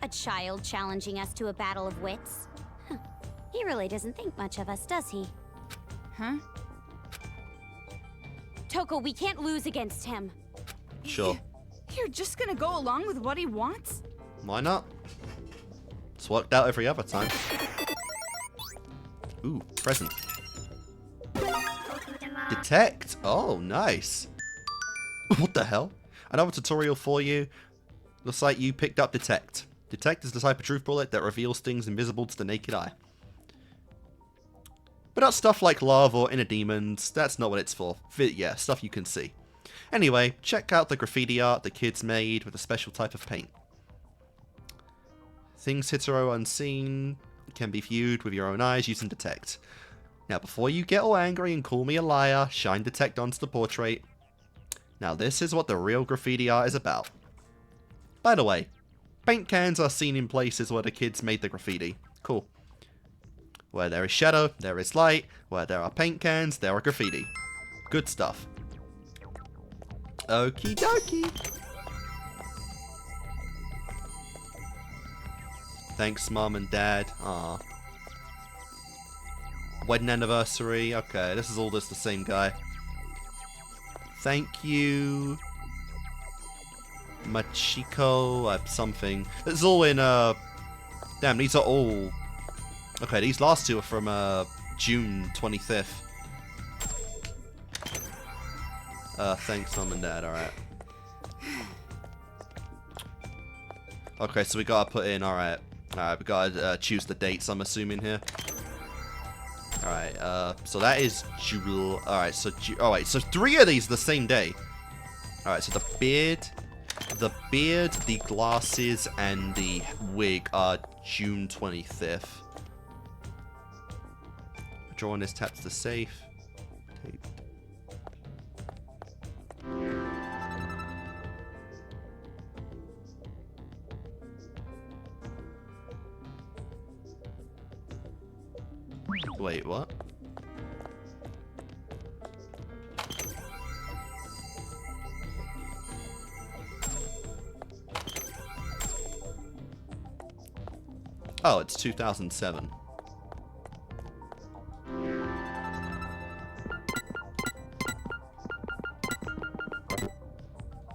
A child challenging us to a battle of wits? Huh. He really doesn't think much of us, does he? Huh? Toko, we can't lose against him. Sure. You're just gonna go along with what he wants? Why not? It's worked out every other time. Ooh, present. Detect. Oh, nice. What the hell? Another tutorial for you. Looks like you picked up Detect. Detect is the type of truth bullet that reveals things invisible to the naked eye. But not stuff like love or inner demons. That's not what it's for. Yeah, stuff you can see. Anyway, check out the graffiti art the kids made with a special type of paint. Things hetero unseen can be viewed with your own eyes using Detect. Now, before you get all angry and call me a liar, shine Detect onto the portrait. Now, this is what the real graffiti art is about. By the way, paint cans are seen in places where the kids made the graffiti. Cool. Where there is shadow, there is light. Where there are paint cans, there are graffiti. Good stuff. Okie dokie. Thanks, Mom and Dad. Aw. Wedding anniversary. Okay, this is all just the same guy. Thank you. Machiko, something. It's all in, damn, these are all... Okay, these last two are from, June 25th. Thanks, Mom and Dad, alright. Okay, so we gotta put in, alright. Alright, we gotta, choose the dates, I'm assuming, here. Alright, so that is July. Alright, so, oh wait, so 3 of these the same day. Alright, so the beard, the glasses, and the wig are June 25th. Drawing this tap to the safe. Tape. Wait, what? Oh, it's 2007.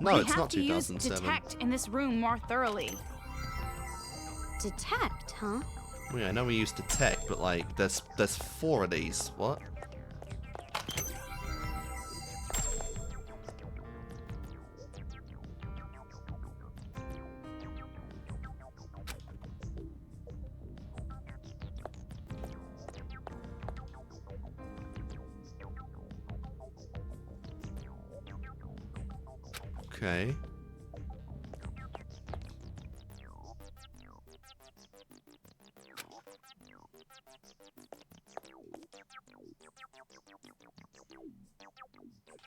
No, it's not 2007. We have to use Detect in this room more thoroughly. Detect, huh? Well, yeah, I know we used Detect, but like, there's 4 of these. What? Okay.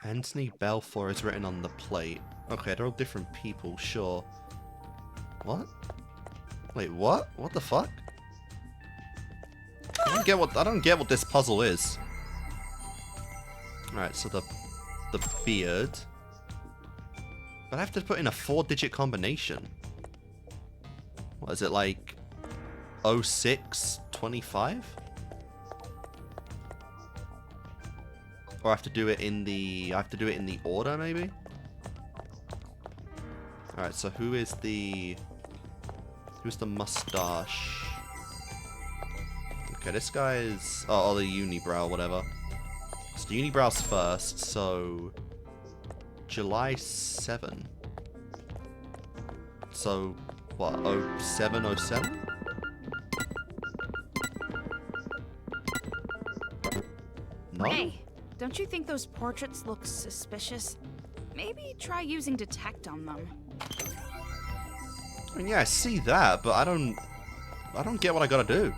Anthony Balfour is written on the plate. Okay, they're all different people, sure. What? Wait, what? What the fuck? I don't get what this puzzle is. Alright, so the beard. But I have to put in a 4-digit combination. What is it, like 0625? Or I have to do it in the order, maybe? Alright, so who's the mustache? Okay, this guy is... Oh, the unibrow, whatever. So the unibrow's first, so... July 7. So, what, 0707? No? Hey, don't you think those portraits look suspicious? Maybe try using Detect on them. I mean, yeah, I see that, but I don't get what I gotta do.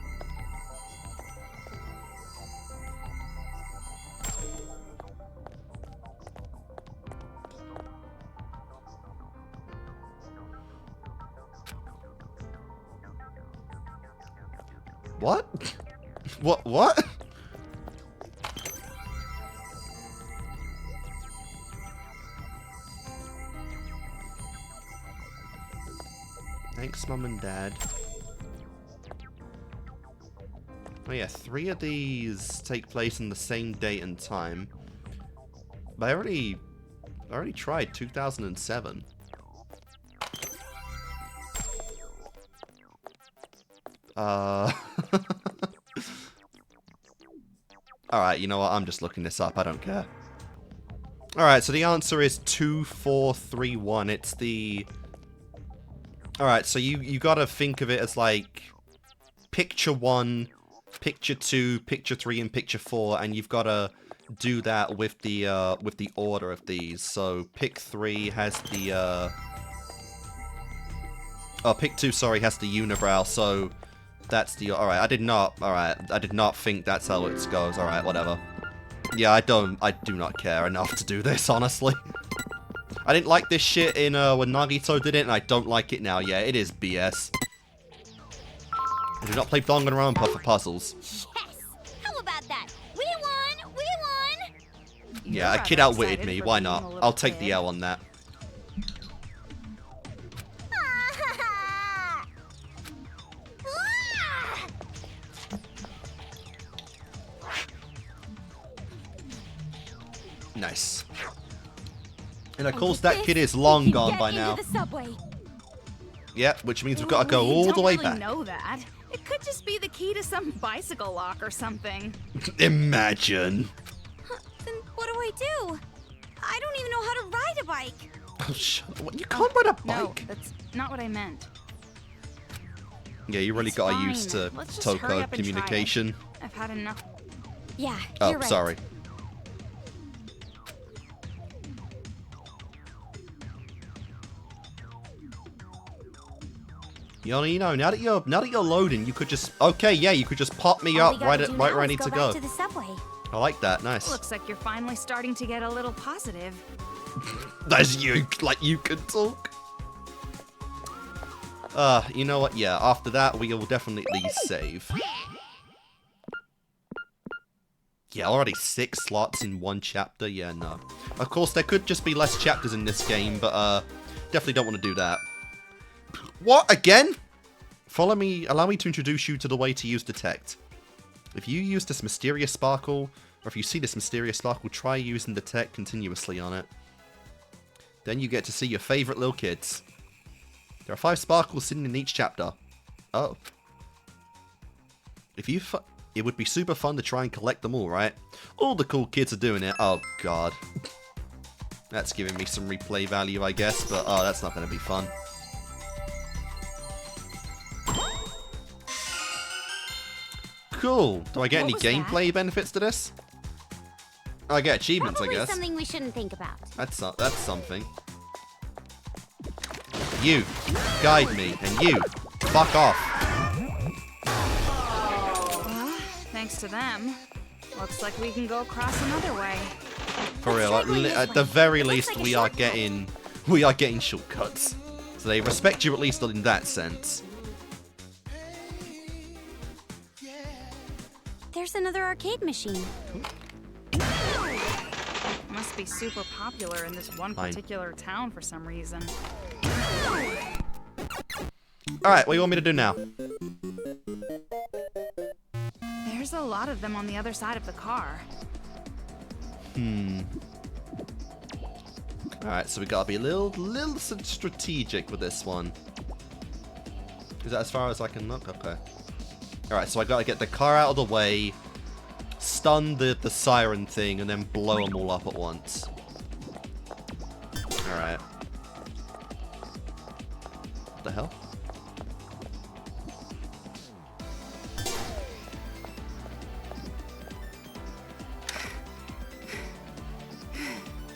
What? What? Yes, Mum and Dad. Oh yeah, 3 of these take place in the same date and time. But I already tried 2007. Alright, you know what? I'm just looking this up. I don't care. Alright, so the answer is 2431. It's the... Alright, so you gotta think of it as like... Picture 1, Picture 2, Picture 3, and Picture 4, and you've gotta do that with the order of these. So, Pick 3 has the, Oh, Pick 2, sorry, has the unibrow, so... That's the... Alright, I did not think that's how it goes. Alright, whatever. Yeah, I do not care enough to do this, honestly. I didn't like this shit in, when Nagito did it, and I don't like it now. Yeah, it is BS. I do not play Danganronpa for puzzles. Yes! How about that? We won! We won! Yeah, a kid outwitted me. Why not? I'll take the L on that. Nice. And of course, that kid is long gone by now. Yep, which means we've got to go all the way back. I don't really know that. It could just be the key to some bicycle lock or something. Imagine. Then what do I do? I don't even know how to ride a bike. Oh, shut up. You can't ride a bike. No, that's not what I meant. Yeah, you really got to use to Let's just hurry Toko up and try communication. it. I've had enough. Yeah, Oh, you're right. sorry. You know, now that you're loading, you could just you could just pop me up right where I need to go. To the subway. I like that. Nice. Looks like you're finally starting to get a little positive. That's you, like you can talk. You know what? Yeah, after that we will definitely save. Yeah, already 6 slots in 1 chapter. Yeah, no. Of course, there could just be less chapters in this game, but definitely don't want to do that. What? Again? Follow me. Allow me to introduce you to the way to use Detect. If you use this mysterious sparkle, or if you see this mysterious sparkle, try using Detect continuously on it. Then you get to see your favorite little kids. There are 5 sparkles sitting in each chapter. Oh. It would be super fun to try and collect them all, right? All the cool kids are doing it. Oh, God. That's giving me some replay value, I guess, but oh, that's not going to be fun. Cool. Do I get any gameplay benefits to this? Oh, I get achievements, Probably I guess. something we shouldn't think about. That's something. You, guide me, and you, fuck off. Thanks to them. Looks like we can go across another way. For real, at the very least, we are getting shortcuts. So they respect you at least in that sense. There's another arcade machine. Must be super popular in this one particular town for some reason. Alright, what do you want me to do now? There's a lot of them on the other side of the car. Alright, so we gotta be a little strategic with this one. Is that as far as I can look? Okay. Alright, so I gotta get the car out of the way, stun the siren thing, and then blow them all up at once. Alright. What the hell?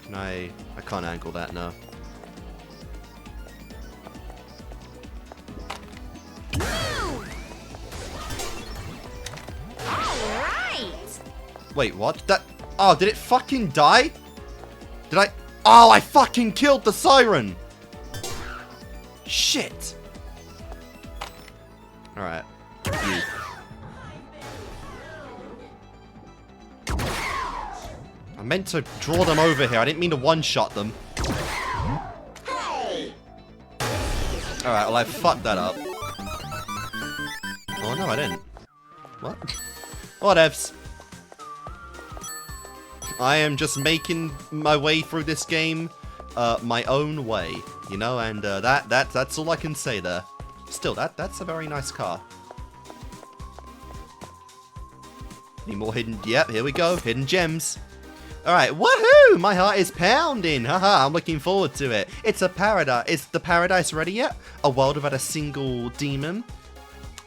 Can I can't angle that now. Wait, what? Oh, did it fucking die? Did I? Oh, I fucking killed the siren! Shit! Alright. You. I meant to draw them over here. I didn't mean to one-shot them. Alright, well I fucked that up. Oh no, I didn't. What? Whatevs. I am just making my way through this game my own way, you know, and that's all I can say there. Still, that's a very nice car. Any more hidden? Yep, here we go. Hidden gems. Alright, woohoo! My heart is pounding! Haha, I'm looking forward to it. It's a paradise. Is the paradise ready yet? A world without a single demon?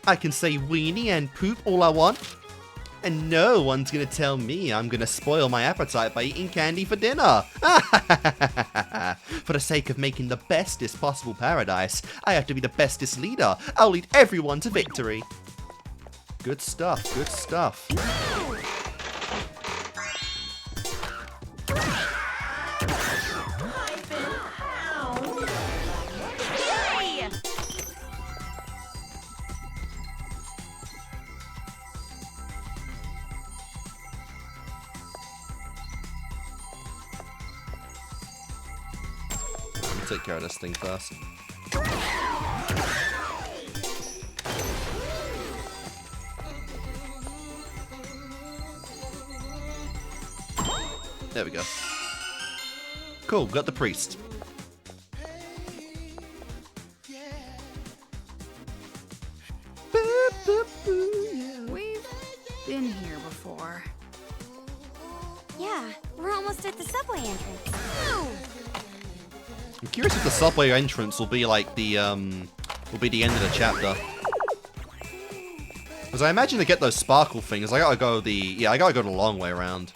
I can say weenie and poop all I want. And no one's gonna tell me I'm gonna spoil my appetite by eating candy for dinner. For the sake of making the bestest possible paradise, I have to be the bestest leader. I'll lead everyone to victory. Good stuff, good stuff. Take care of this thing first. There we go. Cool, got the priest. We've been here before. Yeah, we're almost at the subway entrance. I'm curious if the subway entrance will be like the end of the chapter. Because I imagine to get those sparkle things, I gotta go the long way around.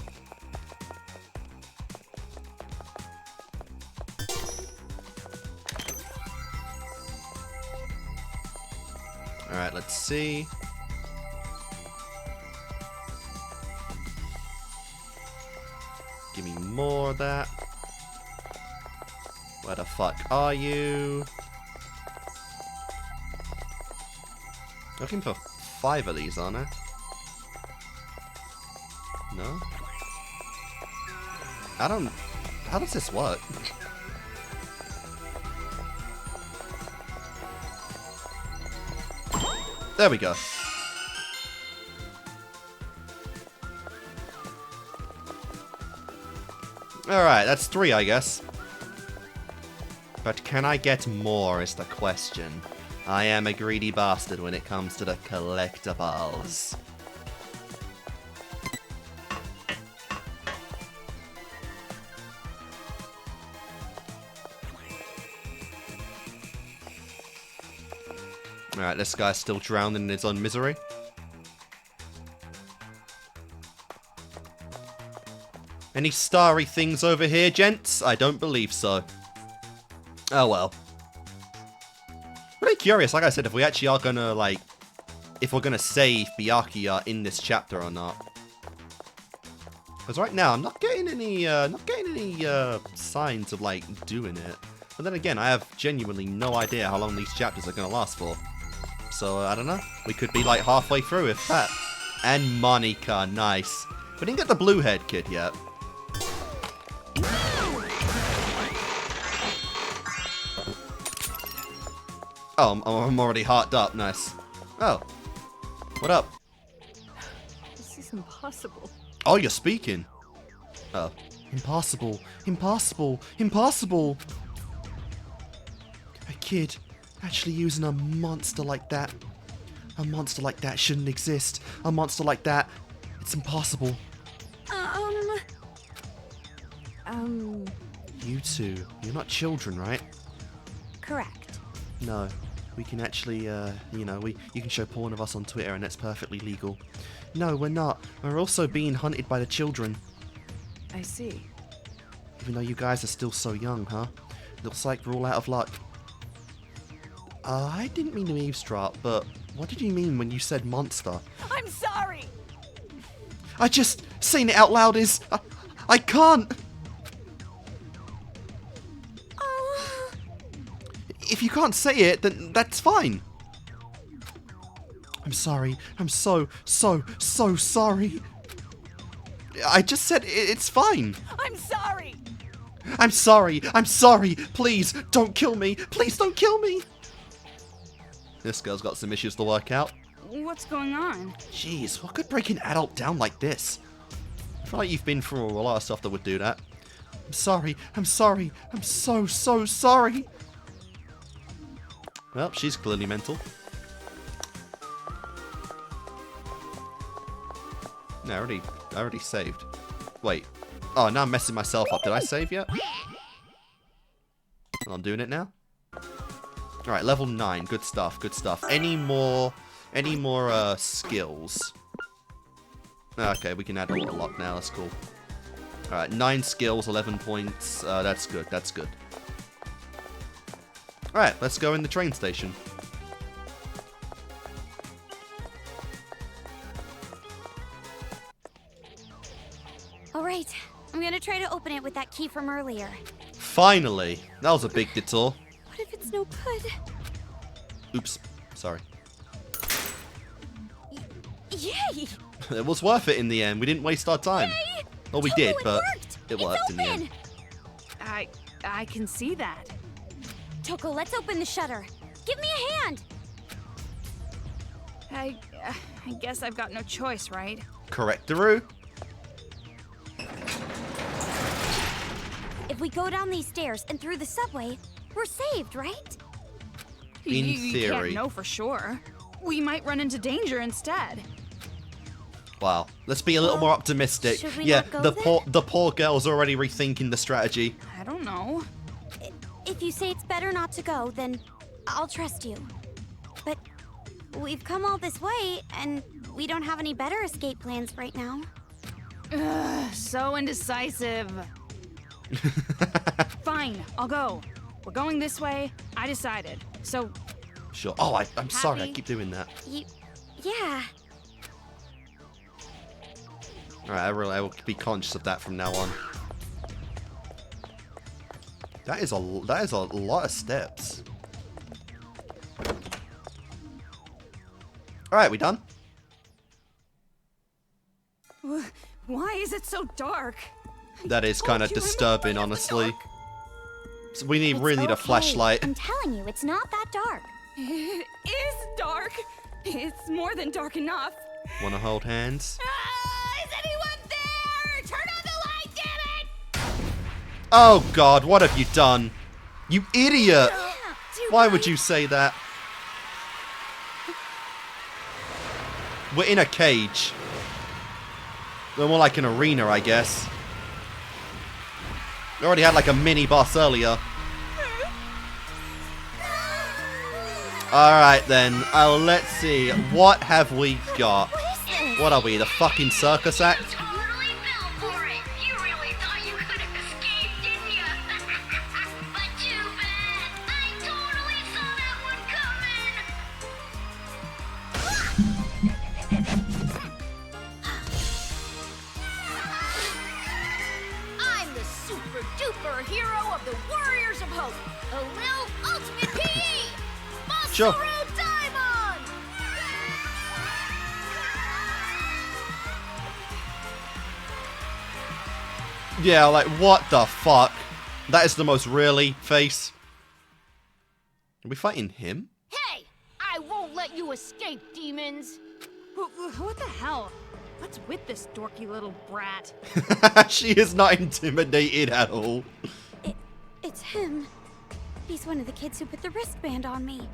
Alright, let's see. Give me more of that. Where the fuck are you? Looking for 5 of these, aren't I? No? I don't... How does this work? There we go. Alright, that's 3, I guess. But can I get more is the question. I am a greedy bastard when it comes to the collectibles. Alright, this guy's still drowning in his own misery. Any starry things over here, gents? I don't believe so. Oh well. Really curious, like I said, if we actually are gonna, like, if we're gonna save Byakuya in this chapter or not. Because right now, I'm not getting any signs of, like, doing it. But then again, I have genuinely no idea how long these chapters are gonna last for. So, I don't know. We could be, like, halfway through, if that. And Monica, nice. We didn't get the blue head kid yet. Oh, I'm already hearted up. Nice. Oh. What up? This is impossible. Oh, you're speaking. Oh. Impossible. Impossible. Impossible. A kid actually using a monster like that. A monster like that shouldn't exist. A monster like that. It's impossible. You two. You're not children, right? Correct. No. We can actually, you know, you can show porn of us on Twitter and that's perfectly legal. No, we're not. We're also being hunted by the children. I see. Even though you guys are still so young, huh? Looks like we're all out of luck. I didn't mean to eavesdrop, but what did you mean when you said monster? I'm sorry! I just, saying it out loud is, I can't! If you can't say it, then that's fine. I'm sorry. I'm so sorry. I just said it's fine. I'm sorry! I'm sorry. I'm sorry. Please, don't kill me. Please don't kill me. This girl's got some issues to work out. What's going on? Jeez, what could break an adult down like this? I feel like you've been through a lot of stuff that would do that. I'm sorry. I'm sorry. I'm so sorry. Well, she's clearly mental. No, I already saved. Wait. Oh, now I'm messing myself up. Did I save yet? Well, I'm doing it now. Alright, level 9. Good stuff, good stuff. Any more skills? Okay, we can add a lot now. That's cool. Alright, 9 skills, 11 points. That's good, that's good. Alright, let's go in the train station. Alright, I'm gonna try to open it with that key from earlier. Finally! That was a big detour. What if it's no good? Oops. Sorry. Yay! It was worth it in the end. We didn't waste our time. Yay! Well, we Toko, did, but it worked it's in the end. I can see that. Toko, let's open the shutter. Give me a hand! I guess I've got no choice, right? Correct, Daru. If we go down these stairs and through the subway, we're saved, right? In You theory. can't know for sure. We might run into danger instead. Wow. Let's be a little more optimistic. should we Yeah, not go the poor girl's already rethinking the strategy. I don't know. If you say it's better not to go, then I'll trust you. But we've come all this way, and we don't have any better escape plans right now. Ugh, so indecisive. Fine, I'll go. We're going this way. I decided. So, Sure. Oh, I'm sorry. I Happy? keep doing that. Yeah. Alright, I will be conscious of that from now on. That is a lot of steps. Alright, we done? why is it so dark? That is kind of Told you I'm disturbing, afraid of the honestly. dark. So we It's really need a okay. flashlight. I'm telling you, it's not that dark. It is dark. It's more than dark enough. Wanna hold hands? Is anyone there? Turn on the light, damn it! Oh god, what have you done? You idiot! Why would you say that? We're in a cage. We're more like an arena, I guess. We already had like a mini boss earlier. Alright then, let's see. What have we got? What are we, the fucking circus act? Totally fell for it. You really thought you could have escaped, didn't you? But too bad. I totally saw that one coming. I'm the super duper hero of the Warriors of Hope. A little ultimate PE. Sure. Masaru Diamond. Yeah, like, what the fuck? That is the most really face. Are we fighting him? Hey, I won't let you escape, demons. What the hell? What's with this dorky little brat? She is not intimidated at all. It's him. He's one of the kids who put the wristband on me.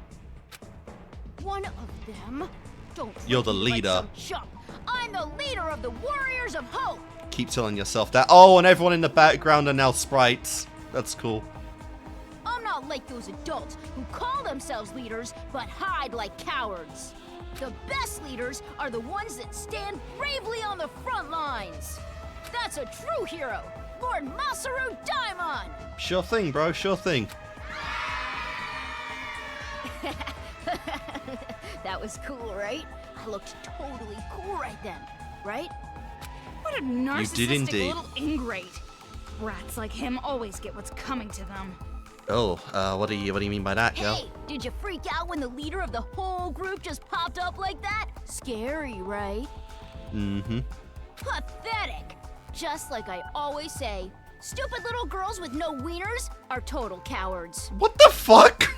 One of them? Don't You're the treat me like leader. some chump. I'm the leader of the Warriors of Hope. Keep telling yourself that. Oh, and everyone in the background are now sprites. That's cool. I'm not like those adults who call themselves leaders but hide like cowards. The best leaders are the ones that stand bravely on the front lines. That's a true hero, Lord Masaru Daimon. Sure thing, bro. Sure thing. That was cool, right? I looked totally cool right then, right? What a did narcissistic indeed. little ingrate. Brats like him always get what's coming to them. Oh, what do you mean by that, girl? Hey, did you freak out when the leader of the whole group just popped up like that? Scary, right? Mm-hmm. Pathetic. Just like I always say, stupid little girls with no wieners are total cowards. What the fuck?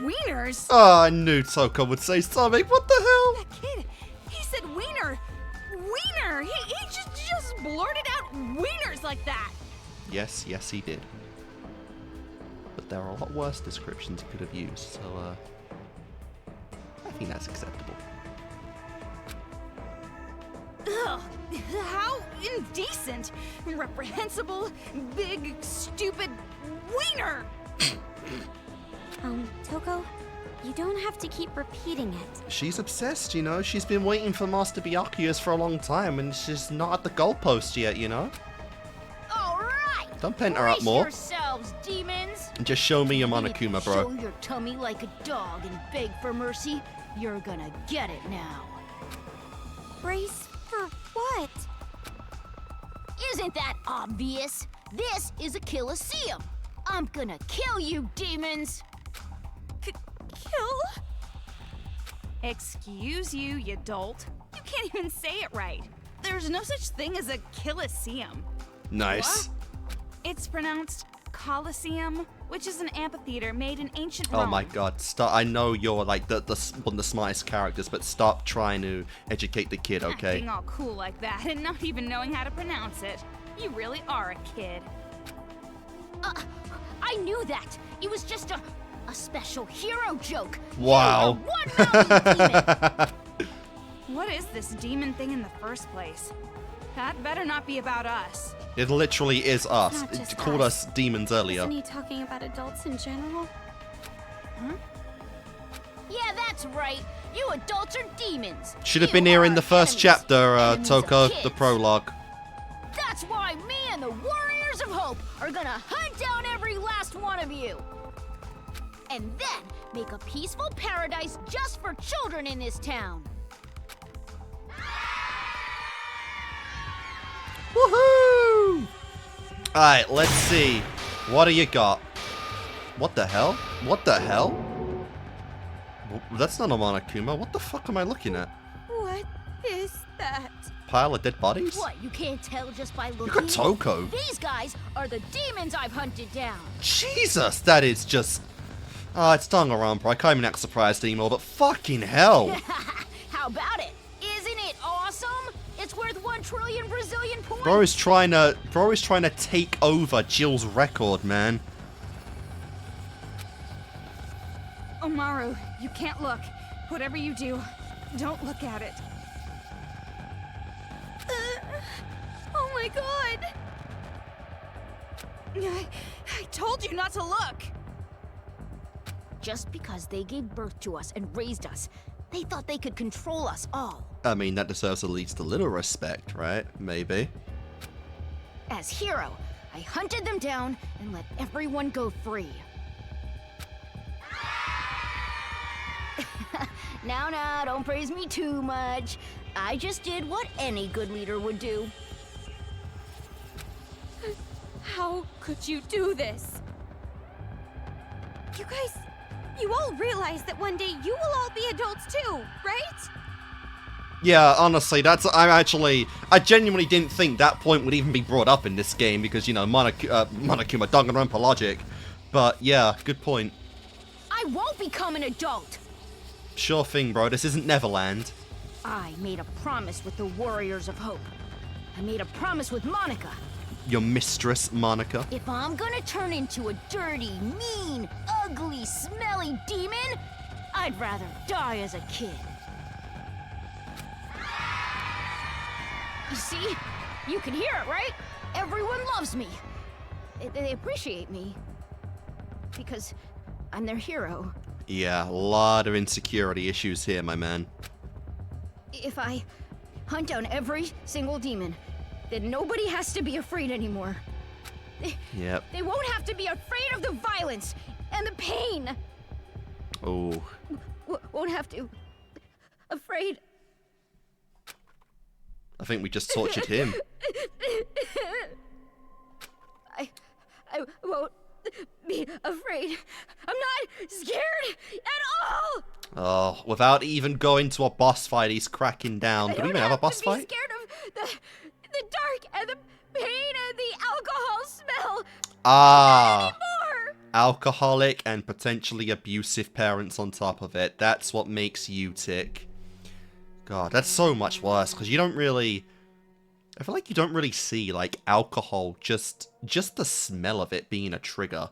Wieners? Oh, I knew Toko would say something. What the hell? That kid, he said wiener. Wiener! He just blurted out wieners like that. Yes, he did. But there are a lot worse descriptions he could have used, so, I think that's acceptable. Ugh, how indecent, reprehensible, big, stupid wiener! Toko, you don't have to keep repeating it. She's obsessed, you know? She's been waiting for Master Byakuya's for a long time, and she's not at the goalpost yet, you know? Alright! Don't pent her up more. Yourselves, demons! And just show me your Monokuma, bro. Show your tummy like a dog and beg for mercy. You're gonna get it now. Brace for what? Isn't that obvious? This is a Kickassreaction. I'm gonna kill you, demons! Kill? Excuse you, you dolt. You can't even say it right. There's no such thing as a Kickassreaction. Nice. What? It's pronounced Colosseum, which is an amphitheater made in ancient Oh Rome. my god, stop. I know you're like one of the smartest characters, but stop trying to educate the kid, okay? Acting all cool like that and not even knowing how to pronounce it. You really are a kid. I knew that. It was just a special hero joke. Wow. You are one mouthy demon. What is this demon thing in the first place? That better not be about us. It literally is us. Not It just called us. us demons earlier. Isn't he talking about adults in general? Yeah, that's right. You adults are demons. Should have You been here are in the first enemies. chapter, Enemies Toko, of the kids. prologue. That's why me and the Warriors of Hope are gonna hunt down every last one of you. And then make a peaceful paradise just for children in this town. Woohoo! Alright, let's see. What do you got? What the hell? What the hell? That's not a Monokuma. What the fuck am I looking at? What is that? Pile of dead bodies? What, you can't tell just by looking? You got Toko. These guys are the demons I've hunted down. Jesus, that is just... Oh, it's Danganronpa. I can't even act surprised anymore, but fucking hell. How about it? Isn't it awesome? It's worth 1 trillion Brazilian points. Bro is trying to take over Jill's record, man. Omaru, you can't look. Whatever you do, don't look at it. Oh my god! I told you not to look. Just because they gave birth to us and raised us, they thought they could control us all. I mean, that deserves at least a little respect, right? Maybe. As hero, I hunted them down and let everyone go free. Now, don't praise me too much. I just did what any good leader would do. How could you do this? You guys, you all realize that one day you will all be adults too, right? Yeah, honestly, I genuinely didn't think that point would even be brought up in this game because, you know, Monokuma, Danganronpa logic. But yeah, good point. I won't become an adult. Sure thing, bro. This isn't Neverland. I made a promise with the Warriors of Hope. I made a promise with Monica. Your mistress, Monica. If I'm gonna turn into a dirty, mean, ugly, smelly demon, I'd rather die as a kid. You see? You can hear it, right? Everyone loves me. They appreciate me. Because I'm their hero. Yeah, a lot of insecurity issues here, my man. If I hunt down every single demon, then nobody has to be afraid anymore. Yep. They won't have to be afraid of the violence and the pain. Oh. Won't have to. Afraid. I think we just tortured him. I won't be afraid. I'm not scared at all. Oh, without even going to a boss fight, he's cracking down. I Do we don't even have a boss to be fight? scared of the dark and the pain and the alcohol smell Ah. anymore. alcoholic and potentially abusive parents on top of it. That's what makes you tick. God, that's so much worse, because you don't really... I feel like you don't really see, like, alcohol, just the smell of it being a trigger,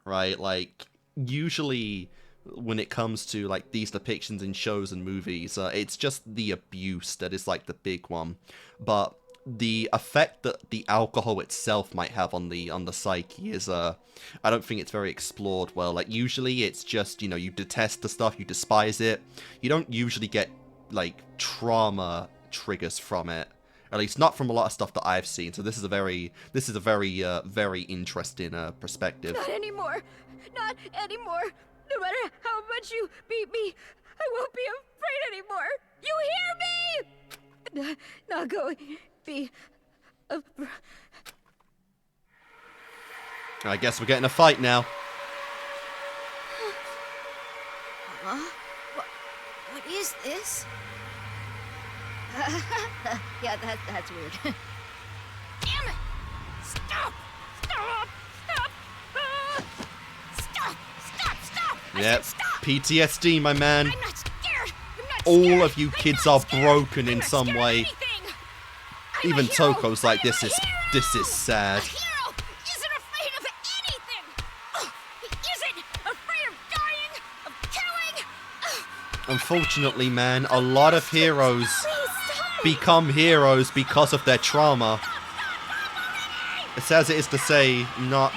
right? Like, usually when it comes to, like, these depictions in shows and movies, it's just the abuse that is, like, the big one. But the effect that the alcohol itself might have on the psyche is, I don't think it's very explored well. Like, usually it's just, you know, you detest the stuff, you despise it. You don't usually get, like, trauma triggers from it. At least not from a lot of stuff that I've seen. So this is a very very interesting perspective. Not anymore. Not anymore. No matter how much you beat me, I won't be afraid anymore. You hear me? Not going to be afraid. I guess we're getting a fight now. What is this? Yeah, that's weird. Damn it! Stop! Stop! Stop! Stop! Stop! Stop! Yep. Stop! PTSD, my man. I'm not scared. I'm not All scared. of you kids are broken in some way. Even Toko's like, this is sad. A hero isn't afraid of anything. He isn't afraid of dying, of killing. Unfortunately, man, a lot of heroes become heroes because of their trauma. It's as it is to say,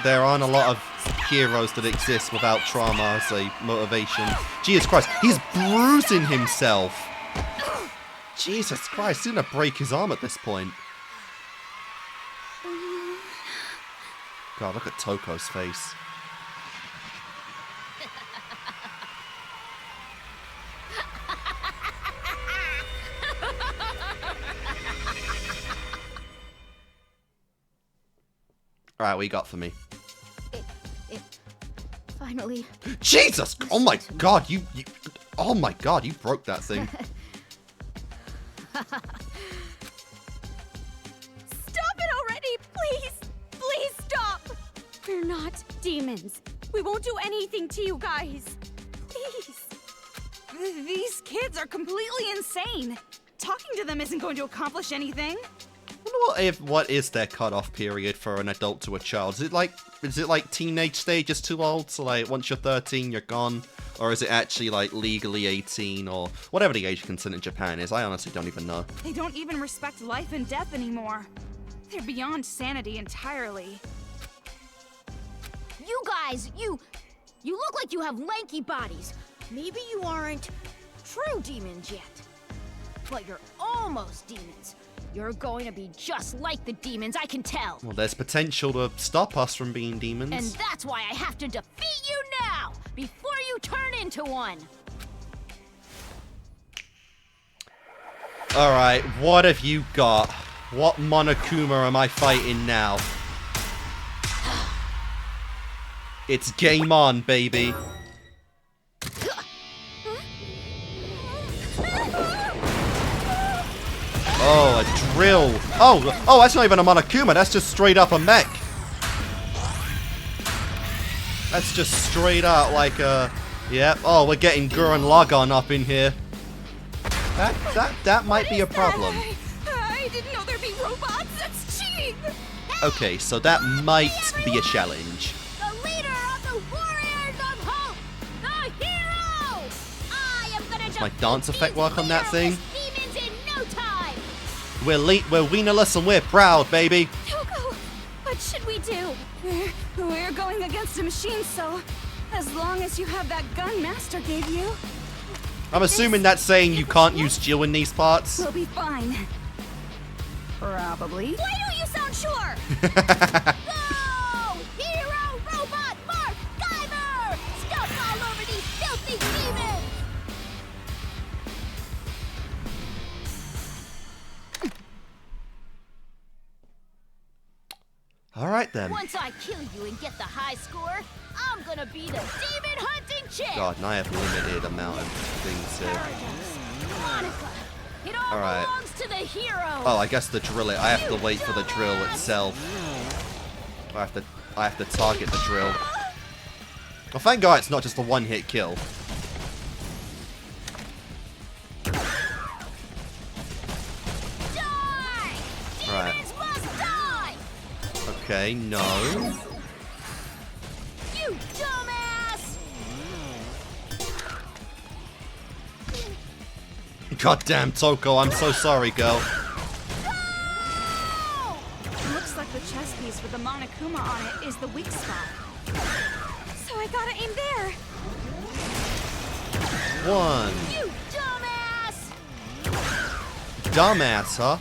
there aren't a lot of heroes that exist without trauma as a motivation. Jesus Christ, he's bruising himself. Jesus Christ, he's gonna break his arm at this point. God, look at Toko's face. Alright, what you got for me? It finally. Jesus! Oh my god, you oh my god, you broke that thing. Stop it already, please! Please stop! We're not demons. We won't do anything to you guys. Please. These kids are completely insane. Talking to them isn't going to accomplish anything. What is their cutoff period for an adult to a child? Is it like teenage stage is too old? So like once you're 13, you're gone, or is it actually like legally 18 or whatever the age consent in Japan is? I honestly don't even know. They don't even respect life and death anymore. They're beyond sanity entirely. You guys, you look like you have lanky bodies. Maybe you aren't true demons yet, but you're almost demons. You're going to be just like the demons, I can tell. Well, there's potential to stop us from being demons. And that's why I have to defeat you now, before you turn into one. Alright, what have you got? What Monokuma am I fighting now? It's game on, baby. Oh, a drill. Oh, that's not even a Monokuma. That's just straight up a mech. That's just straight out like a... Yep. Oh, we're getting Gurren Lagann up in here. That might be a problem. I didn't know there'd be robots. That's cheating. Okay, so that might be a challenge. The leader of the Warriors of Hope, the hero. I am gonna Does my dance effect work on that thing? Demons in no time. We're wienerless and we're proud, baby. Toko, what should we do? We're going against a machine, so as long as you have that gun Master gave you, I'm assuming that's saying you can't use Jill in these parts. we'll be fine. Probably. Why don't you sound sure? Go! Hero robot Mark Guyver! Stomp all over these filthy demons! Alright then. Once I kill you and get the high score, I'm gonna be the demon hunting chick! God, and I have limited amount of things here. Monica! It all All right. belongs to the hero! Oh, I guess the drill. I have to wait for the drill itself. I have to target the drill. Well, thank God it's not just a one-hit kill. Die! Right. Demons must die! Okay, no. You dumbass! Goddamn, Toko, I'm so sorry, girl. Looks like the chess piece with the Monokuma on it is the weak spot. So I gotta aim there. One. You dumbass! Dumbass, huh?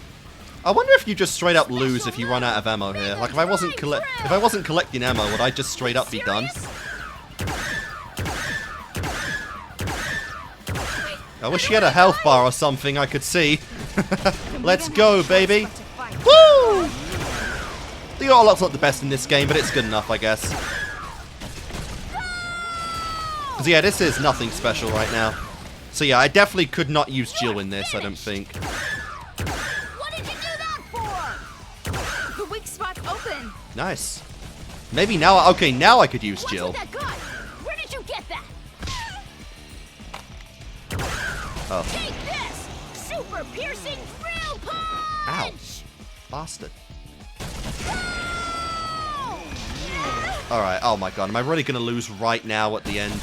I wonder if you just straight up lose if you run out of ammo here. Like, if I wasn't collecting ammo, would I just straight up be done? I wish you had a health bar or something I could see. Let's go, baby. Woo! The auto-lock's not the best in this game, but it's good enough, I guess. Because, yeah, this is nothing special right now. So, yeah, I definitely could not use Jill in this, I don't think. What did you do that for? The weak spot's open. Nice. Maybe now, okay, now I could use What's Jill. with that gun? Where did you get that? Oh. Take this! Super piercing drill punch! Ouch. Bastard. Oh! Alright, oh my god, am I really gonna lose right now at the end?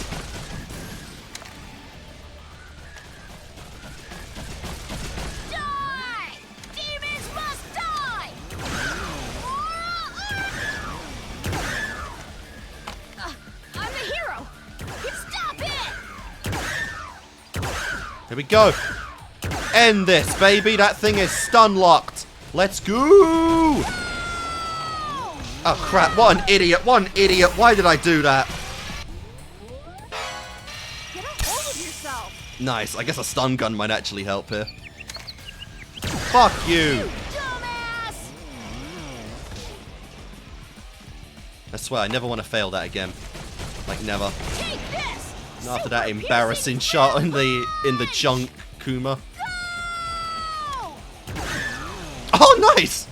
Die! Demons must die! I'm the hero! Stop it! Here we go. End this, baby. That thing is stun locked. Let's go. Oh, crap. What an idiot. What an idiot. Why did I do that? Get a hold of yourself. Nice. I guess a stun gun might actually help here. Fuck you. Dumbass! I swear, I never want to fail that again. Like, never. Take this! Not after that Super embarrassing piercing shot in drill the junk Kuma. Go! Oh, nice.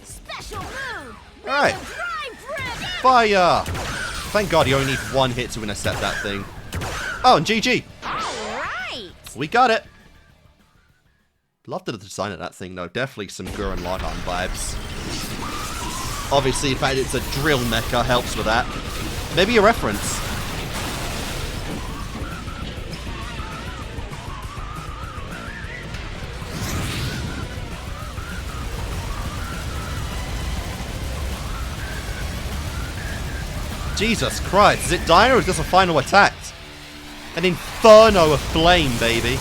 Special move! Alright. Drive drill! Fire. Thank God you only need one hit to intercept that thing. Oh, and GG. Alright! We got it. Love the design of that thing, though. Definitely some Gurren Lagann vibes. Obviously, the fact it's a drill mecha helps with that. Maybe a reference. Jesus Christ, is it dying or is this a final attack? An inferno of flame, baby.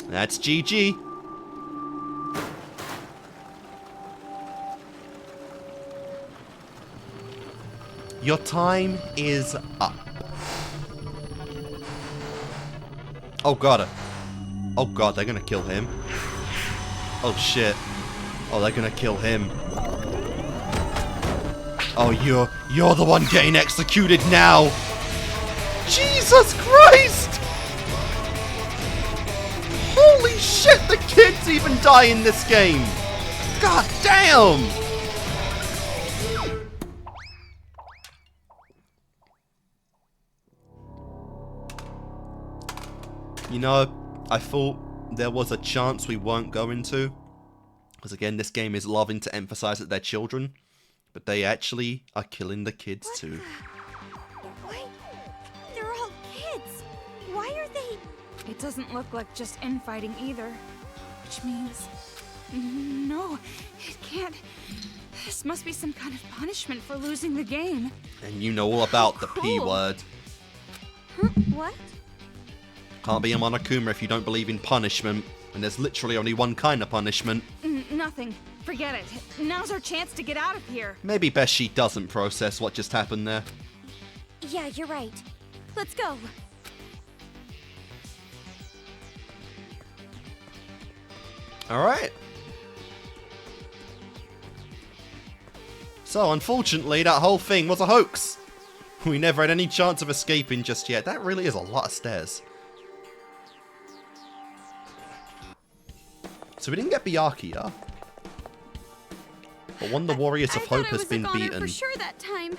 That's GG. Your time is up. Oh god. Oh god, they're gonna kill him. Oh shit. Oh, they're gonna kill him. Oh, you're the one getting executed now. Jesus Christ! Holy shit, the kids even die in this game. God damn! You know, I thought there was a chance we weren't going to. Because again, this game is loving to emphasize that they're children. But they actually are killing the kids too. Why? They're all kids. Why are they... It doesn't look like just infighting either. Which means... No, it can't... This must be some kind of punishment for losing the game. And you know all about the P Cool. word. Huh? What? Can't be a Monokuma if you don't believe in punishment. And there's literally only one kind of punishment. Nothing. Forget it. Now's our chance to get out of here. Maybe best she doesn't process what just happened there. Yeah, you're right. Let's go. Alright. So, unfortunately, that whole thing was a hoax. We never had any chance of escaping just yet. That really is a lot of stairs. So we didn't get Byakuya. But one of the Warriors of Hope has been I thought I was a beaten. goner for sure that time.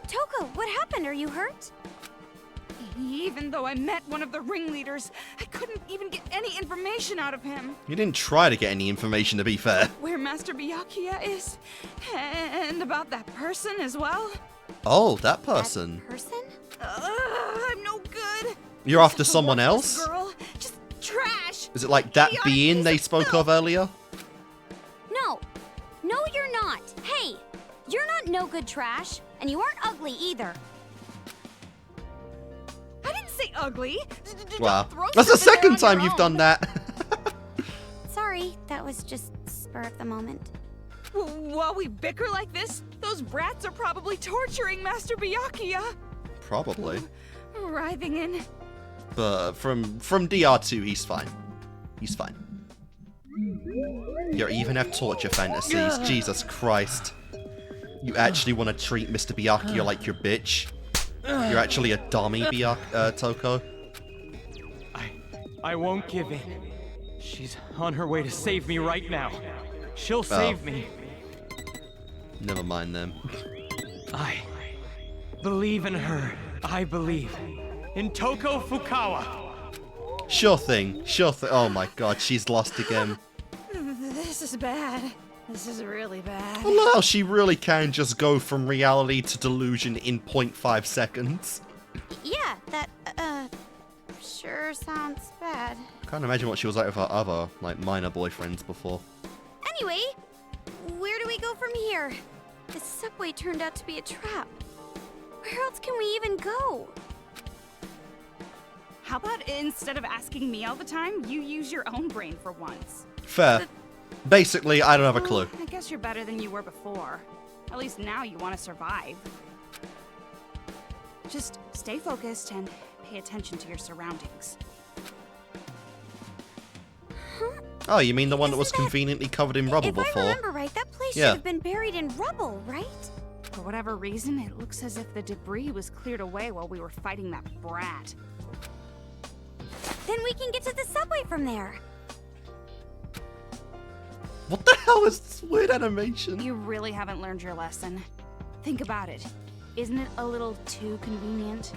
Toko, what happened? Are you hurt? Even though I met one of the ringleaders, I couldn't even get any information out of him. You didn't try to get any information, to be fair. Where Master Byakuya is, and about that person as well. Oh, that person. That person? I'm no good. You're after Such a someone worthless else? Girl, just trash. Is it like that Idiotic being piece they of spoke filth. of earlier? No. No, you're not. Hey, you're not no good trash, and you aren't ugly either. I didn't say ugly. Wow. Don't throw That's the stuff in there second on time your you've done own. that. Sorry, that was just spur of the moment. While we bicker like this, those brats are probably torturing Master Byakuya. Probably. Writhing in. But from DR2, he's fine. He's fine. You even have torture fantasies. Jesus Christ. You actually want to treat Mr. Byakuya like your bitch? You're actually a dummy, Toko. I won't give in. She's on her way to save me right now. She'll save me. Never mind them. I believe in her. I believe in Toko Fukawa. Sure thing. Sure thing. Oh my god, she's lost again. This is bad. This is really bad. Well, she really can just go from reality to delusion in 0.5 seconds. Yeah, that, sure sounds bad. Can't imagine what she was like with her other, like, minor boyfriends before. Anyway, where do we go from here? This subway turned out to be a trap. Where else can we even go? How about instead of asking me all the time, you use your own brain for once? Fair. Basically, I don't have a clue. I guess you're better than you were before. At least now you want to survive. Just stay focused and pay attention to your surroundings. Oh, you mean the one that was Isn't that- conveniently covered in rubble If before? I remember right, that place Yeah. should have been buried in rubble, right? For whatever reason, it looks as if the debris was cleared away while we were fighting that brat. Then we can get to the subway from there. What the hell is this weird animation? You really haven't learned your lesson. Think about it. Isn't it a little too convenient?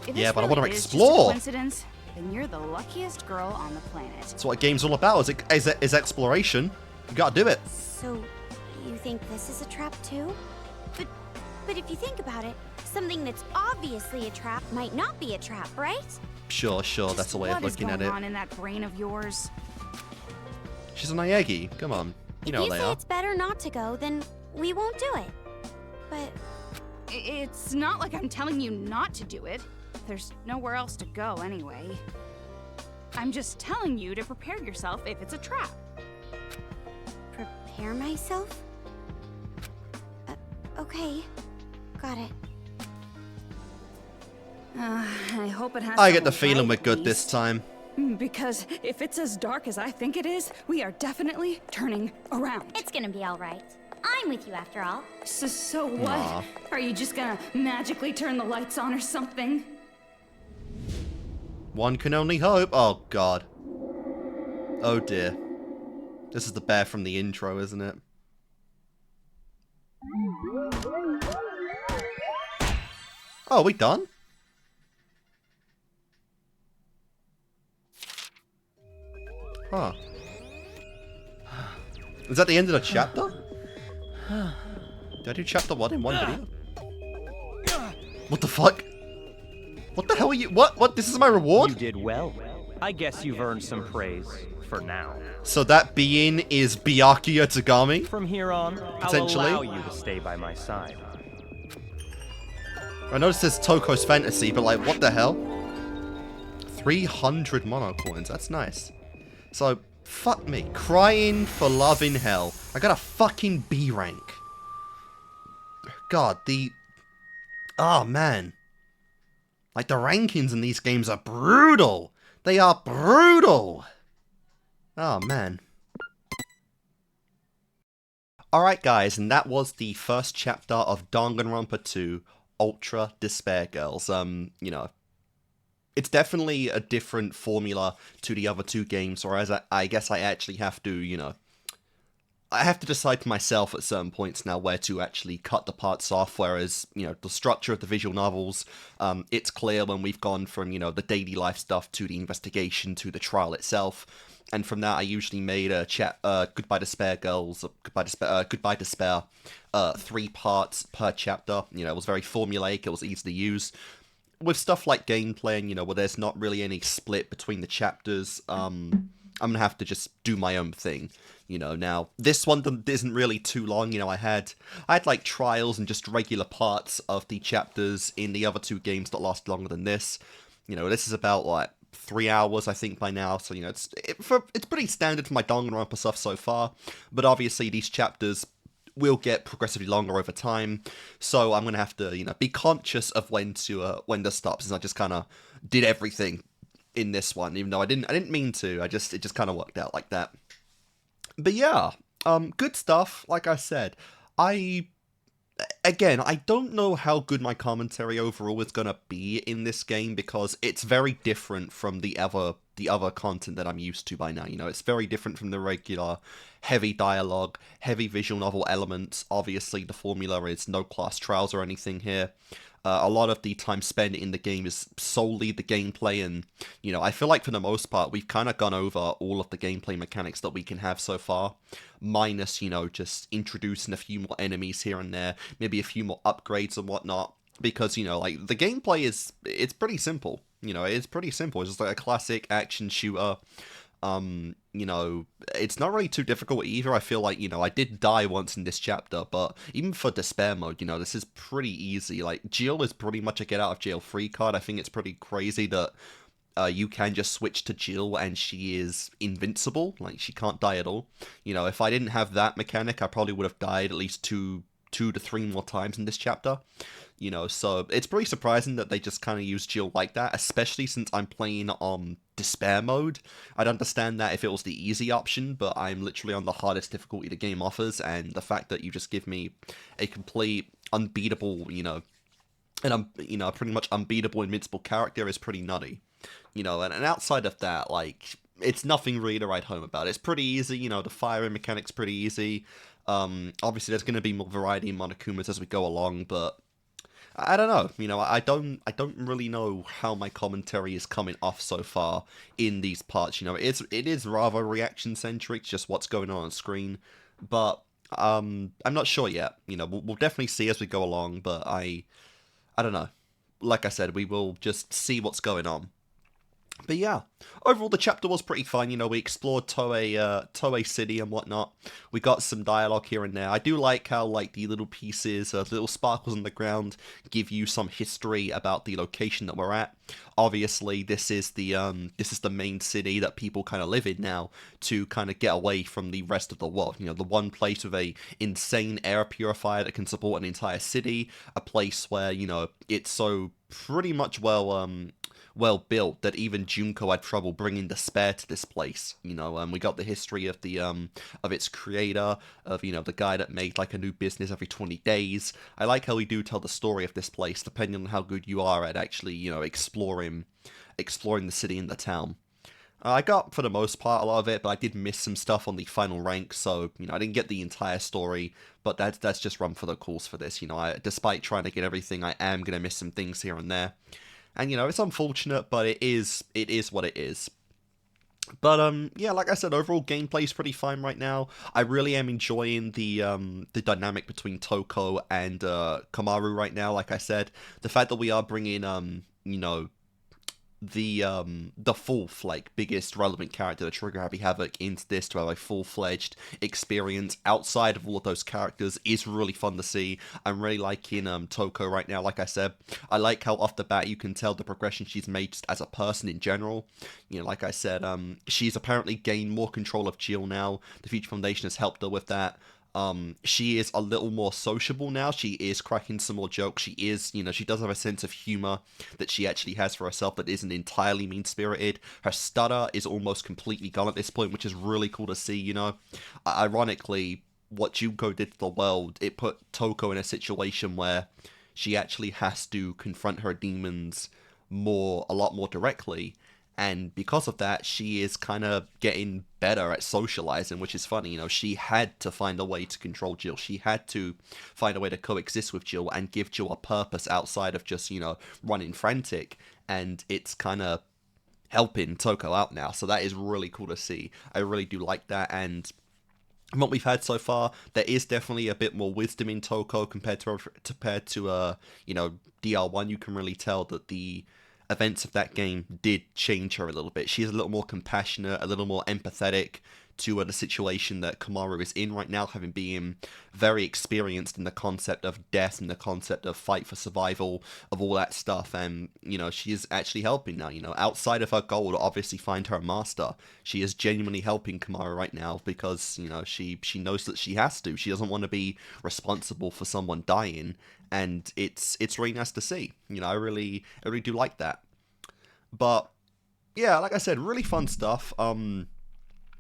If Yeah, this but I really wanna is just a explore. coincidence, then you're the luckiest girl on the planet. That's what a game's all about, is exploration. You gotta do it. So, you think this is a trap too? But if you think about it, something that's obviously a trap might not be a trap, right? Sure, that's a way of looking at What is it. going on in that brain of yours? She's an Ayagi. Come on. You know if you they say are. it's better not to go, then we won't do it. But It's not like I'm telling you not to do it. There's nowhere else to go anyway. I'm just telling you to prepare yourself if it's a trap. prepare myself? Okay. Got it. I hope it has. I get the someone feeling we're bright, good at this least. time. Because if it's as dark as I think it is, we are definitely turning around. It's gonna be alright. I'm with you after all. So what? Aw. Are you just gonna magically turn the lights on or something? One can only hope. Oh, God. Oh, dear. This is the bear from the intro, isn't it? Oh, we done? Huh. Is that the end of the chapter? Did I do chapter 1 in one video? What the fuck? What the hell are you? What? This is my reward? You did well. I guess you've earned some praise for now. So that being is Byakuya Tagami? From here on, Potentially. I'll allow you to stay by my side. I noticed there's Toko's Fantasy, but like, what the hell? 300 mono coins, that's nice. So, fuck me. Crying for love in hell. I got a fucking B rank. God, oh, man. Like, the rankings in these games are brutal. They are brutal. Oh, man. Alright, guys, and that was the first chapter of Danganronpa 2, Ultra Despair Girls. You know, it's definitely a different formula to the other two games, whereas I guess I actually have to, I have to decide for myself at certain points now where to actually cut the parts off, whereas, the structure of the visual novels, it's clear when we've gone from, the daily life stuff to the investigation to the trial itself. And from that, I usually made a Goodbye Despair Girls, Goodbye Despair, 3 parts per chapter. It was very formulaic, it was easy to use. With stuff like gameplay, and, where there's not really any split between the chapters, I'm gonna have to just do my own thing. Now, this one isn't really too long. I had like trials and just regular parts of the chapters in the other two games that last longer than this. This is about, like, 3 hours, I think, by now, so, it's pretty standard for my Danganronpa stuff so far, but obviously these chapters will get progressively longer over time, so I'm gonna have to, be conscious of when to stop, since I just kind of did everything in this one, even though I didn't mean to. It just kind of worked out like that. But yeah, good stuff. Like I said, I don't know how good my commentary overall is gonna be in this game, because it's very different from the other content that I'm used to by now. It's very different from the regular heavy dialogue, heavy visual novel elements. Obviously, the formula is no class trials or anything here. A lot of the time spent in the game is solely the gameplay, and, I feel like for the most part, we've kind of gone over all of the gameplay mechanics that we can have so far, minus, just introducing a few more enemies here and there, maybe a few more upgrades and whatnot, because, like, the gameplay it's pretty simple. It's pretty simple. It's just like a classic action shooter. It's not really too difficult either. I feel like, I did die once in this chapter, but even for despair mode, this is pretty easy. Like, Jill is pretty much a get out of jail free card. I think it's pretty crazy that you can just switch to Jill and she is invincible. Like, she can't die at all. If I didn't have that mechanic, I probably would have died at least two to 3 more times in this chapter. So it's pretty surprising that they just kind of use Jill like that, especially since I'm playing on despair mode. I'd understand that if it was the easy option, but I'm literally on the hardest difficulty the game offers, and the fact that you just give me a complete unbeatable, pretty much unbeatable invincible character is pretty nutty. And outside of that, like, it's nothing really to write home about. It's pretty easy, the firing mechanic's pretty easy. Obviously there's going to be more variety in Monokumas as we go along, but I don't know, I don't really know how my commentary is coming off so far in these parts. It is rather reaction centric, just what's going on screen, but I'm not sure yet. We'll definitely see as we go along, but I don't know. Like I said, we will just see what's going on. But yeah, overall the chapter was pretty fun. We explored Toei City and whatnot. We got some dialogue here and there. I do like how, like, the little pieces, little sparkles on the ground give you some history about the location that we're at. Obviously, this is the main city that people kind of live in now to kind of get away from the rest of the world. The one place with a insane air purifier that can support an entire city, a place where, it's so pretty much well built that even Junko had trouble bringing despair to this place. We got the history of the of its creator, of the guy that made like a new business every 20 days. I like how we do tell the story of this place depending on how good you are at actually exploring the city and the town. I got, for the most part, a lot of it, but I did miss some stuff on the final rank, so, I didn't get the entire story, but that's just run for the course for this. Despite trying to get everything, I am going to miss some things here and there. And, it's unfortunate, but it is what it is. But, yeah, like I said, overall gameplay's pretty fine right now. I really am enjoying the dynamic between Toko and Komaru right now. Like I said, the fact that we are bringing, the fourth, like, biggest relevant character, the Trigger Happy Havoc, into this to have a full-fledged experience outside of all of those characters is really fun to see. I'm really liking Toko right now. Like I said, I like how off the bat you can tell the progression she's made just as a person in general. Like I said, she's apparently gained more control of Jill now. The Future Foundation has helped her with that. She is a little more sociable now. She is cracking some more jokes. She is, she does have a sense of humor that she actually has for herself that isn't entirely mean-spirited. Her stutter is almost completely gone at this point, which is really cool to see, Ironically, what Junko did to the world, it put Toko in a situation where she actually has to confront her demons a lot more directly. And because of that, she is kind of getting better at socializing, which is funny. You know, she had to find a way to control Jill. She had to find a way to coexist with Jill and give Jill a purpose outside of just, you know, running frantic. And it's kind of helping Toko out now. So that is really cool to see. I really do like that. And from what we've had so far, there is definitely a bit more wisdom in Toko compared to you know, DR1. You can really tell that the events of that game did change her a little bit. She is a little more compassionate, a little more empathetic to the situation that Komaru is in right now, having been very experienced in the concept of death and the concept of fight for survival, of all that stuff. And, you know, she is actually helping now, you know, outside of her goal to obviously find her master. She is genuinely helping Komaru right now because, you know, she knows that she has to. She doesn't want to be responsible for someone dying. And it's really nice to see. You know, I really do like that. But yeah, like I said, really fun stuff.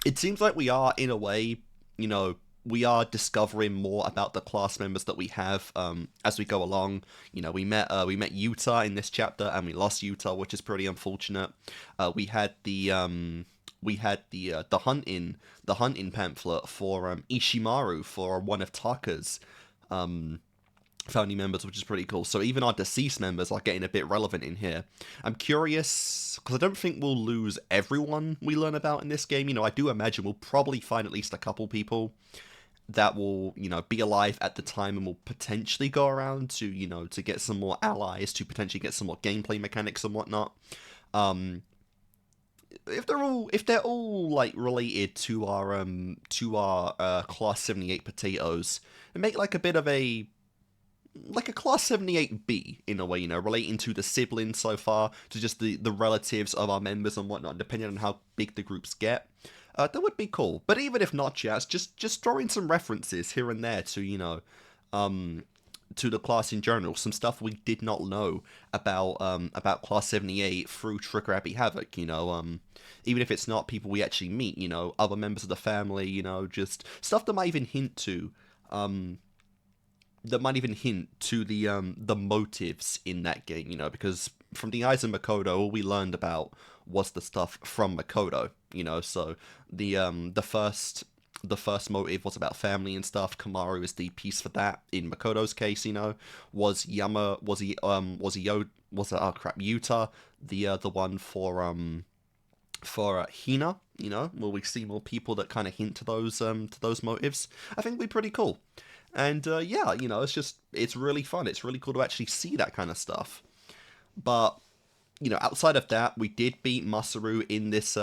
It seems like we are, in a way, you know, we are discovering more about the class members that we have as we go along. You know, we met Yuta in this chapter, and we lost Yuta, which is pretty unfortunate. We had the hunting pamphlet for Ishimaru, for one of Taka's family members, which is pretty cool. So even our deceased members are getting a bit relevant in here. I'm curious, because I don't think we'll lose everyone we learn about in this game. You know, I do imagine we'll probably find at least a couple people that will, you know, be alive at the time and will potentially go around to, you know, to get some more allies, to potentially get some more gameplay mechanics and whatnot. If they're all like related to our class 78 potatoes, and make like a bit of a class 78B in a way, you know, relating to the siblings so far, to just the relatives of our members and whatnot, depending on how big the groups get. That would be cool. But even if not, just throw in some references here and there to, you know, to the class in general, some stuff we did not know about class 78 through Trigger Happy Havoc, you know, even if it's not people we actually meet, you know, other members of the family, you know, just stuff that might even hint to the motives in that game, you know, because from the eyes of Makoto, all we learned about was the stuff from Makoto, you know. So the first motive was about family and stuff. Komaru is the piece for that. In Makoto's case, you know, was Yuta, the one for Hina, you know, will we see more people that kind of hint to those motives? I think it'd be pretty cool. And yeah, you know, it's really fun. It's really cool to actually see that kind of stuff. But, you know, outside of that, we did beat Masaru in this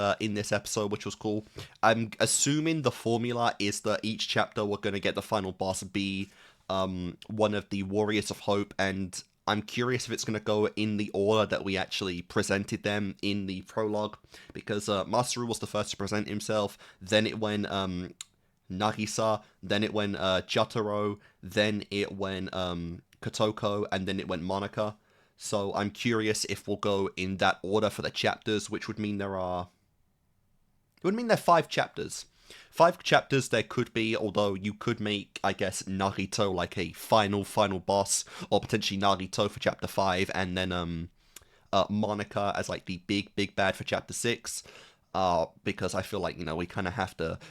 episode, which was cool. I'm assuming the formula is that each chapter we're going to get the final boss be one of the Warriors of Hope, and I'm curious if it's going to go in the order that we actually presented them in the prologue, because Masaru was the first to present himself, then it went Nagisa, then it went Jotaro, then it went Kotoko, and then it went Monica. So I'm curious if we'll go in that order for the chapters, which would mean there are 5 chapters. 5 chapters there could be, although you could make, I guess, Narito like a final boss, or potentially Narito for chapter 5, and then Monica as like the big bad for chapter 6. Because I feel like, you know, we kind of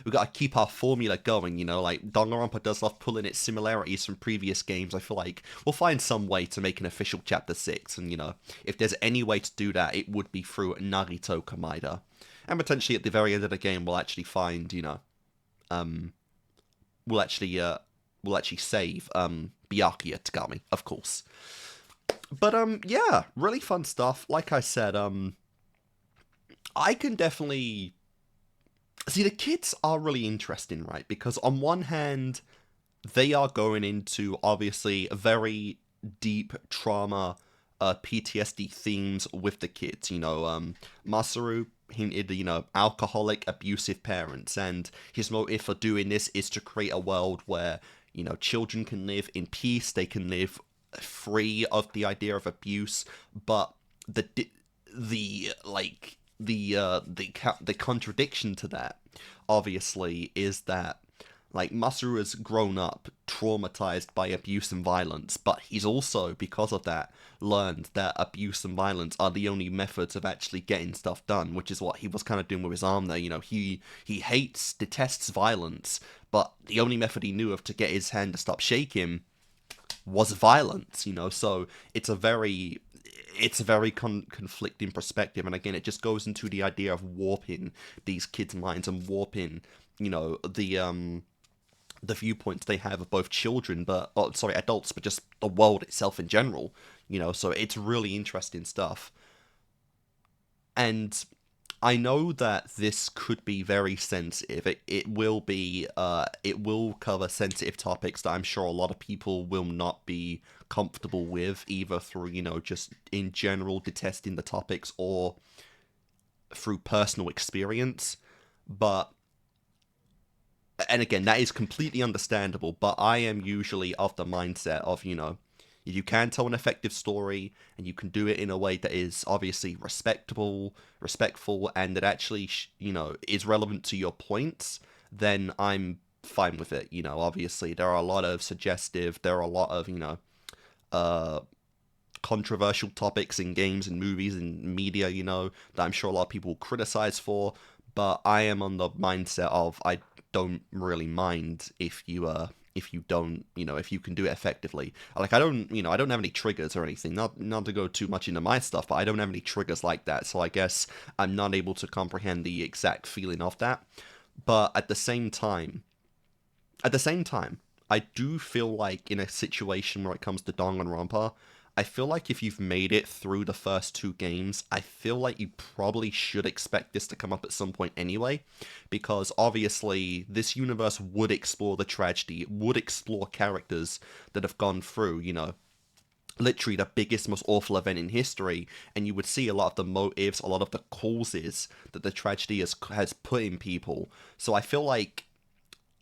we got to keep our formula going, you know, like Danganronpa does love pulling its similarities from previous games. I feel like we'll find some way to make an official chapter 6, and, you know, if there's any way to do that, it would be through Narito Komaeda. And potentially at the very end of the game, we'll actually find, you know, we'll actually save Byakuya Tagami, of course. But yeah, really fun stuff. Like I said, I can definitely see the kids are really interesting, right? Because on one hand, they are going into obviously very deep trauma, PTSD themes with the kids. You know, Masaru hinted, you know, alcoholic, abusive parents, and his motive for doing this is to create a world where, you know, children can live in peace, they can live free of the idea of abuse, but the contradiction to that, obviously, is that, Like, Masaru has grown up traumatized by abuse and violence, but he's also, because of that, learned that abuse and violence are the only methods of actually getting stuff done, which is what he was kind of doing with his arm there. You know, he detests violence, but the only method he knew of to get his hand to stop shaking was violence, you know, so it's a very conflicting perspective, and again, it just goes into the idea of warping these kids' minds and warping, you know, the viewpoints they have of both children, adults, but just the world itself in general, you know, so it's really interesting stuff. And I know that this could be very sensitive. It will cover sensitive topics that I'm sure a lot of people will not be comfortable with, either through, you know, just in general detesting the topics or through personal experience. And again, that is completely understandable, but I am usually of the mindset of, you know, if you can tell an effective story, and you can do it in a way that is obviously respectful, and that actually, you know, is relevant to your points, then I'm fine with it. You know, obviously, there are a lot of you know, controversial topics in games and movies and media, you know, that I'm sure a lot of people criticize for, but I am on the mindset of, I don't really mind if you don't, you know, if you can do it effectively. Like, I don't have any triggers or anything, not to go too much into my stuff, but I don't have any triggers like that, so I guess I'm not able to comprehend the exact feeling of that. But at the same time, I do feel like in a situation where it comes to Danganronpa, I feel like if you've made it through the first 2 games, I feel like you probably should expect this to come up at some point anyway, because obviously this universe would explore the tragedy, it would explore characters that have gone through, you know, literally the biggest, most awful event in history, and you would see a lot of the motives, a lot of the causes that the tragedy has put in people. So I feel like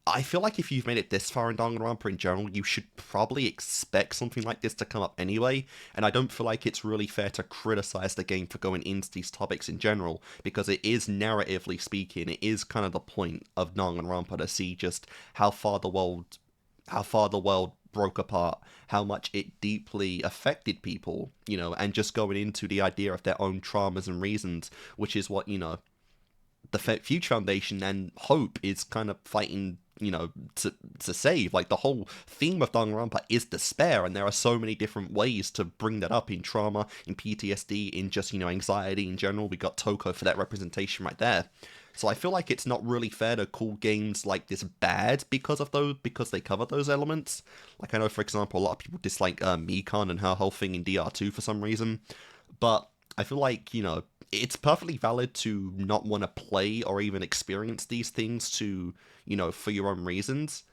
if you've made it this far in Danganronpa in general, you should probably expect something like this to come up anyway, and I don't feel like it's really fair to criticize the game for going into these topics in general, because it is, narratively speaking, it is kind of the point of Danganronpa to see just how far the world broke apart, how much it deeply affected people, you know, and just going into the idea of their own traumas and reasons, which is what, you know, the Future Foundation and Hope is kind of fighting, you know, to save. Like, the whole theme of Danganronpa is despair, and there are so many different ways to bring that up in trauma, in PTSD, in just, you know, anxiety in general. We got Toko for that representation right there. So I feel like it's not really fair to call games like this bad because they cover those elements. Like, I know, for example, a lot of people dislike Mikan and her whole thing in DR2 for some reason, but I feel like, you know, it's perfectly valid to not want to play or even experience these things to, you know, for your own reasons.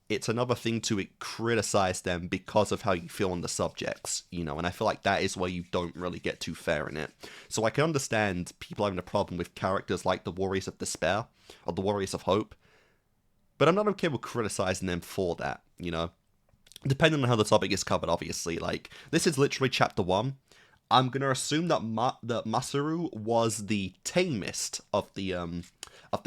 It's another thing to criticize them because of how you feel on the subjects, you know, and I feel like that is where you don't really get too fair in it. So I can understand people having a problem with characters like the Warriors of Despair or the Warriors of Hope, but I'm not okay with criticizing them for that, you know, depending on how the topic is covered, obviously. Like, this is literally chapter 1. I'm going to assume that that Masaru was the tamest of the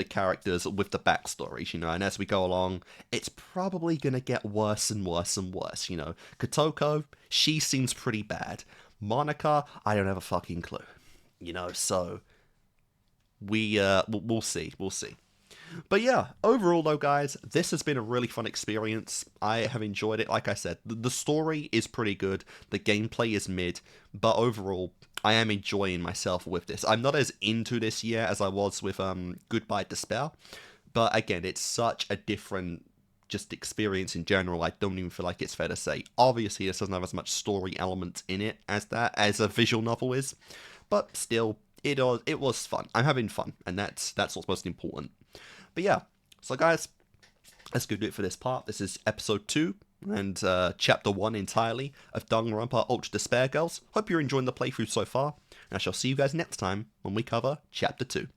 characters with the backstories, you know, and as we go along, it's probably going to get worse and worse and worse, you know. Kotoko, she seems pretty bad. Monica, I don't have a fucking clue, you know, so we'll see. But yeah, overall though, guys, this has been a really fun experience. I have enjoyed it. Like I said, the story is pretty good, the gameplay is mid, but overall, I am enjoying myself with this. I'm not as into this yet as I was with Goodbye Despair, but again, it's such a different just experience in general, I don't even feel like it's fair to say. Obviously, this doesn't have as much story elements in it as a visual novel is, but still, it was fun. I'm having fun, and that's what's most important. But yeah, so guys, that's going to do it for this part. This is episode 2 and chapter 1 entirely of Danganronpa Ultra Despair Girls. Hope you're enjoying the playthrough so far, and I shall see you guys next time when we cover chapter 2.